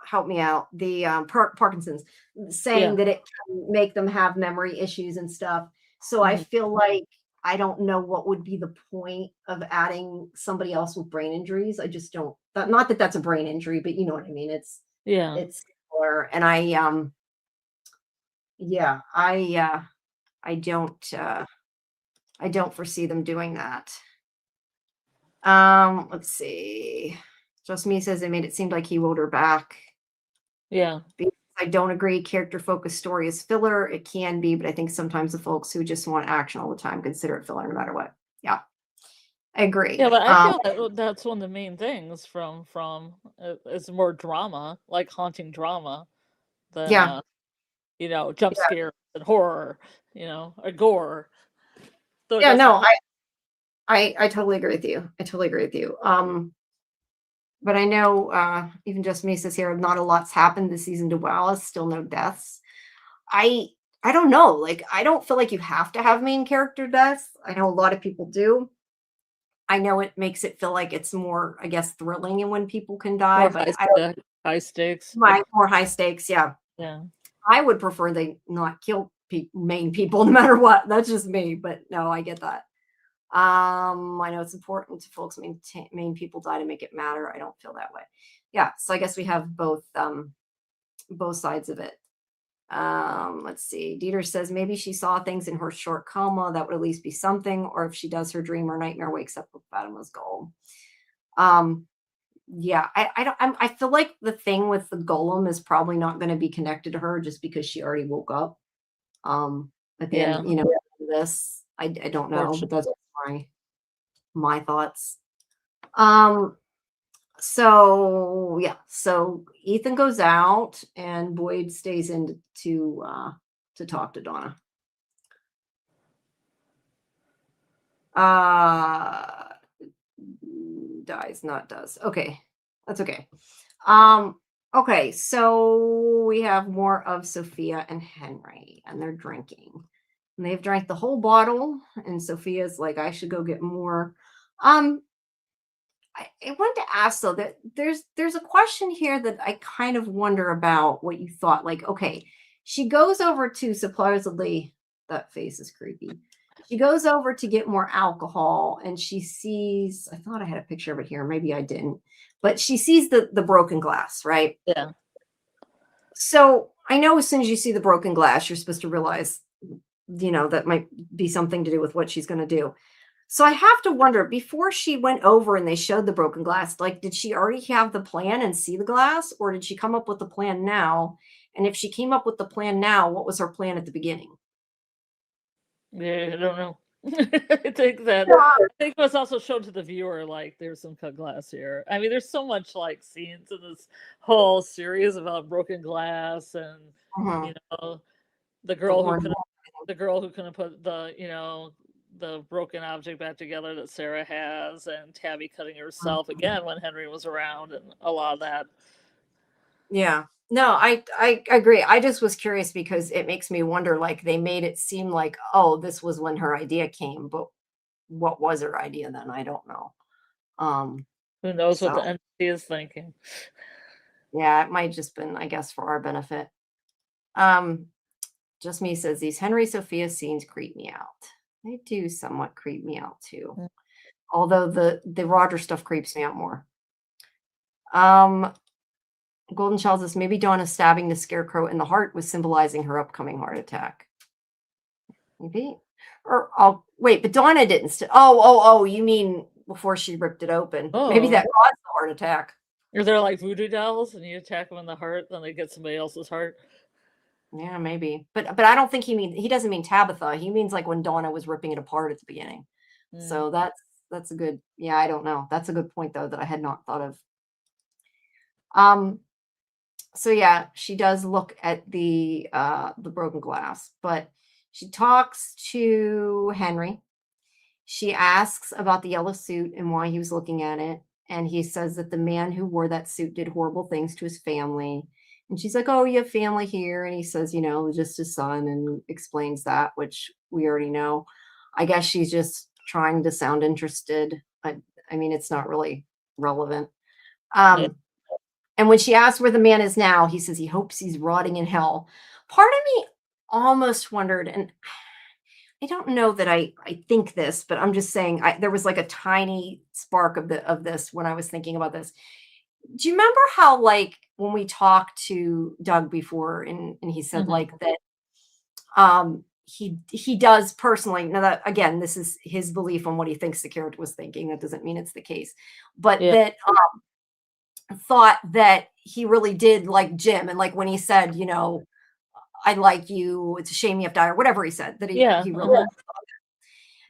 help me out, the Parkinson's, saying Yeah. that it can make them have memory issues and stuff. So I Mhm. feel like I don't know what would be the point of adding somebody else with brain injuries. I just don't. Not that that's a brain injury, but you know what I mean. Yeah. It's similar, and yeah, I don't foresee them doing that. Let's see. Just me says they made it seem like he wrote her back. Yeah. I don't agree. Character focused story is filler. It can be, but I think sometimes the folks who just want action all the time consider it filler no matter what. Yeah, I Yeah, agree. but I feel that that's one of the main things from it's more drama, like haunting drama, than Yeah, jump yeah, scare and horror, or gore. Though it yeah. doesn't. No, I totally agree with you. I totally agree with you. But I know even just me says here, not a lot's happened this season to wow us. Still no deaths. I I don't know. Like I don't feel like you have to have main character deaths. I know a lot of people do. I know it makes it feel like it's more, I guess, thrilling and when people can die, More but I don't high stakes. my more high stakes, yeah. Yeah. I would prefer they not kill main people no matter what. That's just me, but no, I get that. I know it's important to folks main people die to make it matter. I don't feel that way. Yeah, so I guess we have both sides of it. Let's see. Dieter says maybe she saw things in her short coma that would at least be something, or if she does her dream or nightmare, wakes up with Fatima's goal. Um, yeah, I don't. I feel like the thing with the golem is probably not going to be connected to her just because she already woke up. At the end, Yeah. this I don't know, but Fortunate. that's my thoughts. Um, so yeah, so Ethan goes out and Boyd stays in to talk to Donna. Uh dies, not does. Okay. That's okay. Okay, so we have more of Sophia and Henry and they're drinking. And they've drank the whole bottle and Sophia's like I should go get more. Um I wanted to ask though that there's a question here that I kind of wonder about what you thought. Like, okay, she goes over to supposedly that face is creepy. She goes over to get more alcohol and she sees, I thought I had a picture of it here, maybe I didn't, but she sees the broken glass, right? Yeah. So I know as soon as you see the broken glass, you're supposed to realize, that might be something to do with what she's going to do. So I have to wonder before she went over and they showed the broken glass, like, did she already have the plan and see the glass, or did she come up with the plan now? And if she came up with the plan now, what was her plan at the beginning? Yeah, I don't know. I think that it was also shown to the viewer like there's some cut glass here. I mean, there's so much like scenes in this whole series about broken glass and Mhm. you know the The girl who one. couldn't the girl who couldn't put the broken object back together that Sarah has, and Tabby cutting herself again when Henry was around, and a lot of that. Yeah. No, I agree. I just was curious because it makes me wonder, like, they made it seem like, oh, this was when her idea came, but what was her idea then? I don't know. Um, Who knows what the so entity is thinking? yeah, it might just been, I guess, for our benefit. Um, just me says these Henry Sophia scenes creep me out. They do somewhat creep me out too. Mm. Although the Roger stuff creeps me out more. Um, Golden Child says maybe Donna stabbing the scarecrow in the heart was symbolizing her upcoming heart attack. Maybe. Or oh wait, but Donna didn't oh, you mean before she ripped it open. Maybe Oh, that caused the heart attack. are there like voodoo dolls and you attack them in the heart, then they get somebody else's heart? Yeah, maybe. But I don't think he doesn't mean Tabitha. He means like when Donna was ripping it apart at the beginning. Mm. So that's a good, yeah, I don't know. That's a good point though that I had not thought of. Um so yeah, she does look at the broken glass, but she talks to Henry. She asks about the yellow suit and why he was looking at it. And he says that the man who wore that suit did horrible things to his family. And she's like, oh, you have family here. And he says, just his son, and explains that, which we already know. I guess she's just trying to sound interested. I mean, it's not really relevant. Yeah. And when she asks where the man is now, he says he hopes he's rotting in hell. Part of me almost wondered, and I don't know that I think this, but I'm just saying there was like a tiny spark of this when I was thinking about this. Do you remember how like when we talked to Doug before and he said Mhm. like that he does personally, now that again this is his belief on what he thinks the character was thinking, that doesn't mean it's the case, but Yeah. that thought that he really did like Jim, and like when he said, I like you, it's a shame you have to die, or whatever he said, that Yeah. he really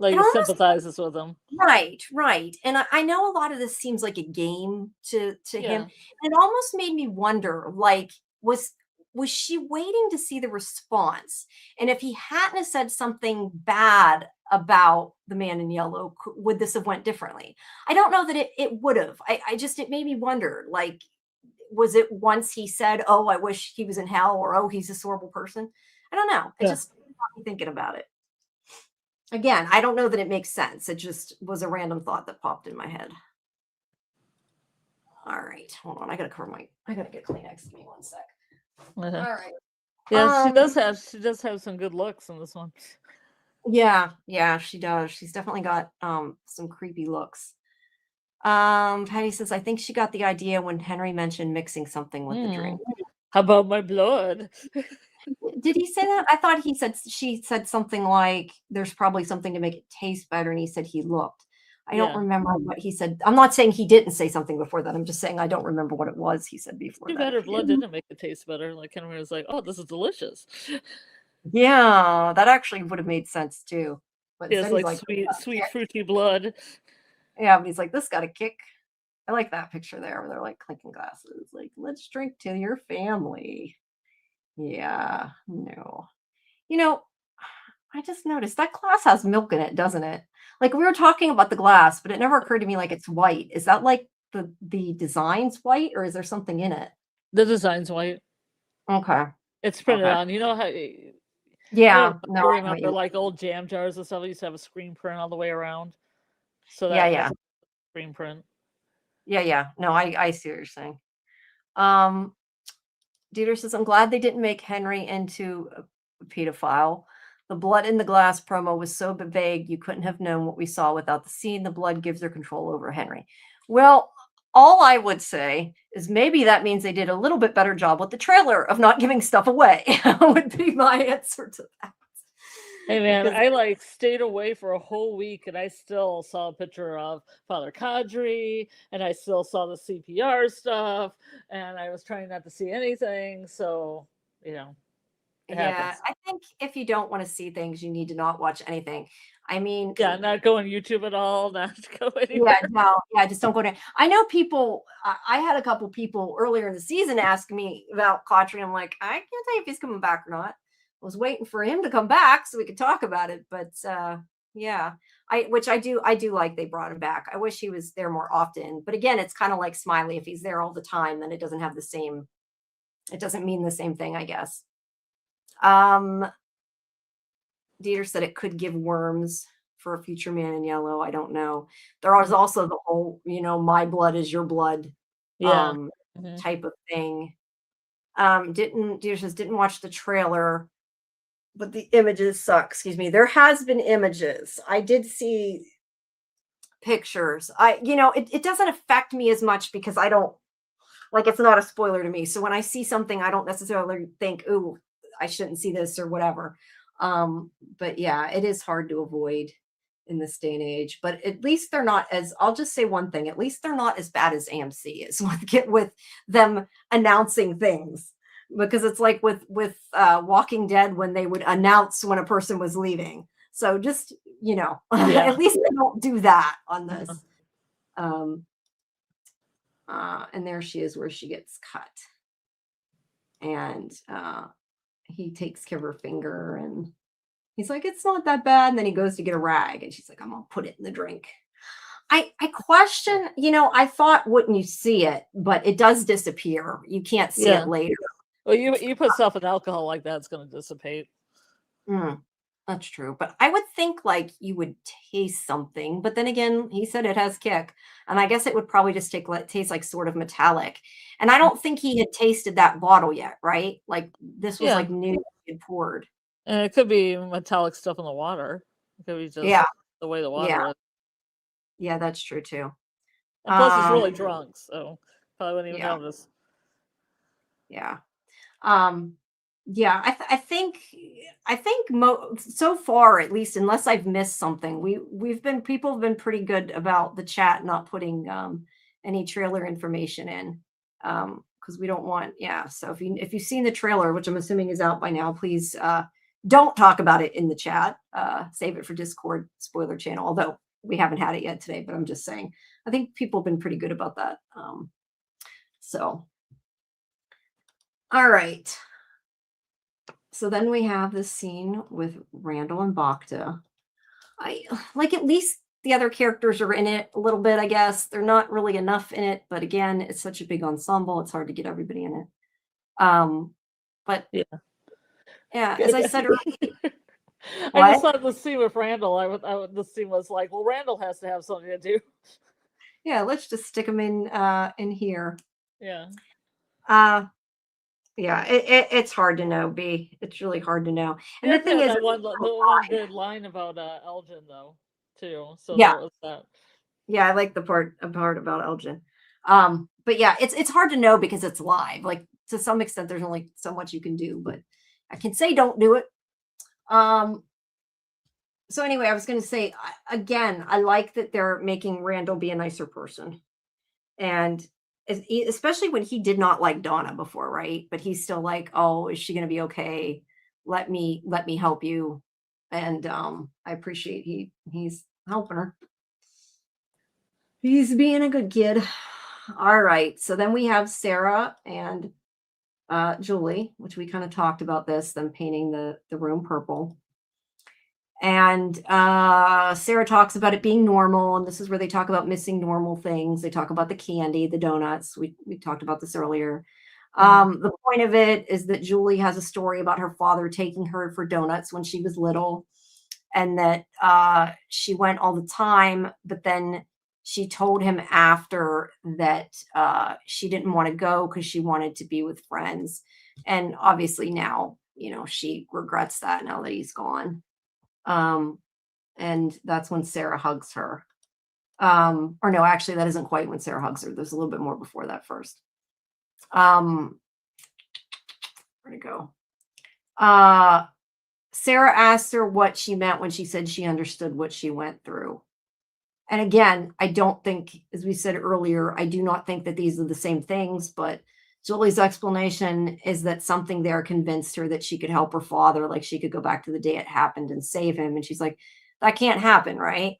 Like it he almost sympathizes with them. right, right, and I know a lot of this seems like a game to him, Yeah. and it almost made me wonder, like, was she waiting to see the response? And if he hadn't have said something bad about the man in yellow, would this have went differently? I don't know that it would have. I just it made me wonder, like, was it once he said, "Oh, I wish he was in hell," or "Oh, he's this horrible person"? I don't know. It Yeah. just got me thinking about it. Again, I don't know that it makes sense. It just was a random thought that popped in my head. All right, hold on. I gotta get Kleenex. Give me one sec. Uh-huh. All right. Yeah, she does have some good looks in this one. Yeah, yeah, she does. She's definitely got some creepy looks. Patty says, I think she got the idea when Henry mentioned mixing something with the Mm. drink. How about my blood? Did he say that? I thought she said something like there's probably something to make it taste better, and he said he looked. I don't Yeah. remember what he said. I'm not saying he didn't say something before that. I'm just saying I don't remember what it was he said before Too that bad if her he did. blood didn't make it taste better. Like Henry was like, "Oh, this is delicious." Yeah, that actually would have made sense too. But He has instead he's like like, sweet, sweet, fruity blood. yeah, but he's like, this got a kick. I like that picture there where they're like clinking glasses. Like, let's drink to your family. Yeah, no. You know, I just noticed that glass has milk in it, doesn't it? Like we were talking about the glass, but it never occurred to me like it's white. Is that like the design's white or is there something in it? The design's white. Okay. It's printed Okay. on. You know how I don't Yeah. know if No, you I know what you remember mean. like old jam jars and stuff. They used to have a screen print all the way around. So Yeah, that's yeah. a screen print. Yeah, yeah. No, I see what you're saying. Um, Dieter says, I'm glad they didn't make Henry into a pedophile. The blood in the glass promo was so vague you couldn't have known what we saw without the scene. The blood gives her control over Henry. Well, all I would say is maybe that means they did a little bit better job with the trailer of not giving stuff away, would be my answer to that. Hey man, Because I like stayed away for a whole week and I still saw a picture of Father Kadri and I still saw the CPR stuff and I was trying not to see anything. So, you know, It Yeah, happens. I think if you don't wanna see things, you need to not watch anything. I mean, Yeah, not go on YouTube at all, not go yeah, anywhere. no, yeah, just don't go there. I know people I had a couple people earlier in the season ask me about Kotri. I'm like, "I can't tell you if he's coming back or not." I was waiting for him to come back so we could talk about it, but, yeah. I do like they brought him back. I wish he was there more often, but again, it's kinda like Smiley. If he's there all the time, then it doesn't mean the same thing, I guess. Um, Dieter said it could give worms for a future Man in Yellow. I don't know. There was Mhm. also the whole, my blood is your blood, Yeah. um, Mhm. type of thing. Didn't Dieter says didn't watch the trailer, but the images suck. Excuse me. There has been images. I did see pictures. It doesn't affect me as much because I don't like it's not a spoiler to me. So when I see something, I don't necessarily think, "Ooh, I shouldn't see this," or whatever. But yeah, it is hard to avoid in this day and age. But at least they're not as I'll just say one thing, at least they're not as bad as AMC is with them announcing things. Because it's like with Walking Dead when they would announce when a person was leaving. So just, Yeah. at least they don't do that on Uh-huh. this. Um, and there she is where she gets cut. And he takes care of her finger and he's like, it's not that bad. And then he goes to get a rag and she's like, I'm gonna put it in the drink. I question, I thought wouldn't you see it, but it does disappear. You can't see it Yeah. later. Well, you put stuff in alcohol like that, it's gonna dissipate. Mm, that's true. But I would think like you would taste something. But then again, he said it has kick. And I guess it would probably just taste like sort of metallic. And I don't think he had tasted that bottle yet, right? Like this was Yeah. like new and poured. And it could be metallic stuff in the water. It could be Yeah. just the way the Yeah. water is. Yeah, that's true too. And plus it's Um, really drunk, so probably wouldn't even yeah, notice. yeah. Um, yeah, I think so far, at least, unless I've missed something, people have been pretty good about the chat not putting any trailer information in. Because we don't want, yeah. So if you've seen the trailer, which I'm assuming is out by now, please don't talk about it in the chat. Save it for Discord spoiler channel, although we haven't had it yet today, but I'm just saying. I think people have been pretty good about that. So all right. So then we have this scene with Randall and Bacta. I like at least the other characters are in it a little bit, I guess. They're not really enough in it, but again, it's such a big ensemble, it's hard to get everybody in it. But Yeah. yeah, as I said earlier, I just what? thought the scene with Randall, the scene was like, well, Randall has to have something to do. Yeah, let's just stick them in here. Yeah. Uh yeah, it's hard to know, B. It's really hard to know. He And the has thing had is, that one good line about Elgin though, too. So yeah, there was that. yeah, I like the part about Elgin. But yeah, it's hard to know because it's live. Like to some extent, there's only so much you can do, but I can say don't do it. Um, so anyway, I was going to say again, I like that they're making Randall be a nicer person, and especially when he did not like Donna before, right? But he's still like, oh, is she going to be okay? Let me help you, and I appreciate he's helping her. He's being a good kid. All right. So then we have Sarah and Julie, which we kind of talked about this, them painting the room purple. And Sarah talks about it being normal. And this is where they talk about missing normal things. They talk about the candy, the donuts. We talked about this earlier. Mhm. The point of it is that Julie has a story about her father taking her for donuts when she was little, and that she went all the time, but then she told him after that she didn't want to go because she wanted to be with friends. And obviously now, she regrets that now that he's gone. Um, and that's when Sarah hugs her. Or no, actually, that isn't quite when Sarah hugs her. There's a little bit more before that first. Where'd it go? Sarah asked her what she meant when she said she understood what she went through. And again, I don't think, as we said earlier, I do not think that these are the same things, but Julie's explanation is that something there convinced her that she could help her father, like she could go back to the day it happened and save him. And she's like, that can't happen, right?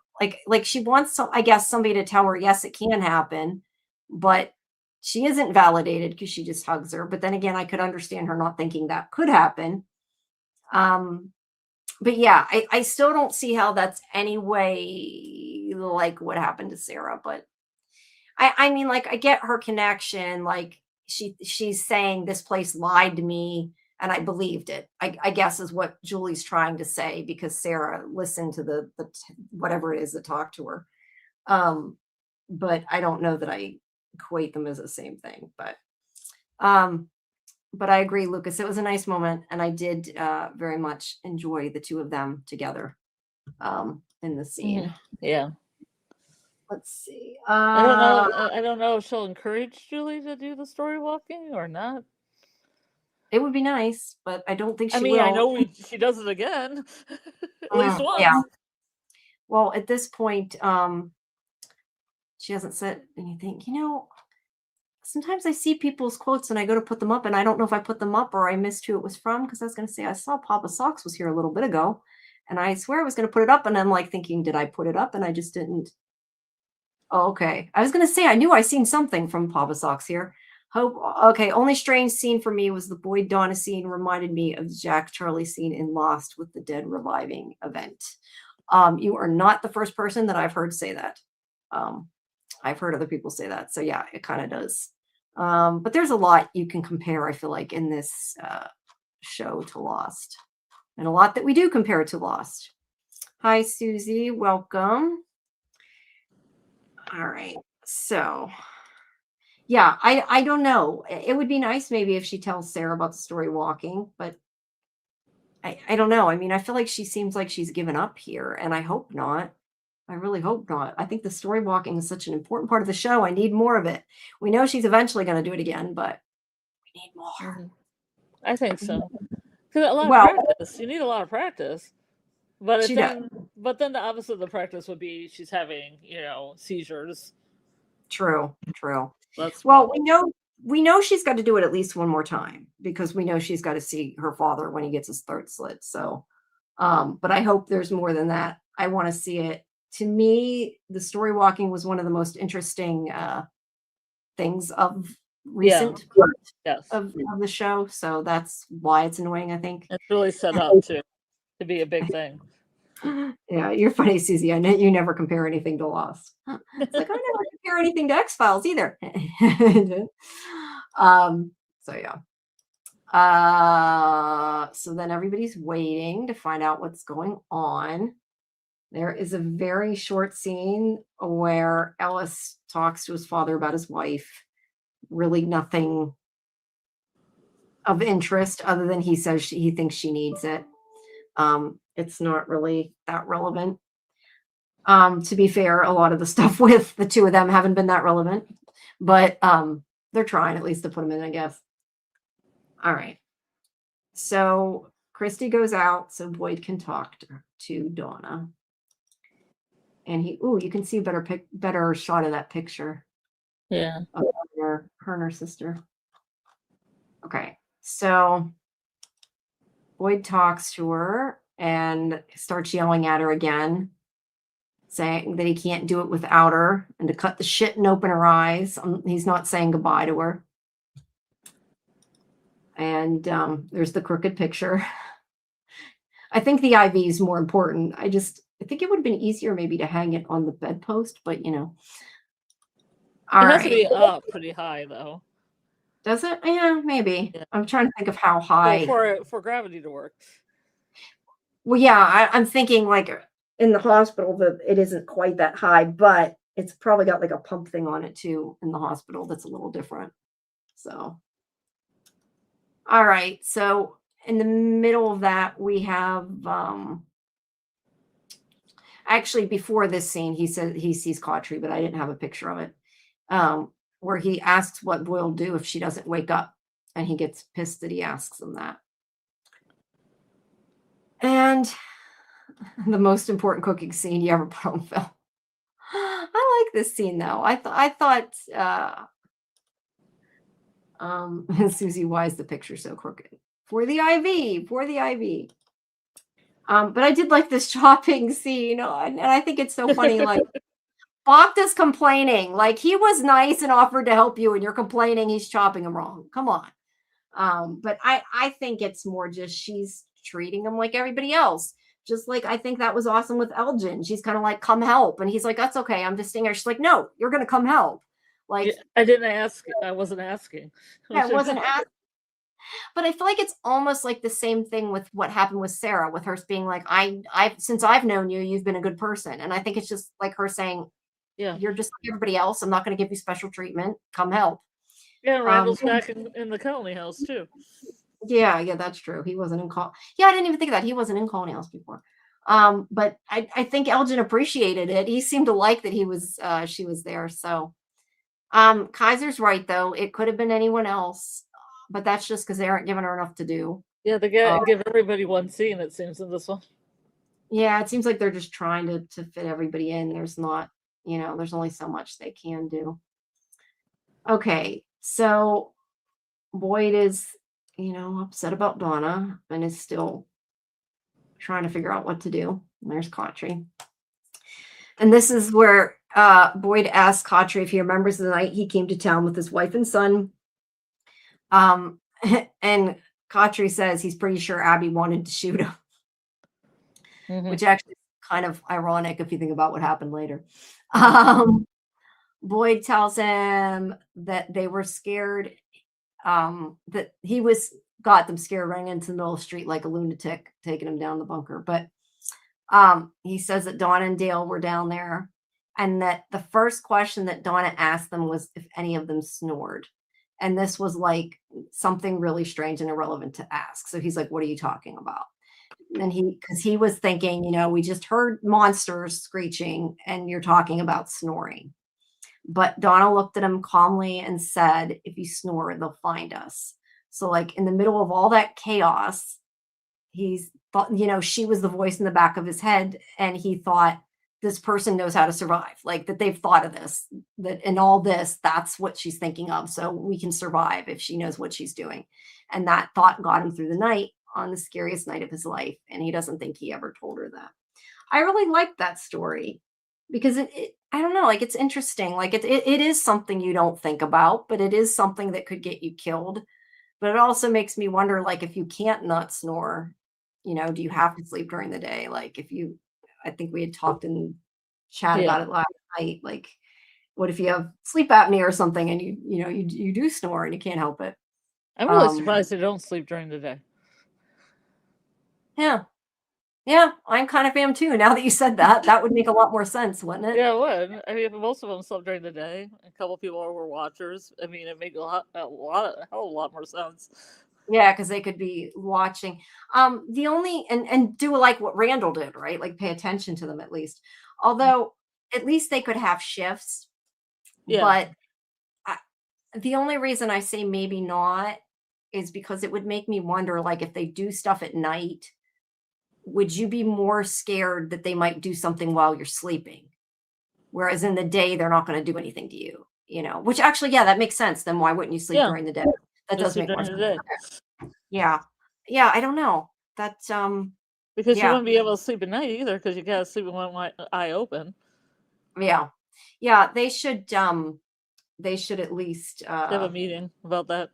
Like she wants some, I guess, somebody to tell her, yes, it can happen, but she isn't validated because she just hugs her. But then again, I could understand her not thinking that could happen. Um, but yeah, I still don't see how that's any way like what happened to Sarah, but I mean, like, I get her connection, like, she's saying this place lied to me, and I believed it, I guess is what Julie's trying to say because Sarah listened to whatever it is that talked to her. Um, but I don't know that I equate them as the same thing, um, but I agree, Lucas, it was a nice moment, and I did, very much enjoy the 2 of them together, in the scene. Yeah. Let's see, I don't know if she'll encourage Julie to do the story walking or not. it would be nice, but I don't think I she mean, I will. know she does it again, at least Yeah. once. Well, at this point, she hasn't said anything. Sometimes I see people's quotes and I go to put them up, and I don't know if I put them up or I missed who it was from because I was going to say I saw Papa Socks was here a little bit ago, and I swear I was going to put it up, and I'm like thinking, did I put it up? And I just didn't. Oh, okay. I was going to say I knew I seen something from Papa Socks here. Hope okay. Only strange scene for me was the Boyd Donna scene. Reminded me of the Jack Charlie scene in Lost with the dead reviving event. You are not the first person that I've heard say that. I've heard other people say that. So yeah, it kind of does. But there's a lot you can compare, I feel like, in this show to Lost. And a lot that we do compare to Lost. Hi, Susie. Welcome. All right. So yeah, I don't know. It would be nice maybe if she tells Sarah about the story walking, but I don't know. I mean, I feel like she seems like she's given up here, and I hope not. I really hope not. I think the story walking is such an important part of the show. I need more of it. We know she's eventually going to do it again, but we need more. I think so. Because a lot of Well, practice. You need a lot of practice. But she does. The opposite of the practice would be she's having, seizures. True. That's Well, we know she's got to do it at least one more time because we know she's got to see her father when he gets his throat slit. So, but I hope there's more than that. I want to see it. To me, the story walking was one of the most interesting things of recent of the show. So that's why it's annoying, I think. It's really set up to be a big thing. Yeah, you're funny, Susie. I know you never compare anything to Lost. It's like I never compare anything to X-Files either. So yeah. So then everybody's waiting to find out what's going on. There is a very short scene where Ellis talks to his father about his wife. Really nothing of interest other than he says he thinks she needs it. It's not really that relevant. To be fair, a lot of the stuff with the 2 of them haven't been that relevant, but they're trying at least to put them in, I guess. All right. So Christy goes out so Boyd can talk to Donna. And you can see a better shot of that picture. Yeah. Of her and her sister. Okay. So Boyd talks to her and starts yelling at her again, saying that he can't do it without her and to cut the shit and open her eyes. He's not saying goodbye to her. And there's the crooked picture. I think the IV is more important. I think it would have been easier maybe to hang it on the bedpost, but All it has to be up pretty high, though. Does it? Yeah, maybe. Yeah. I'm trying to think of how high. Well, for gravity to work. Well, yeah, I'm thinking like in the hospital that it isn't quite that high, but it's probably got like a pump thing on it too in the hospital that's a little different. So, all right. So in the middle of that, we have actually before this scene, he said he sees Cautry, but I didn't have a picture of it. Where he asks what Boyd will do if she doesn't wake up, and he gets pissed that he asks him that. And the most important cooking scene you ever put on film. I like this scene though. I thought Susie, why is the picture so crooked? For the IV, for the IV. But I did like this shopping scene, and I think it's so funny. Like, Bacta's complaining, like he was nice and offered to help you, and you're complaining he's chopping him wrong. Come on. But I think it's more just she's treating him like everybody else. Just like I think that was awesome with Elgin. She's kind of like, come help. And he's like, that's okay. I'm just staying here. She's like, no, you're gonna come help. Like Yeah, I didn't ask. I wasn't asking. yeah, it wasn't asked. But I feel like it's almost like the same thing with what happened with Sarah, with her being like, I've since I've known you, you've been a good person. And I think it's just like her saying, Yeah. you're just like everybody else. I'm not going to give you special treatment. Come help. Yeah, Randall's back in the Colony House too. Yeah, that's true. He wasn't in call. Yeah, I didn't even think of that. He wasn't in Colony House before. But I think Elgin appreciated it. He seemed to like that he was she was there. So Kaiser's right though. It could have been anyone else, but that's just because they aren't giving her enough to do. Yeah, they give everybody one scene, it seems, in this one. Yeah, it seems like they're just trying to fit everybody in. There's not, there's only so much they can do. Okay, so Boyd is, upset about Donna and is still trying to figure out what to do. And there's Cautry. And this is where Boyd asks Cautry if he remembers the night he came to town with his wife and son. And Cautry says he's pretty sure Abby wanted to shoot him, which actually is kind of ironic if you think about what happened later. Boyd tells him that they were scared, that he got them scared running into the middle of the street like a lunatic, taking him down the bunker. But he says that Donna and Dale were down there, and that the first question that Donna asked them was if any of them snored. And this was like something really strange and irrelevant to ask. So he's like, what are you talking about? And because he was thinking, we just heard monsters screeching and you're talking about snoring. But Donna looked at him calmly and said, if you snore, they'll find us. So like in the middle of all that chaos, he's thought, she was the voice in the back of his head. And he thought, this person knows how to survive, like that they've thought of this, that in all this, that's what she's thinking of. So we can survive if she knows what she's doing. And that thought got him through the night on the scariest night of his life. And he doesn't think he ever told her that. I really like that story because it I don't know, like it's interesting. Like it is something you don't think about, but it is something that could get you killed. But it also makes me wonder, like, if you can't not snore, do you have to sleep during the day? Like I think we had talked in chat about it last night. Like, what if you have sleep apnea or something and you do snore and you can't help it? I'm really surprised they don't sleep during the day. Yeah. Yeah, I'm kind of am too. Now that you said that, that would make a lot more sense, wouldn't it? Yeah, it would. I mean, most of them slept during the day. A couple of people were watchers. I mean, it made a hell of a lot more sense. Yeah, because they could be watching. The only and do like what Randall did, right? Like pay attention to them at least. Although at least they could have shifts. Yeah. But the only reason I say maybe not is because it would make me wonder, like, if they do stuff at night, would you be more scared that they might do something while you're sleeping? Whereas in the day, they're not going to do anything to you, which actually, yeah, that makes sense. Then why wouldn't you sleep during the day? That does make more sense. Yeah. Yeah. I don't know. That's, because you wouldn't be able to sleep at night either, because you got to sleep with one eye open. Yeah. Yeah. They should at least have a meeting about that.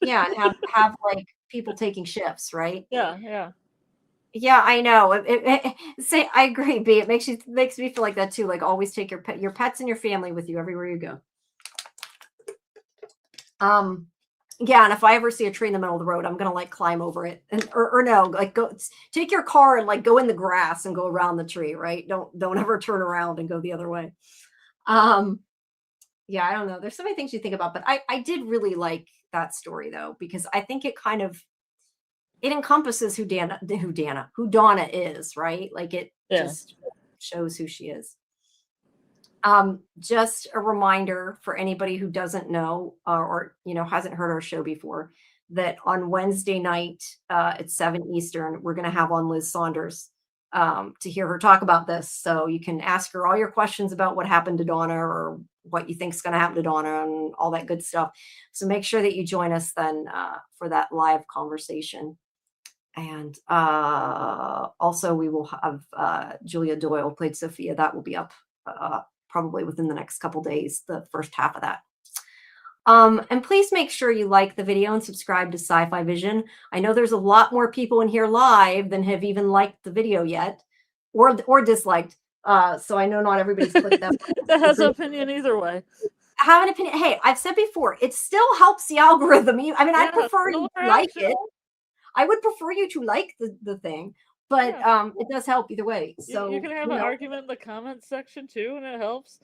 Yeah. And have like people taking shifts, right? Yeah. Yeah. Yeah, I know. Say I agree, B. It makes me feel like that too. Like always take your pets and your family with you everywhere you go. Yeah, and if I ever see a tree in the middle of the road, I'm gonna like climb over it, or no, like go take your car and like go in the grass and go around the tree, right? Don't ever turn around and go the other way. Yeah, I don't know. There's so many things you think about, but I did really like that story though, because I think it encompasses who Donna is, right? Like it just shows who she is. Just a reminder for anybody who doesn't know or hasn't heard our show before, that on Wednesday night at 7 Eastern, we're going to have on Liz Saunders to hear her talk about this. So you can ask her all your questions about what happened to Donna or what you think is going to happen to Donna and all that good stuff. So make sure that you join us then for that live conversation. And also, we will have Julia Doyle played Sophia. That will be up probably within the next couple days, the first half of that. And please make sure you like the video and subscribe to Sci-Fi-Vision. I know there's a lot more people in here live than have even liked the video yet or disliked. So I know not everybody's clicked that. That has an opinion either way. Have an opinion. Hey, I've said before, it still helps the algorithm. I mean, I prefer you like it. I would prefer you to like the thing, but it does help either way. So you can have an argument in the comments section too, and it helps.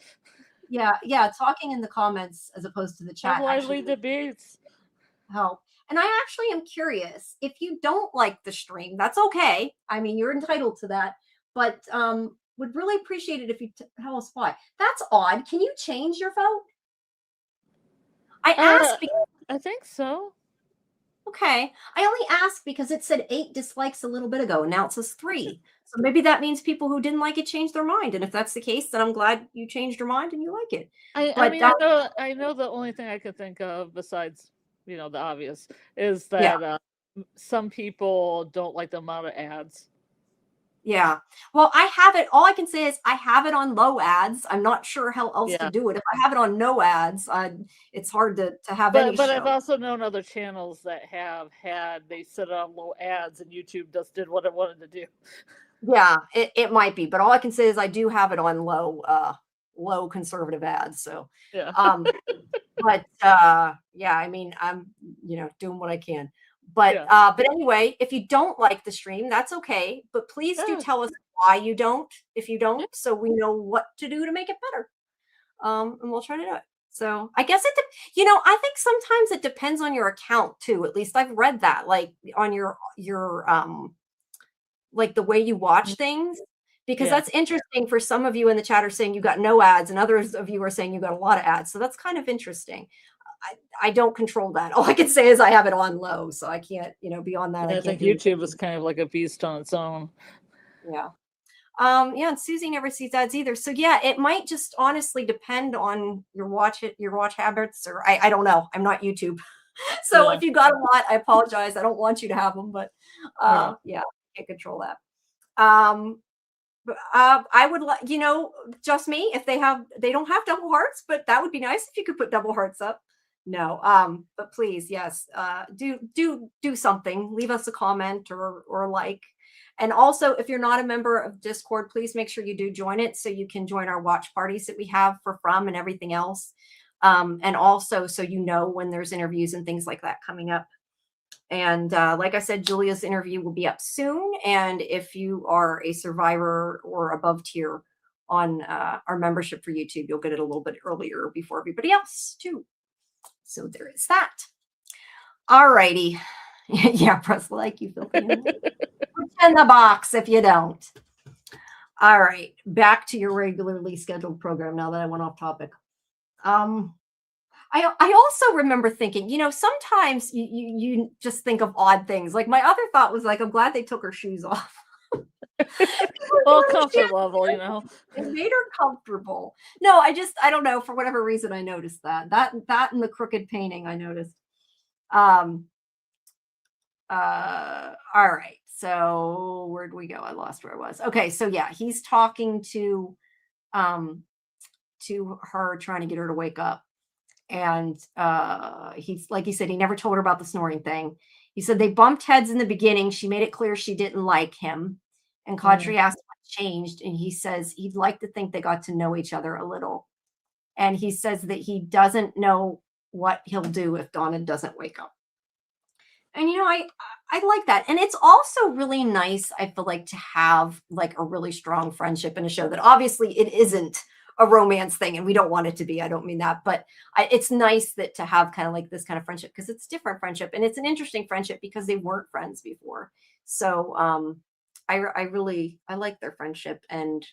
Yeah, talking in the comments as opposed to the chat. Have lively debates. Help. And I actually am curious, if you don't like the stream, that's okay. I mean, you're entitled to that, but would really appreciate it if you tell us why. That's odd. Can you change your vote? I asked. I think so. Okay. I only asked because it said 8 dislikes a little bit ago, and now it says 3. So maybe that means people who didn't like it changed their mind. And if that's the case, then I'm glad you changed your mind and you like it. I know the only thing I could think of besides, the obvious is that some people don't like the amount of ads. Yeah. Well, I have it. All I can say is I have it on low ads. I'm not sure how else to do it. If I have it on no ads, it's hard to have any But show. I've also known other channels that they set it on low ads and YouTube just did what it wanted to do. Yeah, it might be. But all I can say is I do have it on low conservative ads. So, but yeah, I mean, I'm, doing what I can. But anyway, if you don't like the stream, that's okay. But please do tell us why you don't, if you don't, so we know what to do to make it better. And we'll try to do it. So I guess I think sometimes it depends on your account too. At least I've read that, like on your like the way you watch things, because that's interesting. For some of you in the chat are saying you got no ads, and others of you are saying you got a lot of ads. So that's kind of interesting. I don't control that. All I can say is I have it on low, so I can't, beyond that. I think YouTube is kind of like a beast on its own. Yeah. And Susie never sees ads either. So yeah, it might just honestly depend on your watch habits, or I don't know. I'm not YouTube. So if you got a lot, I apologize. I don't want you to have them, but I can't control that. I would like, just me, if they don't have double hearts, but that would be nice if you could put double hearts up. No, but please, yes, do something. Leave us a comment or a like. And also, if you're not a member of Discord, please make sure you do join it so you can join our watch parties that we have for From and everything else. And also so when there's interviews and things like that coming up. And like I said, Julia's interview will be up soon. And if you are a survivor or above tier on our membership for YouTube, you'll get it a little bit earlier before everybody else too. So there is that. All righty. Yeah, press like, you filthy animal. Put in the box if you don't. All right, back to your regularly scheduled program now that I went off topic. I also remember thinking, sometimes you just think of odd things. Like my other thought was like, I'm glad they took her shoes off. Well, comfort level, It made her comfortable. No, I don't know, for whatever reason I noticed that and the crooked painting I noticed. All right, so where'd we go? I lost where I was. Okay, so yeah, he's talking to her, trying to get her to wake up. And he's, like he said, he never told her about the snoring thing. He said they bumped heads in the beginning. She made it clear she didn't like him. And Kadri asked what changed. And he says he'd like to think they got to know each other a little. And he says that he doesn't know what he'll do if Donna doesn't wake up. And, I like that. And it's also really nice, I feel like, to have like a really strong friendship in a show that obviously it isn't a romance thing, and we don't want it to be. I don't mean that, but it's nice that to have kind of like this kind of friendship, because it's different friendship, and it's an interesting friendship because they weren't friends before. So I like their friendship. And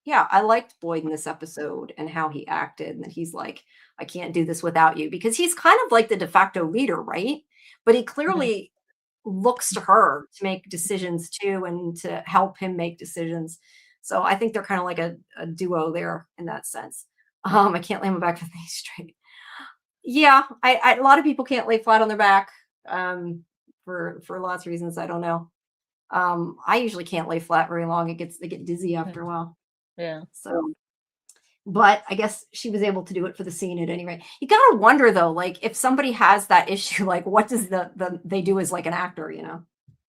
yeah, I liked Boyd in this episode and how he acted, and that he's like, I can't do this without you, because he's kind of like the de facto leader, right? But he clearly looks to her to make decisions too and to help him make decisions. So I think they're kind of like a duo there in that sense. I can't lay my back with me straight. Yeah, a lot of people can't lay flat on their back for lots of reasons. I don't know. I usually can't lay flat very long. They get dizzy after a while. Yeah. So, but I guess she was able to do it for the scene at any rate. You gotta wonder though, like if somebody has that issue, like what does they do as like an actor, you know?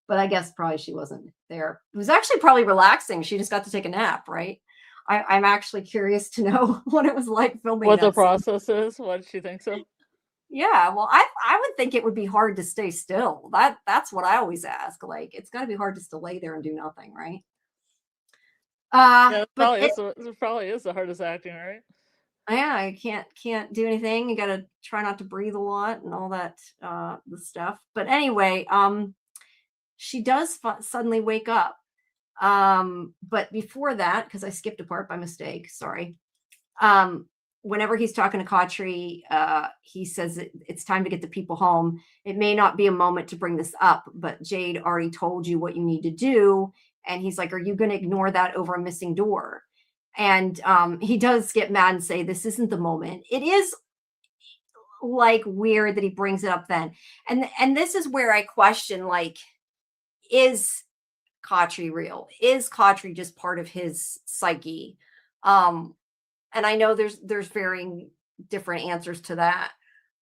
But I guess probably she wasn't there. It was actually probably relaxing. She just got to take a nap, right? I'm actually curious to know what it was like filming What the that scene. process is? What did she think so? Yeah, well, I would think it would be hard to stay still. That's what I always ask. Like, it's got to be hard just to lay there and do nothing, right? Yeah, But it probably is the hardest acting, right? yeah, I can't do anything. You got to try not to breathe a lot and all that the stuff. But anyway, she does suddenly wake up. But before that, because I skipped a part by mistake, sorry. Um, Whenever he's talking to Khatri, he says it's time to get the people home. It may not be a moment to bring this up, but Jade already told you what you need to do. And he's like, are you going to ignore that over a missing door? And he does get mad and say, this isn't the moment. It is like weird that he brings it up then. And this is where I question, like, is Khatri real? Is Khatri just part of his psyche? Um, and I know there's varying different answers to that,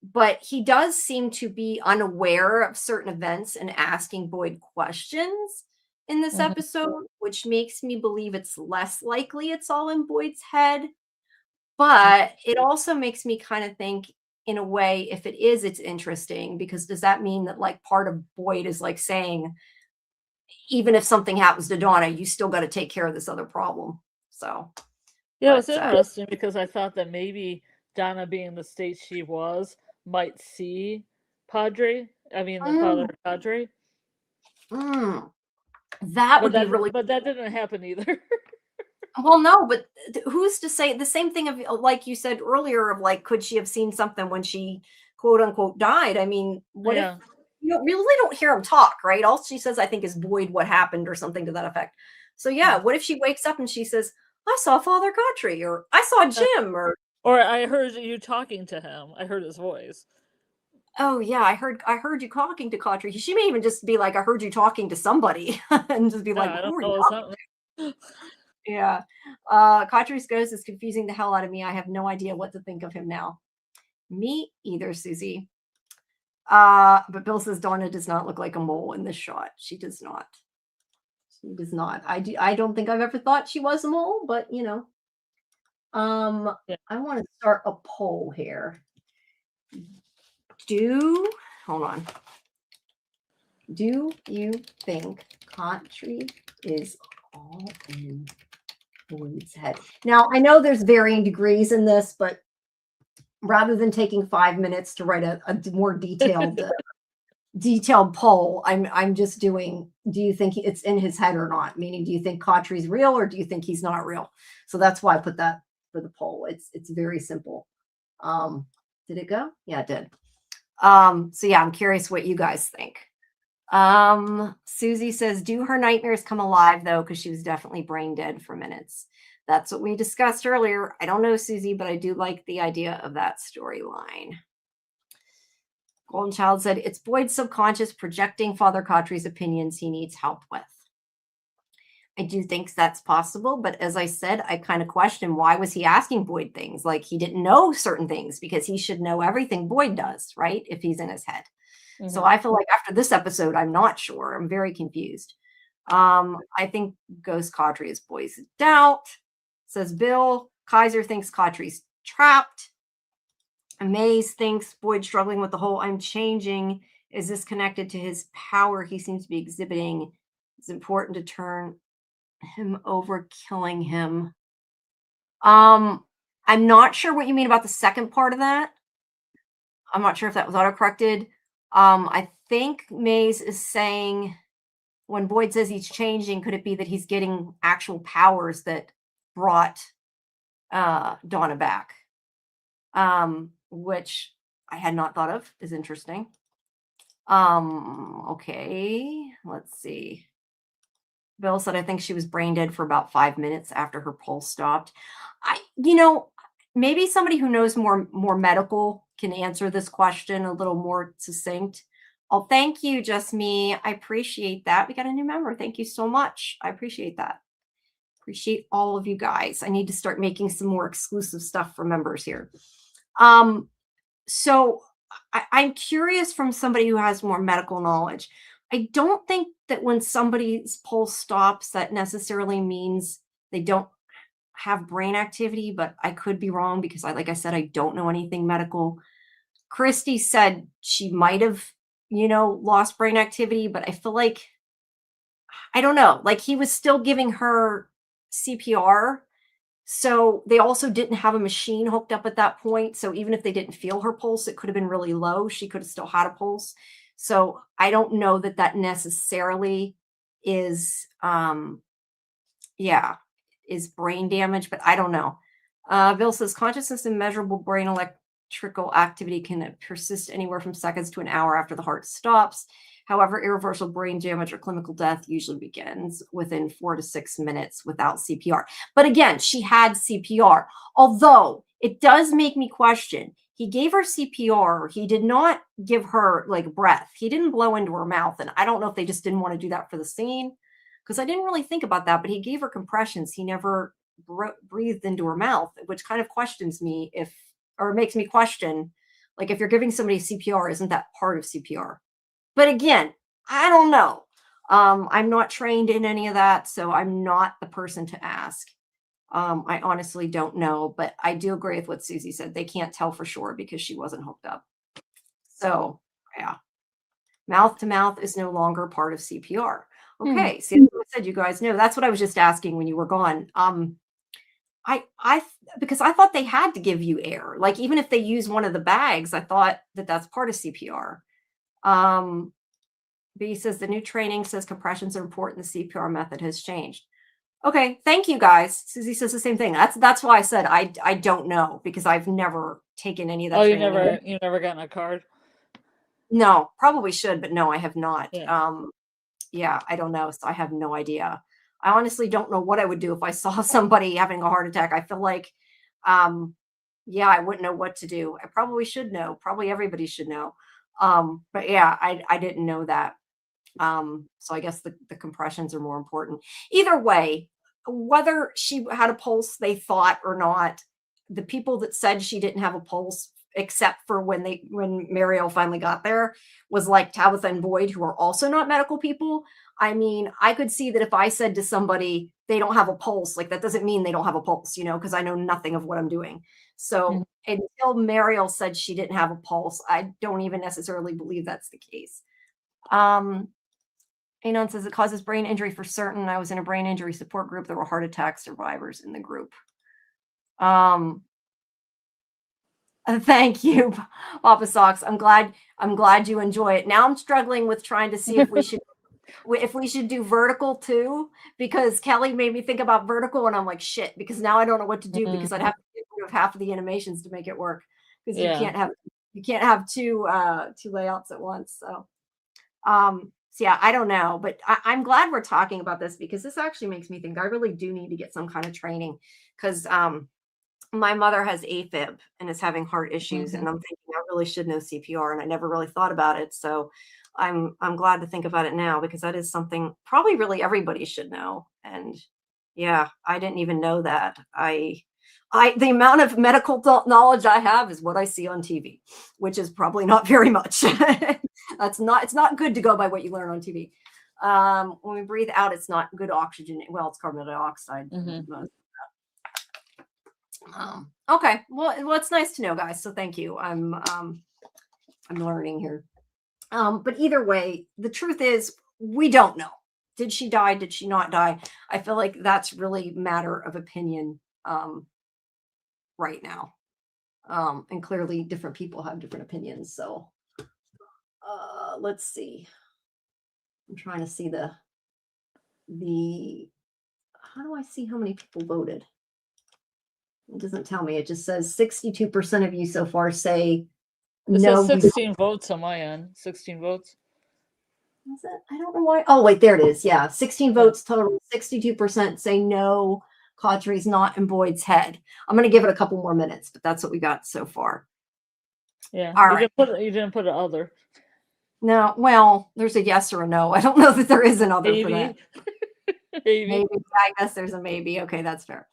but he does seem to be unaware of certain events and asking Boyd questions in this Mhm. episode, which makes me believe it's less likely it's all in Boyd's head. But it also makes me kind of think, in a way, if it is, it's interesting because does that mean that like part of Boyd is like saying, even if something happens to Donna, you still got to take care of this other problem. So, Yeah, it's but interesting because I thought that maybe Donna being in the state she was might see the father mm, Padre. mm, that But would be really that didn't happen either. well. No, but who's to say the same thing of like you said earlier of like, could she have seen something when she quote unquote died? I mean, what if Yeah. you really don't hear him talk, right? All she says, I think, is Boyd, what happened, or something to that effect. So yeah, Mm. what if she wakes up and she says, I saw Father Khatri, or I saw Uh, Jim, or or I heard you talking to him. I heard his voice. oh yeah, I heard you talking to Khatri. She may even just be like, I heard you talking to somebody, and just be Yeah, like, I who don't are you know talking something. to? Yeah. Khatri's ghost is confusing the hell out of me. I have no idea what to think of him now. Me either, Susie. But Bill says Donna does not look like a mole in this shot. She does not. She does not. I don't think I've ever thought she was a mole, but you know. Yeah. I want to start a poll here. Hold on. Do you think Khatri is all in Boyd's head? Now, I know there's varying degrees in this, but rather than taking 5 minutes to write a more detailed poll, I'm just doing, do you think it's in his head or not? Meaning, do you think Khatri's real or do you think he's not real? So that's why I put that for the poll. It's very simple. Did it go? Yeah, it did. So yeah, I'm curious what you guys think. Susie says, do her nightmares come alive though? Because she was definitely brain dead for minutes. That's what we discussed earlier. I don't know, Susie, but I do like the idea of that storyline. Golden Child said, it's Boyd's subconscious projecting Father Khatri's opinions he needs help with. I do think that's possible, but as I said, I kind of question why was he asking Boyd things? Like he didn't know certain things because he should know everything Boyd does, right? If he's in his head. So I feel like after this episode, I'm not sure. I'm very confused. I think Ghost Khatri is Boyd's doubt, says Bill. Kaiser thinks Khatri's trapped. Maze thinks Boyd struggling with the whole I'm changing. Is this connected to his power he seems to be exhibiting? It's important to turn him over, killing him. I'm not sure what you mean about the second part of that. I'm not sure if that was autocorrected. I think Maze is saying when Boyd says he's changing, could it be that he's getting actual powers that brought Donna back? Which I had not thought of is interesting. Okay, let's see. Bill said, I think she was brain dead for about 5 minutes after her pulse stopped. Maybe somebody who knows more medical can answer this question a little more succinct. Oh, thank you, just me. I appreciate that. We got a new member. Thank you so much. I appreciate that. Appreciate all of you guys. I need to start making some more exclusive stuff for members here. So I'm curious from somebody who has more medical knowledge. I don't think that when somebody's pulse stops, that necessarily means they don't have brain activity, but I could be wrong because like I said, I don't know anything medical. Christy said she might have, lost brain activity, but I feel like, I don't know, like he was still giving her CPR. So they also didn't have a machine hooked up at that point. So even if they didn't feel her pulse, it could have been really low. She could have still had a pulse. So I don't know that that necessarily is, is brain damage, but I don't know. Bill says consciousness and measurable brain electrical activity can persist anywhere from seconds to an hour after the heart stops. However, irreversible brain damage or clinical death usually begins within 4 to 6 minutes without CPR. But again, she had CPR, although it does make me question. He gave her CPR. He did not give her like breath. He didn't blow into her mouth. And I don't know if they just didn't want to do that for the scene, because I didn't really think about that, but he gave her compressions. He never breathed into her mouth, which kind of questions me or makes me question, like if you're giving somebody CPR, isn't that part of CPR? But again, I don't know. I'm not trained in any of that, so I'm not the person to ask. I honestly don't know, but I do agree with what Susie said. They can't tell for sure because she wasn't hooked up. So, yeah. Mouth to mouth is no longer part of CPR. Okay, see, as I said, you guys know. That's what I was just asking when you were gone. Because I thought they had to give you air. Like even if they use one of the bags, I thought that that's part of CPR. B says the new training says compressions are important. The CPR method has changed. Okay, thank you guys. Susie says the same thing. That's why I said I don't know because I've never taken any of that. Oh, training. you never gotten a card? No, probably should, but no, I have not. Yeah. I don't know. So I have no idea. I honestly don't know what I would do if I saw somebody having a heart attack. I feel like, I wouldn't know what to do. I probably should know. Probably everybody should know. But yeah, I didn't know that. So I guess the compressions are more important. Either way, whether she had a pulse, they thought or not, the people that said she didn't have a pulse, except for when Mariel finally got there, was like Tabitha and Boyd, who are also not medical people. I mean, I could see that if I said to somebody they don't have a pulse, like that doesn't mean they don't have a pulse, because I know nothing of what I'm doing. So until Mariel said she didn't have a pulse, I don't even necessarily believe that's the case. Anon says it causes brain injury for certain. I was in a brain injury support group. There were heart attack survivors in the group. Thank you, Papa Socks. I'm glad you enjoy it. Now I'm struggling with trying to see if we should do vertical too, because Kelly made me think about vertical and I'm like, shit, because now I don't know what to do because I'd have to get rid of half of the animations to make it work because you can't have two layouts at once. So, yeah, I don't know, but I'm glad we're talking about this because this actually makes me think I really do need to get some kind of training because, my mother has AFib and is having heart issues, and I'm thinking I really should know CPR, and I never really thought about it. So I'm glad to think about it now because that is something probably really everybody should know. And yeah, I didn't even know that. The amount of medical knowledge I have is what I see on TV, which is probably not very much. It's not good to go by what you learn on TV. When we breathe out, it's not good oxygen. Well, it's carbon dioxide. Okay. Well, it's nice to know, guys. So thank you. I'm learning here. But either way, the truth is we don't know. Did she die? Did she not die? I feel like that's really matter of opinion right now. And clearly different people have different opinions. So let's see. I'm trying to see how do I see how many people voted? It doesn't tell me. It just says 62% of you so far say no. It says 16 votes on my end. 16 votes. Is it? I don't know why. Oh, wait, there it is. Yeah, 16 votes total, 62% say no. Caudry's not in Boyd's head. I'm going to give it a couple more minutes, but that's what we got so far. Yeah, All you right. didn't put an other. No, well, there's a yes or a no. I don't know that there is an other for that. Maybe. I guess there's a maybe. Okay, that's fair.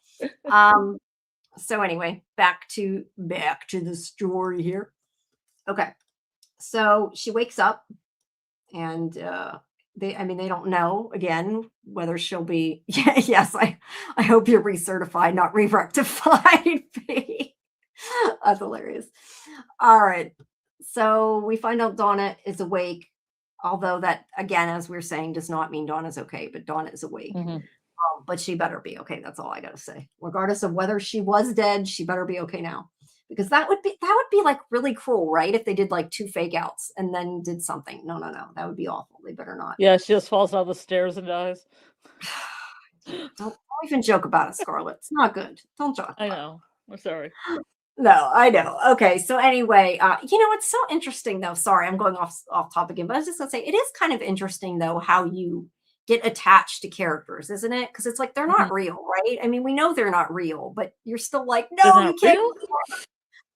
So anyway, back to the story here. Okay. So she wakes up and they don't know again whether she'll be yes, I hope you're recertified, not re-rectified. That's hilarious. All right. So we find out Donna is awake, although that again, as we're saying, does not mean Donna's okay, but Donna is awake. But she better be okay. That's all I gotta say. Regardless of whether she was dead, she better be okay now. Because that would be like really cruel, right? If they did like 2 fake outs and then did something. No. That would be awful. They better not. Yeah, she just falls down the stairs and dies. Don't even joke about it, Scarlett. It's not good. Don't joke. I know. I'm sorry. No, I know. Okay, so anyway, it's so interesting though. Sorry, I'm going off topic again, but I was just gonna say it is kind of interesting though how you get attached to characters, isn't it? Because it's like they're not real, right? I mean, we know they're not real, but you're still like, no, you can't.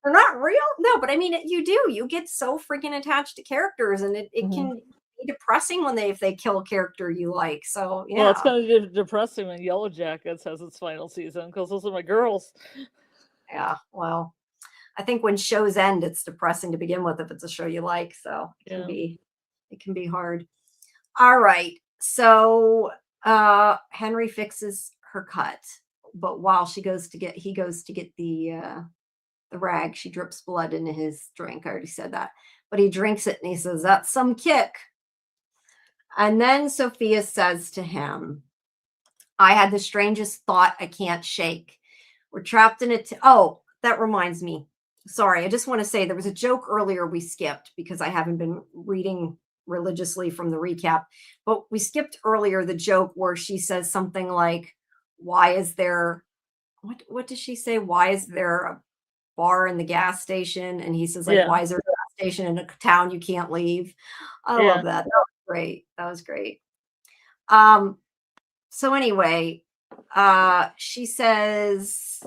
They're not real. No, but I mean, you do. You get so freaking attached to characters, and it can be depressing if they kill a character you like. So yeah, well, it's kind of depressing when Yellow Jackets has its final season because those are my girls. Yeah, well, I think when shows end, it's depressing to begin with if it's a show you like. So it can be hard. All right. So Henry fixes her cut, but while he goes to get the rag, she drips blood into his drink. I already said that. But he drinks it and he says, "That's some kick." And then Sophia says to him, "I had the strangest thought I can't shake. We're trapped in it." Oh, that reminds me. Sorry, I just want to say there was a joke earlier we skipped because I haven't been reading religiously from the recap, but we skipped earlier the joke where she says something like, "Why is there," what does she say? "Why is there a bar in the gas station?" And he says like, "Why is there a gas station in a town you can't leave?" I love that. That was great. That was great. So anyway, she says,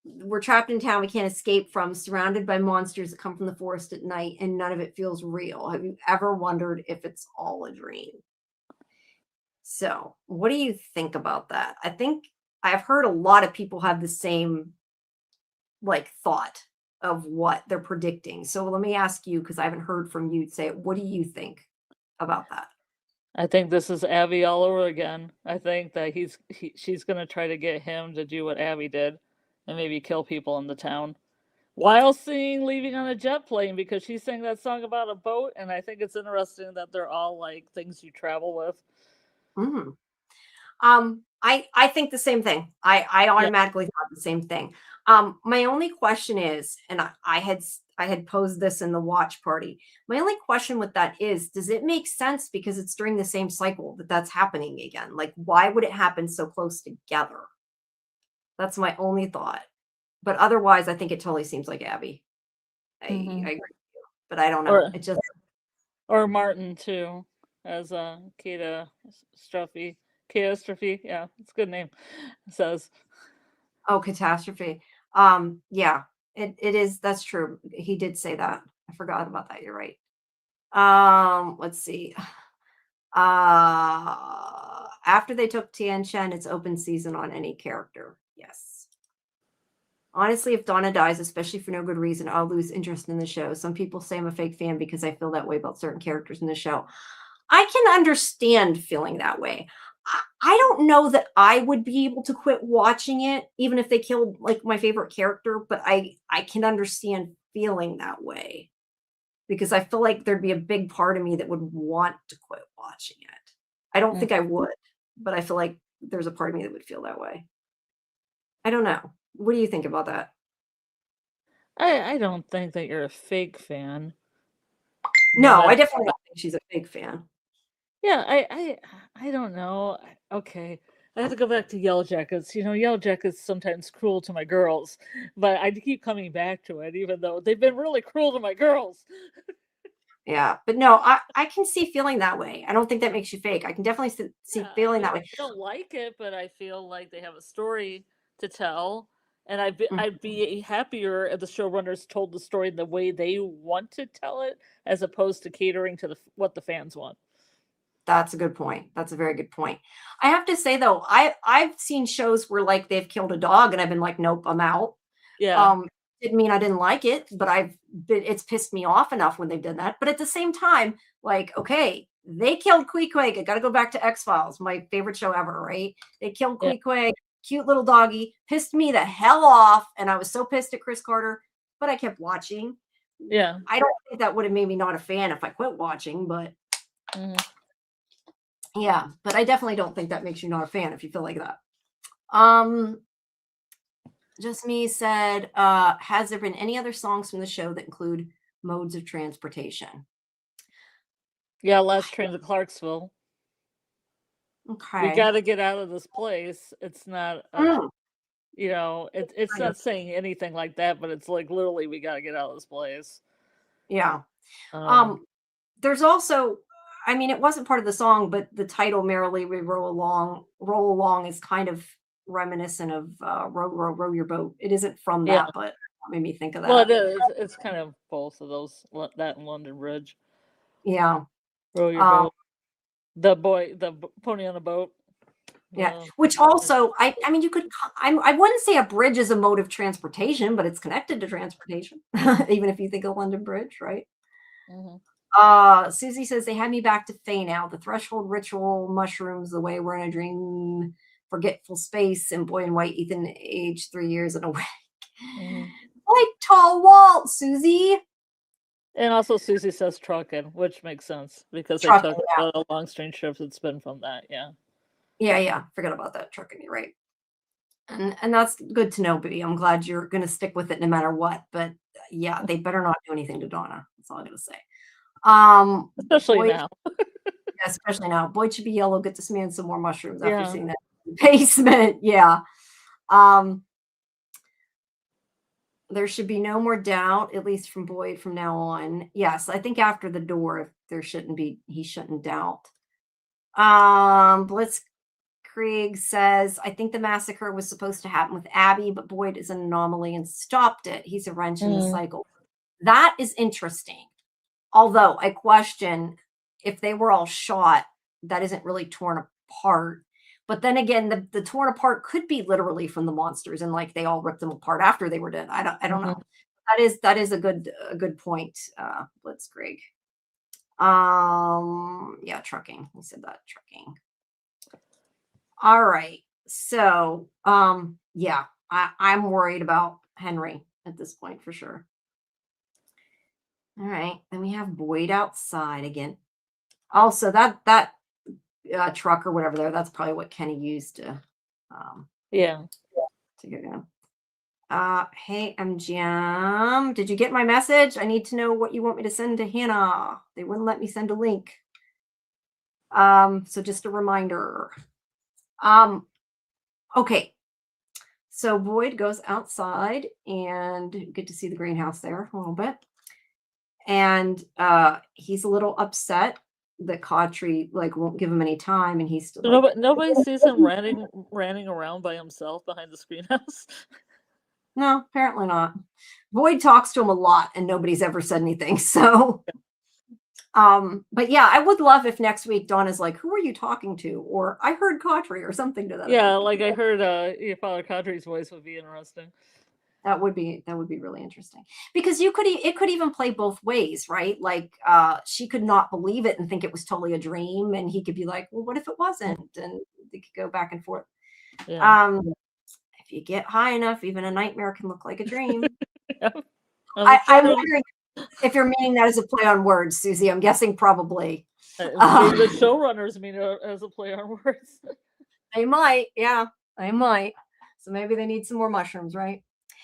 "We're trapped in town we can't escape from, surrounded by monsters that come from the forest at night, and none of it feels real. Have you ever wondered if it's all a dream?" So what do you think about that? I think I've heard a lot of people have the same thought of what they're predicting. So let me ask you, because I haven't heard from you, say, what do you think about that? I think this is Abby all over again. I think that she's gonna try to get him to do what Abby did and maybe kill people in the town while singing "Leaving on a Jet Plane" because she sang that song about a boat, and I think it's interesting that they're all like things you travel with. I think the same thing. I automatically thought the same thing. My only question is, and I had posed this in the watch party. My only question with that is, does it make sense because it's during the same cycle that's happening again? Like, why would it happen so close together? That's my only thought. But otherwise, I think it totally seems like Abby. I agree with you, but I don't know. It just or Martin too, as Catastrophe. Yeah, it's a good name. It says. Oh, Catastrophe. Yeah, it is. That's true. He did say that. I forgot about that. You're right. Let's see. After they took Tian Shen, it's open season on any character. Yes. Honestly, if Donna dies, especially for no good reason, I'll lose interest in the show. Some people say I'm a fake fan because I feel that way about certain characters in the show. I can understand feeling that way. I don't know that I would be able to quit watching it, even if they killed like my favorite character, but I can understand feeling that way because I feel like there'd be a big part of me that would want to quit watching it. I don't think I would, but I feel like there's a part of me that would feel that way. I don't know. What do you think about that? I don't think that you're a fake fan. No, I definitely don't think she's a fake fan. Yeah, I don't know. Okay. I have to go back to Yellow Jackets. Yellow Jackets sometimes cruel to my girls, but I keep coming back to it, even though they've been really cruel to my girls. Yeah, but no, I can see feeling that way. I don't think that makes you fake. I can definitely see Yeah, I feeling mean, that way. I don't like it, but I feel like they have a story to tell, and Mm, I'd be happier if the showrunners told the story the way they want to tell it, as opposed to catering to what the fans want. that's a good point. That's a very good point. I have to say though, I've seen shows where like they've killed a dog and I've been like, nope, I'm out. Yeah, Um, didn't mean I didn't like it, but it's pissed me off enough when they've done that. But at the same time, like, okay, they killed Queequeg. I got to go back to X Files, my favorite show ever, right? They killed yeah, Queequeg, cute little doggy, pissed me the hell off, and I was so pissed at Chris Carter, but I kept watching. yeah. I don't think that would have made me not a fan if I quit watching, but Mhm. yeah, but I definitely don't think that makes you not a fan if you feel like that. Um, Just Me said, has there been any other songs from the show that include modes of transportation? Yeah, last train to Clarksville. We Okay. gotta get out of this place. It's not a Mm, it's kind of. not saying anything like that, but it's like literally we gotta get out of this place. Yeah. Um, Um, there's also, I mean, it wasn't part of the song, but the title "Merrily We Roll Along" is kind of reminiscent of Row Your Boat. It isn't from yeah. that, but that made me think of Well, it that. is. It's kind of both of those, that and London Bridge. Yeah. Row your Um, boat. Pony on the boat. yeah. The Which also, I mean, you could, I wouldn't say a bridge is a mode of transportation, but it's connected to transportation, even if you think of London Bridge, right? mhm. Susie says they had me back to Faye now. The threshold ritual, mushrooms, the way we're in a dream, forgetful space, and boy in white, Ethan aged 3 years in a way. Mhm. Like tall Walt, Susie. And also Susie says trucking, which makes sense because they Trucking, took yeah. a long strange trip that's been from that. Yeah. Yeah, yeah. Forget about that trucking, you're right. And that's good to know, B. I'm glad you're gonna stick with it no matter what. But yeah, they better not do anything to Donna. That's all I gotta say. Especially Boyd, now. yeah, especially now. Boyd should be yellow. Get this man some more mushrooms after Yeah. seeing that basement. Yeah. Um, There should be no more doubt, at least from Boyd from now on. Yes, I think after the door, there shouldn't be, he shouldn't doubt. Blitzkrieg says, I think the massacre was supposed to happen with Abby, but Boyd is an anomaly and stopped it. He's a wrench in the Mm, cycle. That is interesting. Although I question if they were all shot, that isn't really torn apart. But then again, the torn apart could be literally from the monsters and like they all ripped them apart after they were dead. I don't mhm. know. That is a good point, Blitzkrieg. Yeah, trucking. We said that trucking. All right. So yeah, I'm worried about Henry at this point for sure. All right. Then we have Boyd outside again. Also, that truck or whatever there, that's probably what Kenny used um, Yeah. to get in. Hey, MGM, did you get my message? I need to know what you want me to send to Hannah. They wouldn't let me send a link. So just a reminder. Okay. So Boyd goes outside and get to see the greenhouse there a little bit. And he's a little upset that Cautry like won't give him any time and he's still So like nobody sees him ranting around by himself behind the screenhouse. no, apparently not. Boyd talks to him a lot and nobody's ever said anything. So, but yeah, I would love if next week Dawn is like, who are you talking to? Or I heard Cautry or something to that Yeah, effect. like I heard your Father Cadre's voice would be interesting. That would be really interesting because it could even play both ways, right? Like she could not believe it and think it was totally a dream, and he could be like, well, what if it wasn't? And they could go back and forth. Yeah. Um, if you get high enough, even a nightmare can look like a dream. Yeah. I'm I'm sure wondering if you're meaning that as a play on words, Susie. I'm guessing probably. maybe the Uh, showrunners mean it as a play on words. they might, yeah, they might. So maybe they need some more mushrooms, right?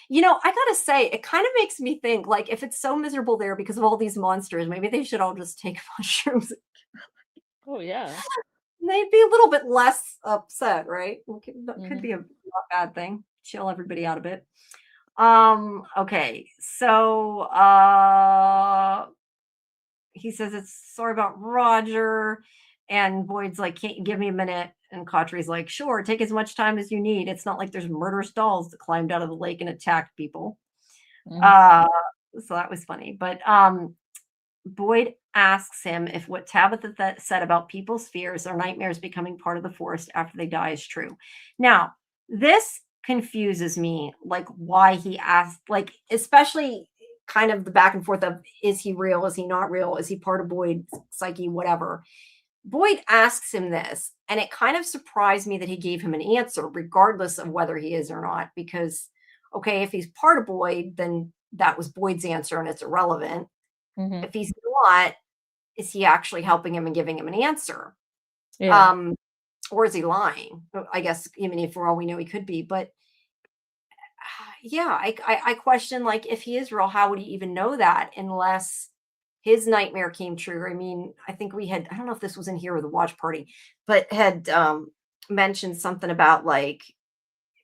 I gotta say, it kind of makes me think like if it's so miserable there because of all these monsters, maybe they should all just take mushrooms. Oh yeah. They'd be a little bit less upset, right? That could Hmm. be a not bad thing. Chill everybody out a bit. Okay. So he says it's sorry about Roger. And Boyd's like, can't you give me a minute? And Cautry's like, sure, take as much time as you need. It's not like there's murderous dolls that climbed out of the lake and attacked people. So that was funny. But Boyd asks him if what Tabitha said about people's fears or nightmares becoming part of the forest after they die is true. Now, this confuses me, like why he asked, like, especially kind of the back and forth of, is he real? Is he not real? Is he part of Boyd's psyche? Whatever. Boyd asks him this, and it kind of surprised me that he gave him an answer, regardless of whether he is or not, because, okay, if he's part of Boyd, then that was Boyd's answer and it's irrelevant. If he's not, is he actually helping him and giving him an answer? Yeah. Or is he lying? I guess, I mean, for all we know, he could be, but yeah, I question, like, if he is real, how would he even know that unless his nightmare came true? I mean, I think we had, I don't know if this was in here with the watch party, but had mentioned something about, like,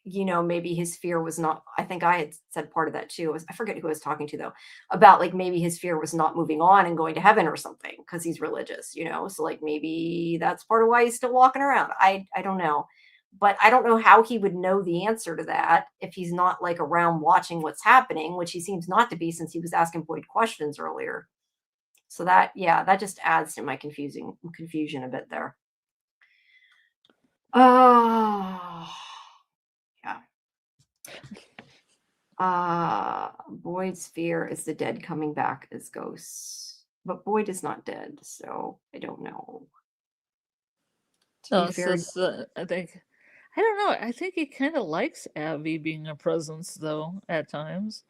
you know, maybe his fear was not, I think I had said part of that too. I forget who I was talking to though, about like maybe his fear was not moving on and going to heaven or something because he's religious, you know? So like maybe that's part of why he's still walking around. I don't know. But I don't know how he would know the answer to that if he's not like around watching what's happening, which he seems not to be since he was asking Boyd questions earlier. So that, yeah, that just adds to my confusion a bit there. Oh, yeah. Boyd's fear is the dead coming back as ghosts, but Boyd is not dead, so I don't know. No, it's just, I think, I don't know. I think he kind of likes Abby being a presence, though, at times.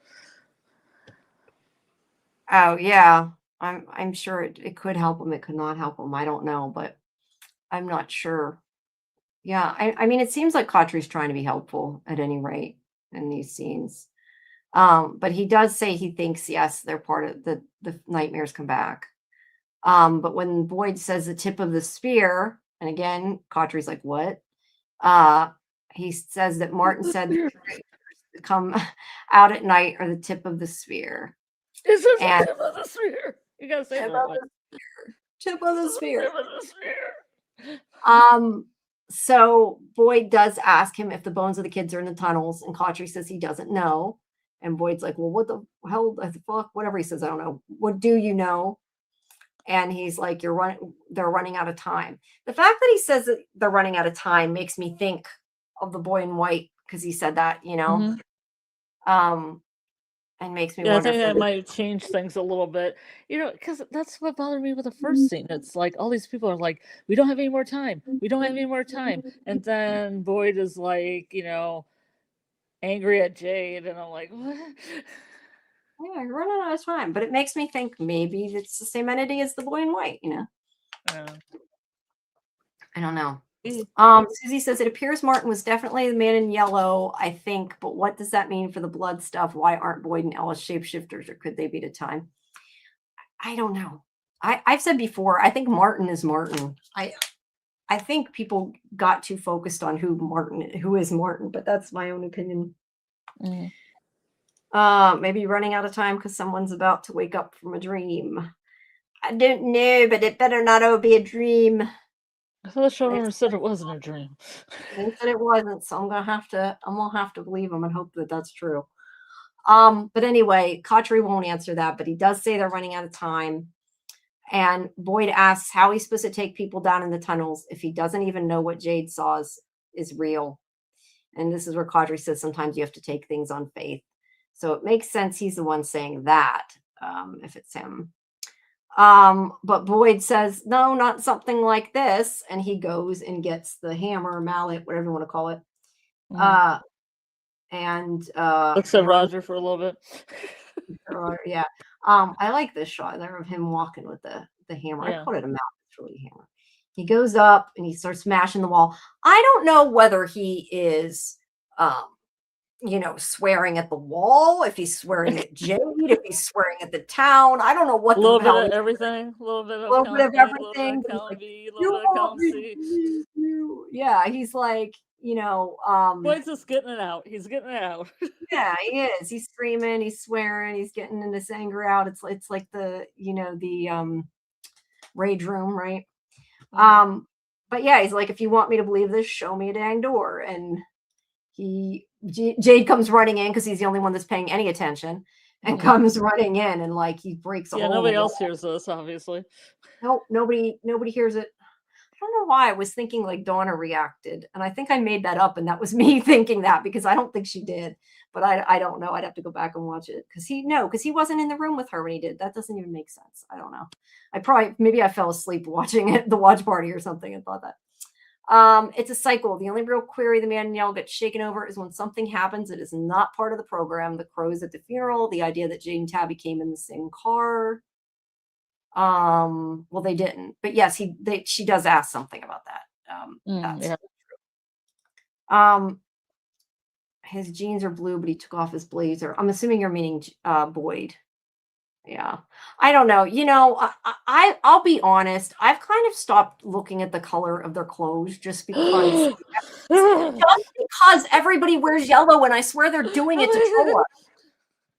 Oh yeah, I'm sure it could help him. It could not help him. I don't know, but I'm not sure. Yeah, I mean, it seems like Cautry's trying to be helpful at any rate in these scenes. But he does say he thinks, yes, they're part of the nightmares come back. But when Boyd says the tip of the spear, and again, Cautry's like, what? He says that Martin said the come out at night or the tip of the spear. It's the tip of the spear. You gotta say tip that. Of tip of the spear. Tip of the spear. So Boyd does ask him if the bones of the kids are in the tunnels, and Cautry says he doesn't know. And Boyd's like, well, what the hell, the fuck, whatever he says, I don't know. What do you know? And he's like, they're running out of time. The fact that he says that they're running out of time makes me think of the boy in white, because he said that, you know. And makes me wonder. I think that might change things a little bit, you know, because that's what bothered me with the first scene. It's like all these people are like, we don't have any more time. We don't have any more time. And then Boyd is like, you know, angry at Jade. And I'm like, what? Yeah, you're running out of time. But it makes me think maybe it's the same entity as the boy in white, you know? I don't know. Susie says, it appears Martin was definitely the man in yellow, I think, but what does that mean for the blood stuff? Why aren't Boyd and Ellis shapeshifters, or could they be at a time? I don't know. I've said before, I think Martin is Martin. I think people got too focused on who is Martin, but that's my own opinion. Maybe running out of time because someone's about to wake up from a dream. I don't know, but it better not all be a dream. I thought the showrunner said it wasn't a dream. They said it wasn't, so I'm gonna have to believe them and hope that that's true. But anyway, Cautry won't answer that, but he does say they're running out of time. And Boyd asks how he's supposed to take people down in the tunnels if he doesn't even know what Jade saw is real. And this is where Cautry says sometimes you have to take things on faith. So it makes sense he's the one saying that, if it's him. But Boyd says, no, not something like this. And he goes and gets the hammer, mallet, whatever you want to call it. And looks at Roger for a little bit. Yeah. I like this shot there of him walking with the hammer. I call it a mallet. It's really a hammer. He goes up and he starts smashing the wall. I don't know whether he is you know, swearing at the wall, if he's swearing at Jade, if he's swearing at the town. I don't know what a little bit of everything. A little bit of everything. Yeah, he's like, Boyd's just getting it out. He's getting it out. Yeah, he is. He's screaming, he's swearing, he's getting in his anger out. It's like the rage room, right? But yeah, he's like, if you want me to believe this, show me a dang door. And Jade comes running in because he's the only one that's paying any attention, and comes running in, and like he breaks a hole. Nobody else hears this, obviously. Nope, nobody hears it. I don't know why I was thinking like Donna reacted, and I think I made that up, and that was me thinking that because I don't think she did, but I don't know. I'd have to go back and watch it because he wasn't in the room with her when he did. That doesn't even make sense. I don't know. Maybe I fell asleep watching it, the watch party or something, and thought that. It's a cycle. The only real query the man in yellow gets shaken over is when something happens that is not part of the program. The crows at the funeral, the idea that Jade and Tabby came in the same car. Well, they didn't, but yes, she does ask something about that. That's true. His jeans are blue, but he took off his blazer. I'm assuming you're meaning Boyd. Yeah, I don't know. I'll be honest. I've kind of stopped looking at the color of their clothes just because everybody wears yellow, and I swear they're doing it to troll us.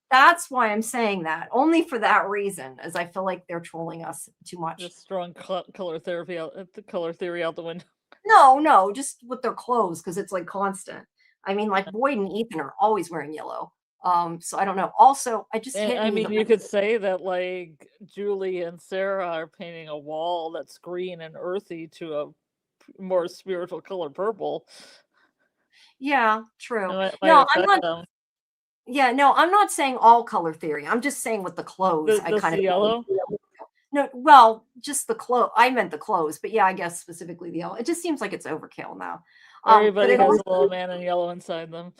That's why I'm saying that. Only for that reason, as I feel like they're trolling us too much. Just strong color theory out the window. No, just with their clothes, because it's like constant. I mean, like Boyd and Ethan are always wearing yellow. So I don't know. Also, you could say that like Julie and Sarah are painting a wall that's green and earthy to a more spiritual color purple. Yeah, true. No, I'm not. Yeah, no, I'm not saying all color theory. I'm just saying with the clothes. I kind of yellow. No, well, just the clothes. I meant the clothes, but yeah, I guess specifically the yellow. It just seems like it's overkill now. Everybody has a little man in yellow inside them.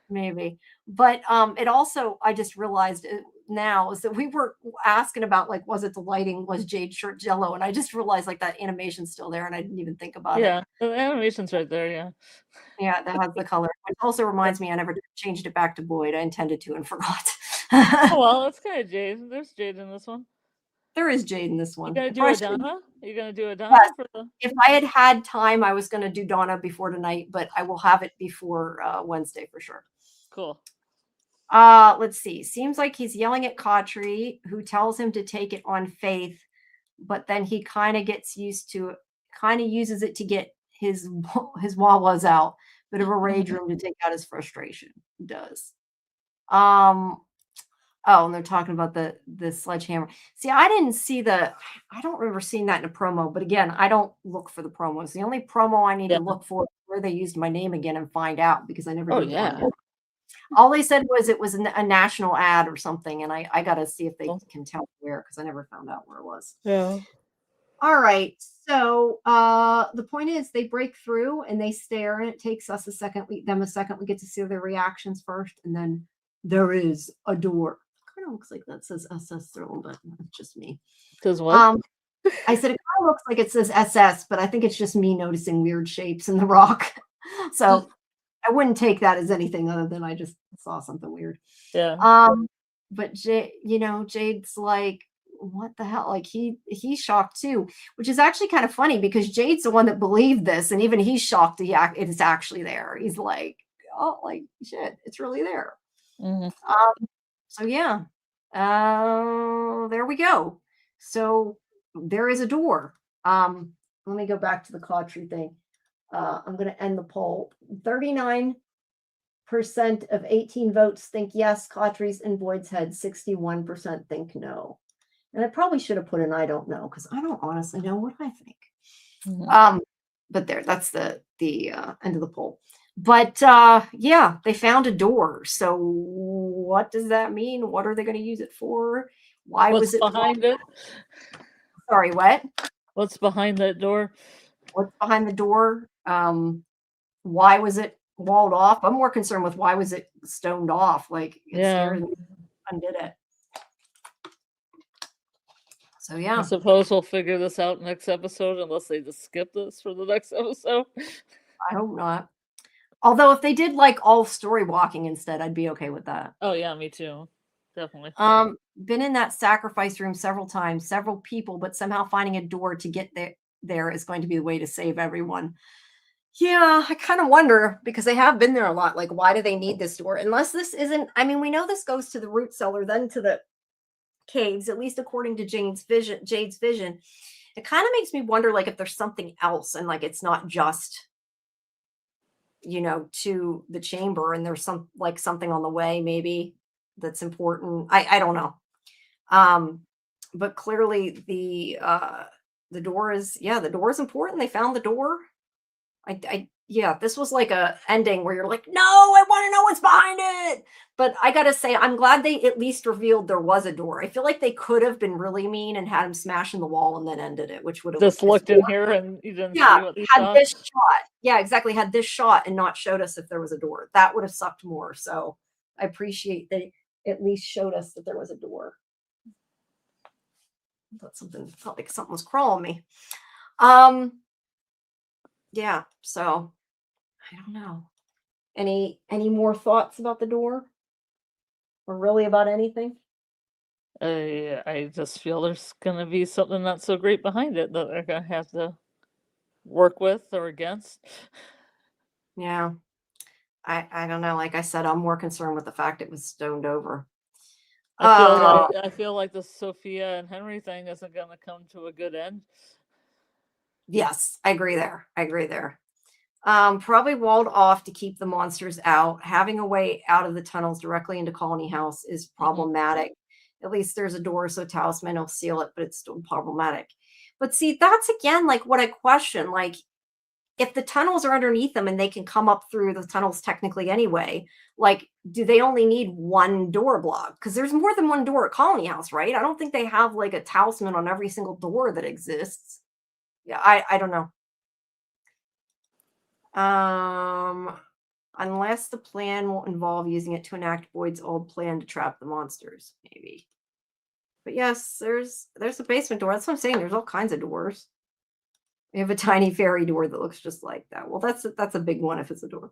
Maybe, but it also, I just realized now, is that we were asking about like, was it the lighting? Was Jade's shirt yellow? And I just realized like that animation's still there, and I didn't even think about it. Yeah, the animation's right there. Yeah. Yeah, that has the color. Which also reminds me, I never changed it back to Boyd. I intended to and forgot. Oh well, that's kind of Jade. There's Jade in this one. There is Jade in this one. You gonna do a Donna? You gonna do a Donna for the? If I had time, I was gonna do Donna before tonight, but I will have it before Wednesday for sure. Cool. Let's see. Seems like he's yelling at Cautry, who tells him to take it on faith, but then he kind of gets used to it, kind of uses it to get his wawas out. Bit of a rage room to take out his frustration. He does. Oh, and they're talking about the sledgehammer. See, I don't remember seeing that in a promo, but again, I don't look for the promos. The only promo I need to look for is where they used my name again and find out, because I never did find out. All they said was it was a national ad or something, and I got to see if they can tell where, because I never found out where it was. Yeah. All right. So the point is, they break through and they stare, and it takes us a second. We get to see their reactions first, and then there is a door. Kind of looks like that says SS there a little bit. That's just me. Says what? I said it kind of looks like it says SS, but I think it's just me noticing weird shapes in the rock. So I wouldn't take that as anything other than I just saw something weird. Yeah. But Jade's like, what the hell? Like he's shocked too, which is actually kind of funny because Jade's the one that believed this, and even he's shocked it is actually there. He's like, oh, like shit, it's really there. So yeah, there we go. So there is a door. Let me go back to the Cautry thing. I'm going to end the poll. 39% of 18 votes think yes, Cautry's in Boyd's head. 61% think no. And I probably should have put an I don't know, because I don't honestly know what I think. But that's the end of the poll. But yeah, they found a door. So what does that mean? What are they going to use it for? Why was it behind it? Sorry, what? What's behind that door? What's behind the door? Why was it walled off? I'm more concerned with why was it stoned off? Like undid it. So yeah. I suppose we'll figure this out next episode, unless they just skip this for the next episode. I hope not. Although if they did like all story walking instead, I'd be okay with that. Oh yeah, me too. Definitely. Been in that sacrifice room several times, several people, but somehow finding a door to get there is going to be the way to save everyone. Yeah, I kind of wonder because they have been there a lot. Like, why do they need this door? Unless this isn't, I mean, we know this goes to the root cellar, then to the caves, at least according to Jade's vision. It kind of makes me wonder, like, if there's something else and like it's not just, to the chamber and there's something on the way, maybe that's important. I don't know. Um, but clearly the door is, yeah, the door is important. They found the door. Yeah, this was like a ending where you're like, no, I want to know what's behind it. But I gotta say, I'm glad they at least revealed there was a door. I feel like they could have been really mean and had him smash in the wall and then ended it, which would have Just looked looked in here and you didn't yeah, see what he had saw. this shot. Yeah, exactly. Had this shot and not showed us if there was a door. That would have sucked more. So I appreciate they at least showed us that there was a door. Felt like something was crawling me. Yeah, so I don't know. Any more thoughts about the door? Or really about anything? I just feel there's gonna be something not so great behind it that they're gonna have to work with or against. Yeah. I don't know. Like I said, I'm more concerned with the fact it was stoned over. I feel like the Sophia and Henry thing isn't gonna come to a good end. Yes, I agree there. I agree there. Probably walled off to keep the monsters out. Having a way out of the tunnels directly into Colony House is problematic. At least there's a door, so Talisman will seal it, but it's still problematic. But see, that's again like what I question. Like, if the tunnels are underneath them and they can come up through the tunnels technically anyway, like, do they only need one door block? Because there's more than one door at Colony House, right? I don't think they have like a talisman on every single door that exists. Yeah, I don't know. Unless the plan will involve using it to enact Boyd's old plan to trap the monsters, maybe. But yes, there's a basement door. That's what I'm saying. There's all kinds of doors. We have a tiny fairy door that looks just like that. Well, that's a big one if it's a door.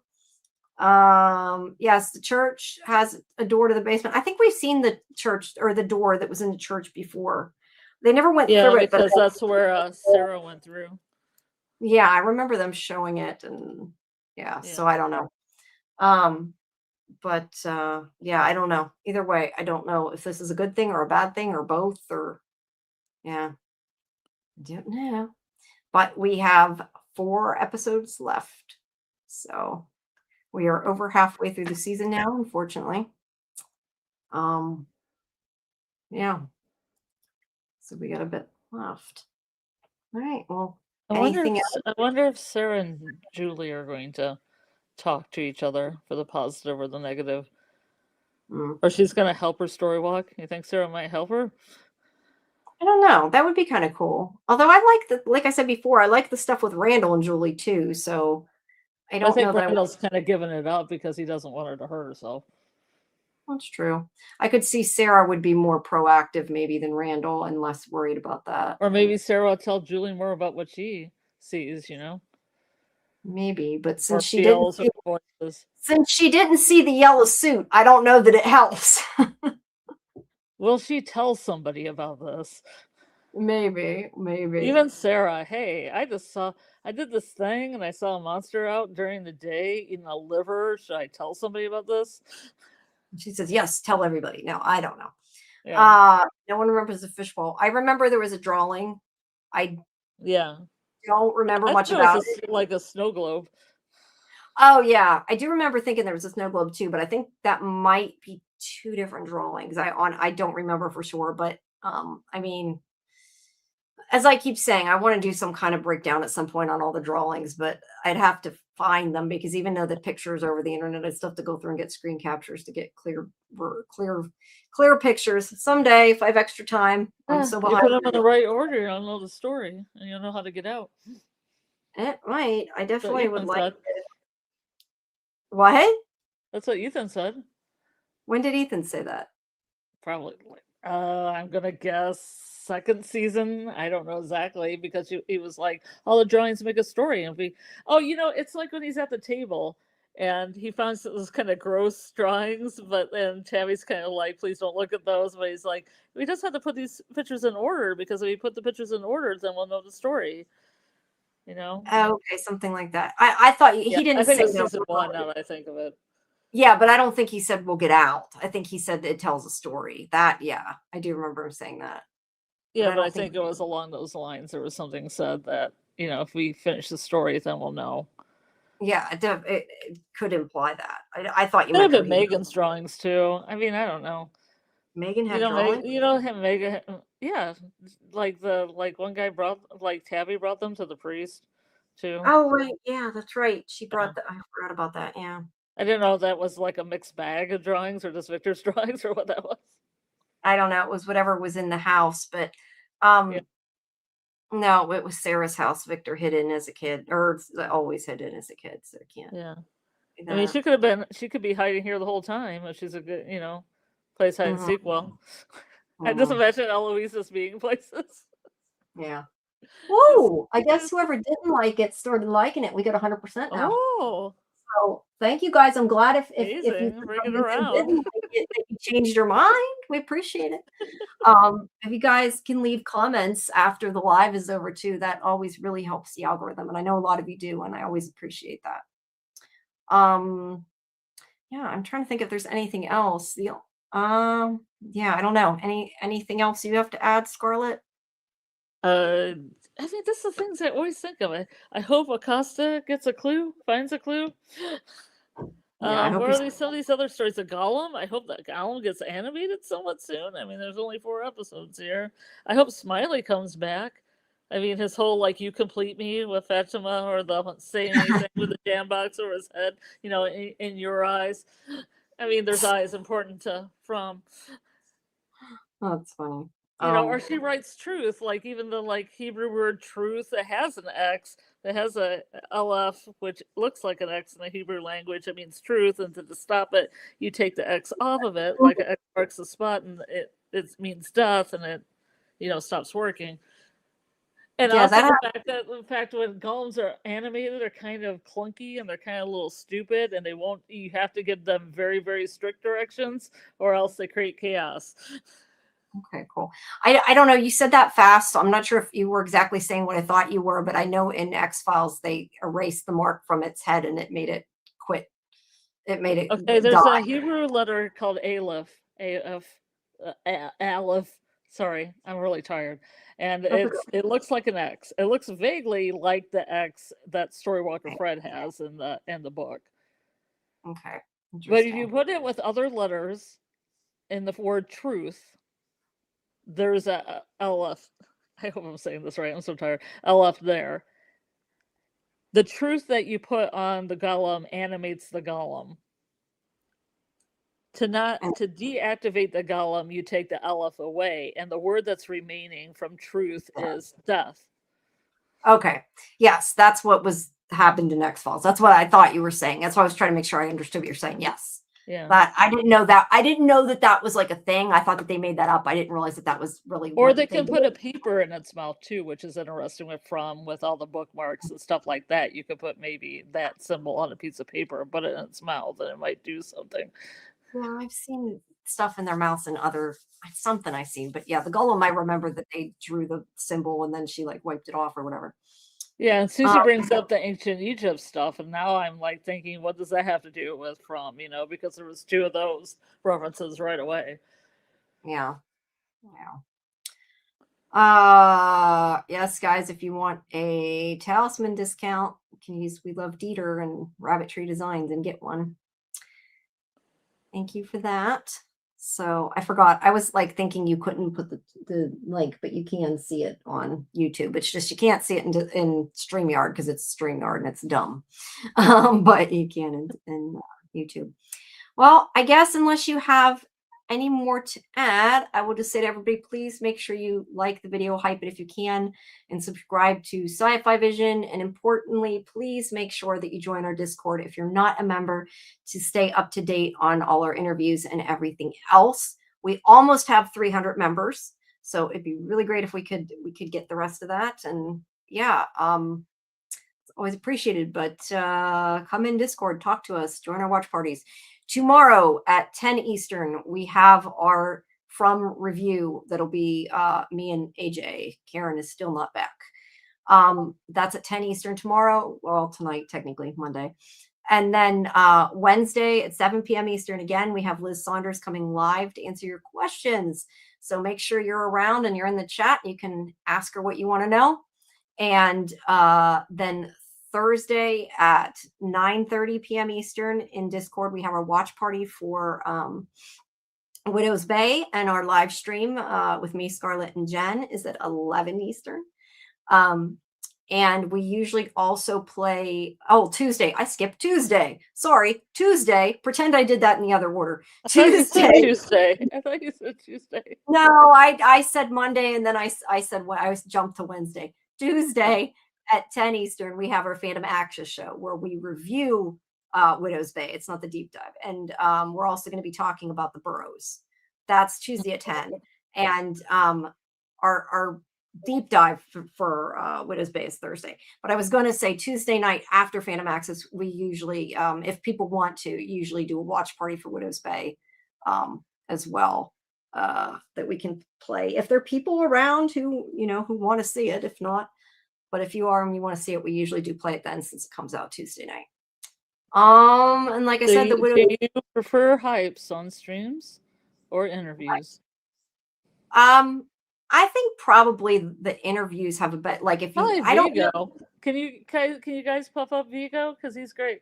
Yes, the church has a door to the basement. I think we've seen the church or the door that was in the church before. They never went through it, because that's where Sarah went through. Yeah, I remember them showing it, and yeah, so I don't know. But yeah, I don't know. Either way, I don't know if this is a good thing or a bad thing or both, or yeah, I don't know. But we have 4 episodes left. So we are over halfway through the season now, unfortunately. Yeah. So we got a bit left. All right. Well, anything else? I wonder if Sarah and Julie are going to talk to each other for the positive or the negative. Or she's going to help her story walk. You think Sarah might help her? I don't know. That would be kind of cool. Although I like I said before, I like the stuff with Randall and Julie too. So I don't know that Randall's kind of giving it up because he doesn't want her to hurt herself. That's true. I could see Sarah would be more proactive maybe than Randall and less worried about that. Or maybe Sarah will tell Julie more about what she sees, Maybe, but since she didn't see the yellow suit, I don't know that it helps. Will she tell somebody about this? Maybe. Even Sarah, hey, I did this thing and I saw a monster out during the day eating a liver. Should I tell somebody about this? She says, yes, tell everybody. No, I don't know. Yeah. No one remembers the fishbowl. I remember there was a drawing. I don't remember much about it. Like a snow globe. Oh, yeah. I do remember thinking there was a snow globe too, but I think that might be 2 different drawings. I don't remember for sure, but I mean, as I keep saying, I want to do some kind of breakdown at some point on all the drawings, but I'd have to find them because even though the pictures over the internet, I still have to go through and get screen captures to get clear pictures. Someday, if I have extra time, I'm so behind. You put them in the right order, you'll know the story, and you'll know how to get out. It might. I definitely would like it. What? That's what Ethan said. When did Ethan say that? Probably, I'm gonna guess 2nd season. I don't know exactly because he was like, all the drawings make a story, and it's like when he's at the table and he finds those kind of gross drawings, but then Tammy's kind of like, please don't look at those. But he's like, we just have to put these pictures in order because if we put the pictures in order, then we'll know the story. You know? Oh, okay, something like that. I thought Yeah, he didn't I think say it was that. season 1 now that I think of it. Yeah, but I don't think he said we'll get out. I think he said it tells a story. That yeah, I do remember him saying that. But Yeah, I but I don't think think it was along those lines. There was something said that, if we finish the story, then we'll know. yeah, it could imply that. I thought you Could meant have for been he Megan's drawings too. I mean, I don't know. Megan You had know, drawing? Megan, yeah, like one guy brought, like Tabby brought them to the priest too. Oh, right, yeah, that's right. She Yeah. brought the I forgot about that, yeah. I didn't know if that was like a mixed bag of drawings or just Victor's drawings or what that was. I don't know, it was whatever was in the house, but, Yeah, no, it was Sarah's house Victor hid in as a kid, or always hid in as a kid, so it can't yeah. be I mean, that. she could be hiding here the whole time if she's a good, plays hide and Mhm, seek well. I just mhm, imagine Eloise's being places. yeah. Just Whoa! I sneaking guess and whoever didn't like it started liking it. We got 100% now. oh, So, thank you guys. I'm glad if you amazing. for Bring some it reason around. didn't like it, that you changed your mind. We appreciate it. If you guys can leave comments after the live is over too, that always really helps the algorithm, and I know a lot of you do, and I always appreciate that. Um, yeah, I'm trying to think if there's anything else. Yeah, I don't know. Anything else you have to add, Scarlett? Uh, I mean, this is the things I always think of. I hope Acosta gets a clue, finds a clue. Yeah, I hope What he's are these? Some of these other stories? A Gollum. I hope that Gollum gets animated somewhat soon. I mean, there's only 4 episodes here. I hope Smiley comes back. I mean, his whole like "you complete me" with Fatima, or the saying anything with the jam box over his head. In your eyes. I mean, there's eyes important to from. that's funny. Or she writes truth, like even the like Hebrew word truth that has an X, that has a LF, which looks like an X in the Hebrew language. It means truth, and to stop it, you take the X off of it, like an X marks the spot, and it means death, and it stops working. And Yeah, also that the fact when golems are animated, they're kind of clunky and they're kind of a little stupid, and they won't. You have to give them very very strict directions, or else they create chaos. Okay, cool. I don't know. You said that fast, so I'm not sure if you were exactly saying what I thought you were, but I know in X Files they erased the mark from its head and it made it quit. It made Okay, it there's a die. Hebrew letter called Aleph, AF, Aleph. Sorry, I'm really tired, and That's okay. it looks like an X. It looks vaguely like the X that Storywalker Fred has in the book. Okay. But if you Interesting. put it with other letters in the word truth, there's a Aleph. I hope I'm saying this right. I'm so tired. Aleph there. The truth that you put on the golem animates the golem. To deactivate the golem, you take the aleph away, and the word that's remaining from truth is death. Okay. Yes, that's what was happened in X Files. That's what I thought you were saying. That's why I was trying to make sure I understood what you're saying. Yes. Yeah. But I didn't know that. I didn't know that that was like a thing. I thought that they made that up. I didn't realize that that was really Or what they they can did. put a paper in its mouth too, which is interesting with all the bookmarks and stuff like that. You could put maybe that symbol on a piece of paper and put it in its mouth, and it might do something. Yeah, I've seen stuff in their mouths and other something I seen, but yeah, the golem I remember that they drew the symbol and then she like wiped it off or whatever. Yeah, and Um, Susie brings up the ancient Egypt stuff, and now I'm like thinking, what does that have to do with from? Because there was 2 of those references right away. yeah, yeah. Yes, guys, if you want a talisman discount, you can use We Love Dieter and Rabbit Tree Designs and get one. Thank you for that. So I forgot. I was like thinking you couldn't put the link, but you can see it on YouTube. It's just you can't see it in StreamYard because it's StreamYard and it's dumb. But you can in YouTube. Well, I guess unless you have any more to add, I will just say to everybody, please make sure you like the video, hype it if you can, and subscribe to Sci-Fi-Vision. And importantly, please make sure that you join our Discord if you're not a member to stay up to date on all our interviews and everything else. We almost have 300 members, so it'd be really great if we could get the rest of that. And yeah, it's always appreciated. But come in Discord, talk to us, join our watch parties. Tomorrow at 10 Eastern, we have our From review. That'll be me and AJ. Karen is still not back. That's at 10 Eastern tomorrow. Well, tonight, technically, Monday. And then Wednesday at 7 p.m. Eastern, again, we have Liz Saunders coming live to answer your questions. So make sure you're around and you're in the chat. You can ask her what you want to know. And then Thursday at 9:30 p.m. Eastern in Discord, we have our watch party for Widow's Bay, and our live stream with me, Scarlett, and Jen is at 11 Eastern. And we usually also play, Tuesday. I skipped Tuesday. Sorry, Tuesday. Pretend I did that in the other order. Tuesday. I thought you said Tuesday. No, I said Monday, and then I said I jumped to Wednesday. Tuesday at 10 Eastern, we have our Fandom Access show where we review Widow's Bay. It's not the deep dive. And we're also going to be talking about the boroughs. That's Tuesday at 10. And our deep dive for Widow's Bay is Thursday. But I was going to say Tuesday night after Fandom Access, we usually, if people want to, usually do a watch party for Widow's Bay as well, that we can play. If there are people around who want to see it, if not, but if you are and you want to see it, we usually do play it then since it comes out Tuesday night. And like I said, do you prefer hypes on streams or interviews? I think probably the interviews have a bit, like, if you, I don't know. Can you guys pop up Vigo? Because he's great.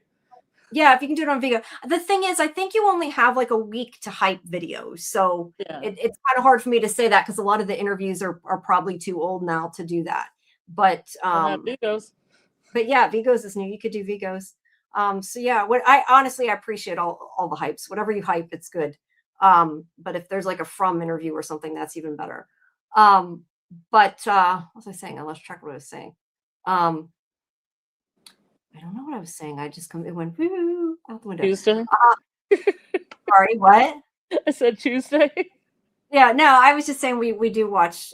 Yeah, if you can do it on Vigo. The thing is, I think you only have like a week to hype videos. So it's kind of hard for me to say that because a lot of the interviews are probably too old now to do that. But Vigos. But yeah, Vigos is new. You could do Vigos. So yeah, what I honestly appreciate all the hypes. Whatever you hype, it's good. But if there's like a From interview or something, that's even better. But what was I saying? I lost track of what I was saying. I don't know what I was saying. It went woo out the window. Tuesday. Sorry, what? I said Tuesday. Yeah, no, I was just saying we do watch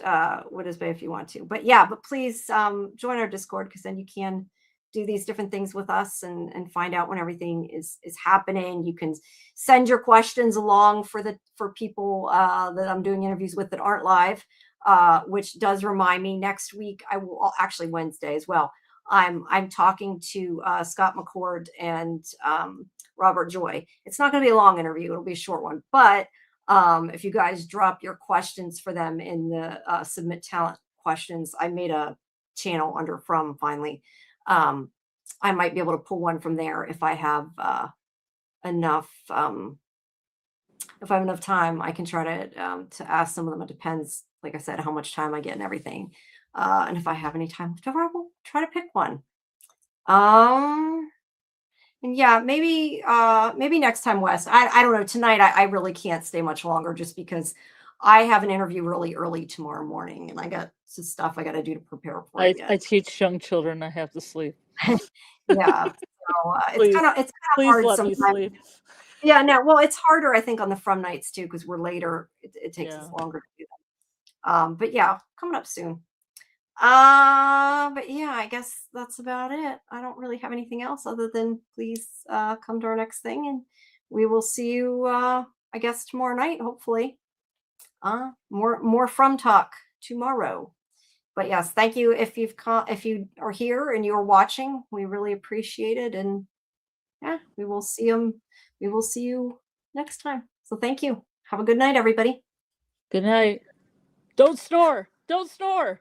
Widow's Bay if you want to. But yeah, but please join our Discord, because then you can do these different things with us and find out when everything is happening. You can send your questions along for people that I'm doing interviews with that aren't live, which does remind me, next week I will, actually Wednesday as well, I'm talking to Scott McCord and Robert Joy. It's not going to be a long interview. It'll be a short one. But if you guys drop your questions for them in the submit talent questions, I made a channel under From finally. I might be able to pull one from there if I have enough. If I have enough time, I can try to ask some of them. It depends, like I said, how much time I get and everything. And if I have any time left over, I will try to pick one. And yeah, maybe next time, Wes. I don't know. Tonight, I really can't stay much longer just because I have an interview really early tomorrow morning, and I got some stuff I got to do to prepare for it. I teach young children. I have to sleep. Yeah, so it's kind of hard sometimes. Yeah, no. Well, it's harder, I think, on the From nights too, because we're later. It takes us longer to do them. But yeah, coming up soon. But yeah, I guess that's about it. I don't really have anything else other than please come to our next thing, and we will see you I guess tomorrow night, hopefully. More From talk tomorrow. But yes, thank you if you are here and you're watching. We really appreciate it, and yeah, we will see you next time. So thank you. Have a good night, everybody. Good night. Don't snore. Don't snore.